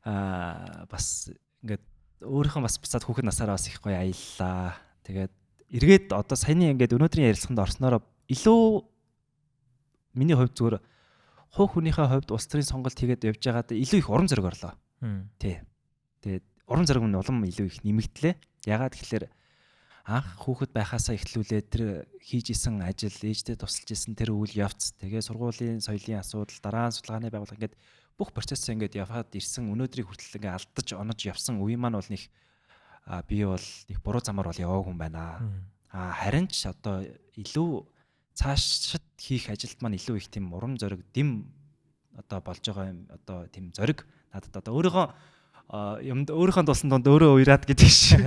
Бас ингээд өөрийнхөө бас буцаад хүүхэд насаараа бас их гоё аяллаа. Тэгээд эргээд одоо саяны ингээд өнөөдрийн ярилцлаганд орсноороо илүү миний хувьд зүгээр хуу хүнийхээ хувьд улс төрийн сонголт хийгээд явж байгаад илүү их урам зориг орлоо. Тий. Тэгээд урам зориг нь улам илүү их нэмэгдлээ. Ягаад гэхээр анх хүүхэд байхаасаа эхлүүлээд тэр хийж исэн ажил, ээжтэй тусалж исэн тэр үйл явц, тэгээ сургуулийн соёлын асуудал, дараа нь судалгааны байгууллага ингээд бүх процессыг ингээд яваад ирсэн өнөөдрийг хүртэл ингээд алдаж онож явсан үе маань бол нэг би бол их буруу замаар бол яваагүй юм байна. Харин ч одоо илүү цаашид хийх ажилд маань илүү их тийм урам зориг, дэм одоо болж байгаа юм одоо тийм зориг надад одоо өөрийнхөө тулсан донд өөрөө уяраад гэдэг шиг.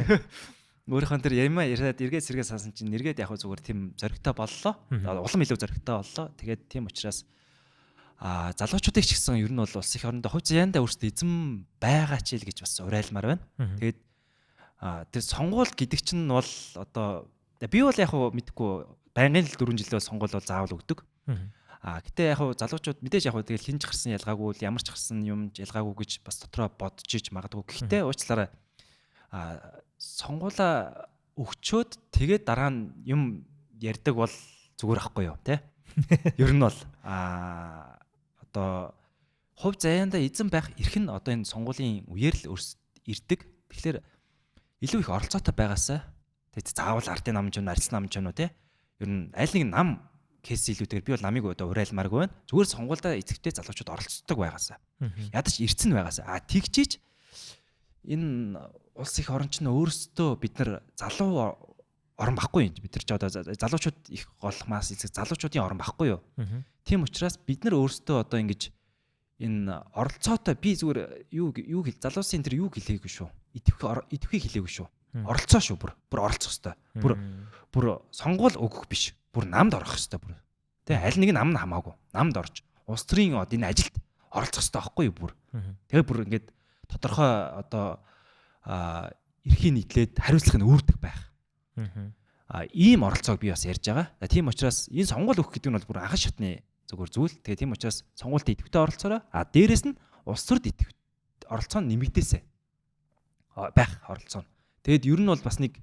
Өөрийнхөө тэр ямаа яриад эргээд сэргээ саасан чинь нэргээд яг зүгээр тийм зоригтой боллоо. Улам илүү зоригтой боллоо. Тэгээд тийм учраас залуучуудыг ч гэсэн ер нь бол улс их орондоо хувь заяандаа өөрсдөө эзэн байгаа ч ил гэж бас уриалмаар байна. Тэгээд тэр сонгуул гэдэг чинь бол одоо би бол яг мэдгүй байнгын л 4 жилдээ сонгуул бол заавал өгдөг. Гэтэ яг залуучууд мэдээж яг тэгэл хинж гарсан ялгаагүй л ямар ч гарсан юм ялгаагүй гэж бас дотроо бодож иж магадгүй. Гэхдээ уучлаарай сонгуулаа өгчөөд тэгээд дараа нь юм ярьдаг бол зүгээр ахгүй юу те. Ер нь бол одоо хувь заяанда эзэн байх эрх нь одоо энэ сонгуулийн үеэр л ирдэг. Тэгэхээр илүү их оролцоотой байгаасаа тэгээд заавал ардын намж юм, арилсан намж юм уу те. Ер нь аль нэг нам кейс илүүтэйгээр би бол намыг одоо уриалмааргүй байна. Зүгээр сонгуультай эцэгтэй залуучууд оролцдог байгаасаа. Ядаж эрдсэн байгаасаа. Тэгжиж энэ улс их орон ч өөрсдөө бид нар залуу орон баггүй юм. Бид нар ч одоо залуучууд их голхмаас эцэг залуучуудын орон баггүй юу. Тийм учраас бид нар өөрсдөө одоо ингэж энэ оролцоотой би зүгээр юу хэл залуусын тэр юу хэлээгүй шүү. Идэвхийг хэлээгүй шүү. Оролцоо шүү бүр оролцох хэвээр. Бүр сонгуул өгөх биш. Бүр намд орох хэвээр бүр. Тэ аль нэг нь нам хамаагүй. Намд орж улс төрийн энэ ажилд оролцох хэвээр байхгүй юу бүр. Тэгээ бүр ингэж тодорхой одоо эрхийн нийтлээд хариуцлах нь үүрдэг байх. Ийм оролцоог би бас ярьж байгаа. Тийм учраас энэ сонгуул өгөх гэдэг нь бол бүр анхан шатны зүгээр зүйл. Тэгээ тийм учраас сонгуульд идэвхтэй оролцоороо. Дээрэс нь улс төрд идэвхтэй оролцоо нь нэмэгдээсэ байх оролцоо. Тэгэд ер нь бол бас нэг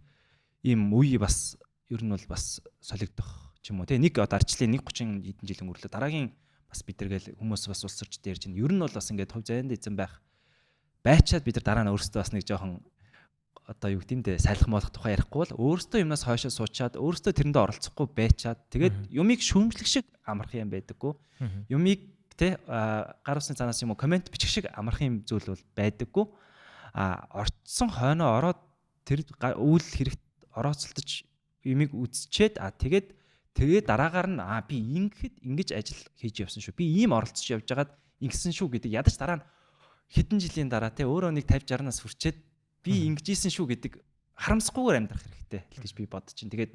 ийм үе бас ер нь бол бас солигдох ч юм уу. Тэг нэг одоо арчлын 130 хэдэн жил өнгөрлөө. Дараагийн бас бид тэргээл хүмүүс бас улс төрчд ярьж байна. Ер нь бол бас ингээд хувь заяанд эзэн байх байчаад бид нар дараа нь өөрсдөө бас нэг жоохон одоо юу гэмдэ сайлах молох тухай ярихгүй бол өөрсдөө юмнаас хойшоо суучаад өөрсдөө тэрэндээ оролцохгүй байчаад тэгээд юмыг шүүмжлэх шиг амарх юм байдаггүй. Юмыг те гар усны цаанаас юм уу комент бичих шиг амарх юм зүйл бол байдаггүй. Орцсон хойноо ороод тэр үйл хэрэгт орооцолтож юмыг үзчихэд тэгээд дараагаар нь би ингэж ажил хийж явсан шүү. Би ийм оролцож явж байгаад ингэсэн шүү гэдэг ядаж дараа нь хэдэн жилийн дараа те өөрөө нэг 50 60-наас хүрчээд би ингэжсэн шүү гэдэг харамсахгүйгээр амьдрах хэрэгтэй гэж би бодож чинь. Тэгээд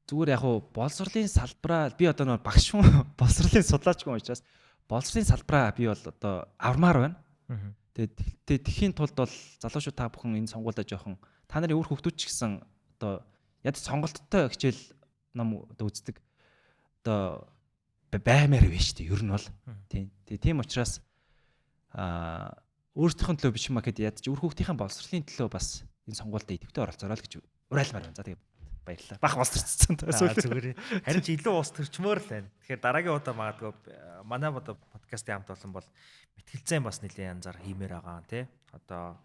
зүгээр яг боловсролын салбараа би одоо нэг багш боловсролын судлаачгүй учраас боловсролын салбараа би бол одоо авмаар байна. Тэгээд тэхийн тулд бол залуучууд та бүхэн энэ сонгуультай жоохон та нарын өөр хүүхдүүд ч гэсэн одоо яд сонголттой хичээл ном одоо үздэг одоо баймаар байна шүү дээ. Ер нь бол тийм учраас өөрсдийнхөө төлөө биш юм а гэд ядч өөр хүүхдийн боловсролын төлөө бас энэ сонгуультай идэвхтэй оролцоорой гэж уриалмаар байна. За тэгээд баярлалаа. Бах улс төрчихсөн. Зүгээр. Харин ч илүү улс төрчмөр л байна. Тэгэхээр дараагийн удаа магадгүй манай подкастын хамт олон бол мэтгэлцэн бас нэлийн янзаар хиймээр байгаа тий. Одоо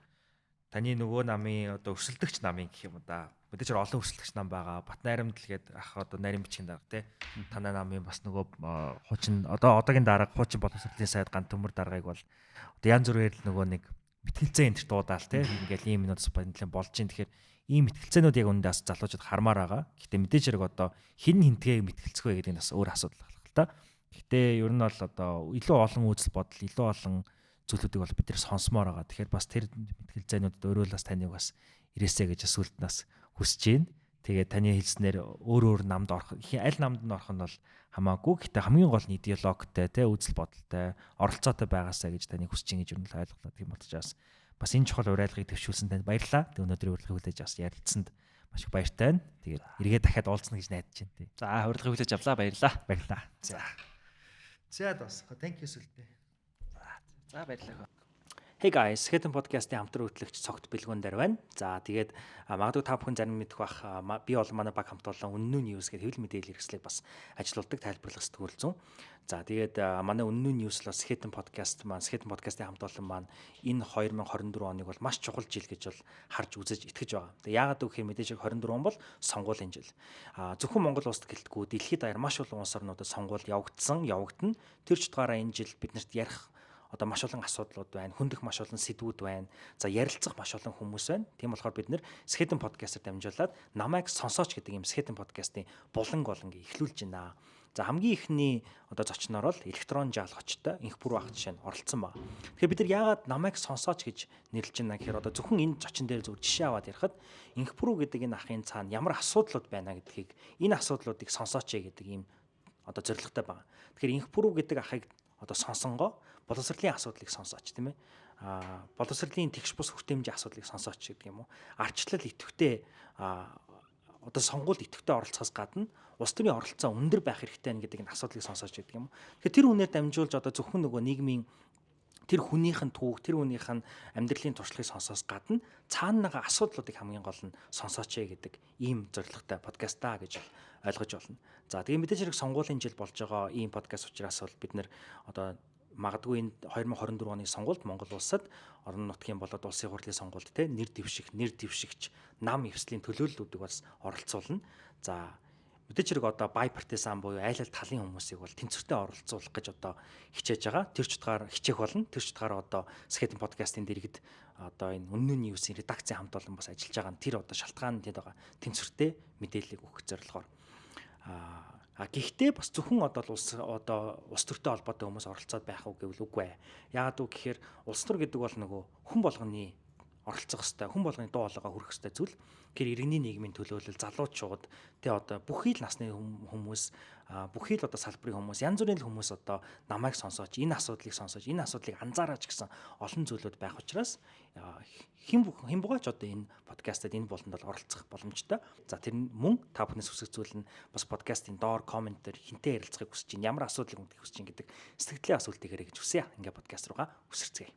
таны нөгөө намын одоо өрсөлдөгч намын гэх юм да. Мэдээж олон өрсөлдөгч нам байгаа. Бат найрамд л гээд ах одоо нарийн бичгийн дарга тий. Танай намын бас нөгөө хуучин одоогийн дарга хуучин боловсролын сайд Ган Төмөр даргаыг бол одоо янз бүрээр л нөгөө нэг мэтгэлцээ энэ дуудаал тий. Ингээл ийм минут нэлээд болж ин тэгэхээр ийм мэтгэлцээнүүд яг үндэ бас залуучууд хармаар байгаа. Гэхдээ мэдээж хэрэг одоо хин хинтгээ мэтгэлцэх вэ гэдэг нь бас өөр асуудал болох л та. Гэхдээ ер нь бол одоо илүү олон үзэл бодол, илүү олон зүйлүүдийг бол бид нэр сонсомоор байгаа. Тэгэхээр бас тэр мэтгэлцээнүүдэд өөрөө бас таныг бас ирээсэй гэж асуулт нас хүсэж байна. Тэгээд таны хэлснээр өөр намд орох, аль намд нь орох нь бол хамаагүй. Гэхдээ хамгийн гол нь идеологтой, тэ үзэл бодолтой, оролцоотой байгаасаа гэж таны хүсэж байгаа гэж ер нь ойлголоо. Тийм болчихоос бас энэ чухал урайлгыг төвшүүлсэн танд баярлалаа. Тэг өнөөдрийн урилгыг хүлээж авсан ярилцсанд маш их баяртай байна. Тэгээд эргээд дахиад уулзна гэж найдаж байна тий. За урилгыг хүлээж авлаа. Баярлалаа. Баярлалаа. За бас thank you сүлдээ. За баярлалаа. Hey guys, Skeleton podcast-ийн хамтран хөтлөгч цогт бэлгүүн дээр байна. За тэгээд магадгүй та бүхэн зарим мэдэх бах би бол манай баг хамт олон Үнэн News гэдэг хэвлэл мэдээлэл хэрэгслийг бас ажилуулдаг, тайлбарлах сэтгүүлзэн. За тэгээд манай Үнэн News л Skeleton podcast маань Skeleton podcast-ийн хамт олон маань энэ 2024 оныг бол маш чухал жил гэж бол харж үзэж итгэж байгаа. Тэгээд яагаад гэвэл мэдээж 24 он бол сонгуулийн жил. Зөвхөн Монгол улсад гэлтгүү дэлхийд даяар маш олон улс орнуудад сонгуул явагдана. Тэр ч утгаараа энэ жил биднэрт ярих одоо маш олон асуудлууд байна, хүндэх маш олон сэдвүүд байна. За ярилцах маш олон хүмүүс байна. Тийм болохоор бид нэр Skeleton podcast-аар дамжуулаад намайг сонсооч гэдэг юм Skeleton podcast-ийн булан болон эхлүүлж байна. За хамгийн ихний одоо зочноор бол электрон жаалгачтай инх бүр ах жишээ нь оролцсон ба. Тэгэхээр бид нар яагаад намайг сонсооч гэж нэрлэж байна гэхээр одоо зөвхөн энэ зочин дээр зөв жишээ аваад ярихад инх бүр гэдэг энэ ахын цаана ямар асуудлууд байна гэдгийг энэ асуудлуудыг сонсооч гэдэг ийм одоо зорилготой байна. Тэгэхээр инх бүр гэдэг ахыг одоо сонсонгоо боловсролын асуудлыг сонсооч тийм ээ. Боловсролын тэгш бус хүртээмжийн асуудлыг сонсооч гэдэг юм уу. Арчлал идэвхтэй одоо сонгуульд идэвхтэй оролцохоос гадна улс төрийн оролцоо өндөр байх хэрэгтэй гэдэг энэ асуудлыг сонсооч гэдэг юм уу. Тэгэхээр тэр үнээр дамжуулж одоо зөвхөн нөгөө нийгмийн тэр хүнийх нь түүх, тэр хүнийх нь амьдралын туршлагыг сонсоос гадна цаана байгаа асуудлуудыг хамгийн гол нь сонсооч гэдэг ийм зорилготой подкаст та гэж ойлгож байна. За тэгээ мэдээж хэрэг сонгуулийн жил болж байгаа ийм подкаст учраас бол бид нэр одоо магадгүй энэ 2024 оны сонгуульд Монгол улсад орон нутгийн болоод улсын хурлын сонгуульд те нэр дэвшигч нам эвслийн төлөөллүүдийг бас оролцуулна. За мэдээж хэрэг одоо bipartisan буюу айл ал талын хүмүүсийг бол тэнцвэртэй оролцуулах гэж одоо хичээж байгаа. Тэр ч утгаар хичээх болно. Тэр ч утгаар одоо Skeleton podcast-ийн дэргэд одоо энэ Үнэн News-ийн редакцийн хамт олон бас ажиллаж байгаа. Тэр одоо шалтгаан тэд байгаа. Тэнцвэртэй мэдээллийг өгөх зорилгоор гэхдээ бас зөвхөн одоо улс төртэй холбоотой хүмүүс оролцоод байх уу гэвэл үгүй ээ. Яагаад үг гэхээр улс төр гэдэг бол нөгөө хүн болгоны оролцох хэвээр хүн болгоны дуу хоолойгоо хүрэх хэвээр зүйл. Тэгэхээр иргэний нийгмийн төлөөлөл залуучууд тэ одоо бүхий л насны хүмүүс бүхий л одоо салбарын хүмүүс янз бүрийн хүмүүс одоо намайг сонсооч энэ асуудлыг сонсооч энэ асуудлыг анзаараач гэсэн олон зүйлүүд байх учраас хэн бугаач одоо энэ подкастад энэ болонд бол оролцох боломжтой. За тэр мөн та бүхнээс хүсэх зүйл нь бас подкастын доор комментээр хинтээ ярилцахыг хүсэж байна. Ямар асуудлыг хүндэх хүсэж байна гэдэг сэтгэлийн асуултыг хэрэг гэж хүсье. Ингээ подкаст руугаа үсэрцгээе.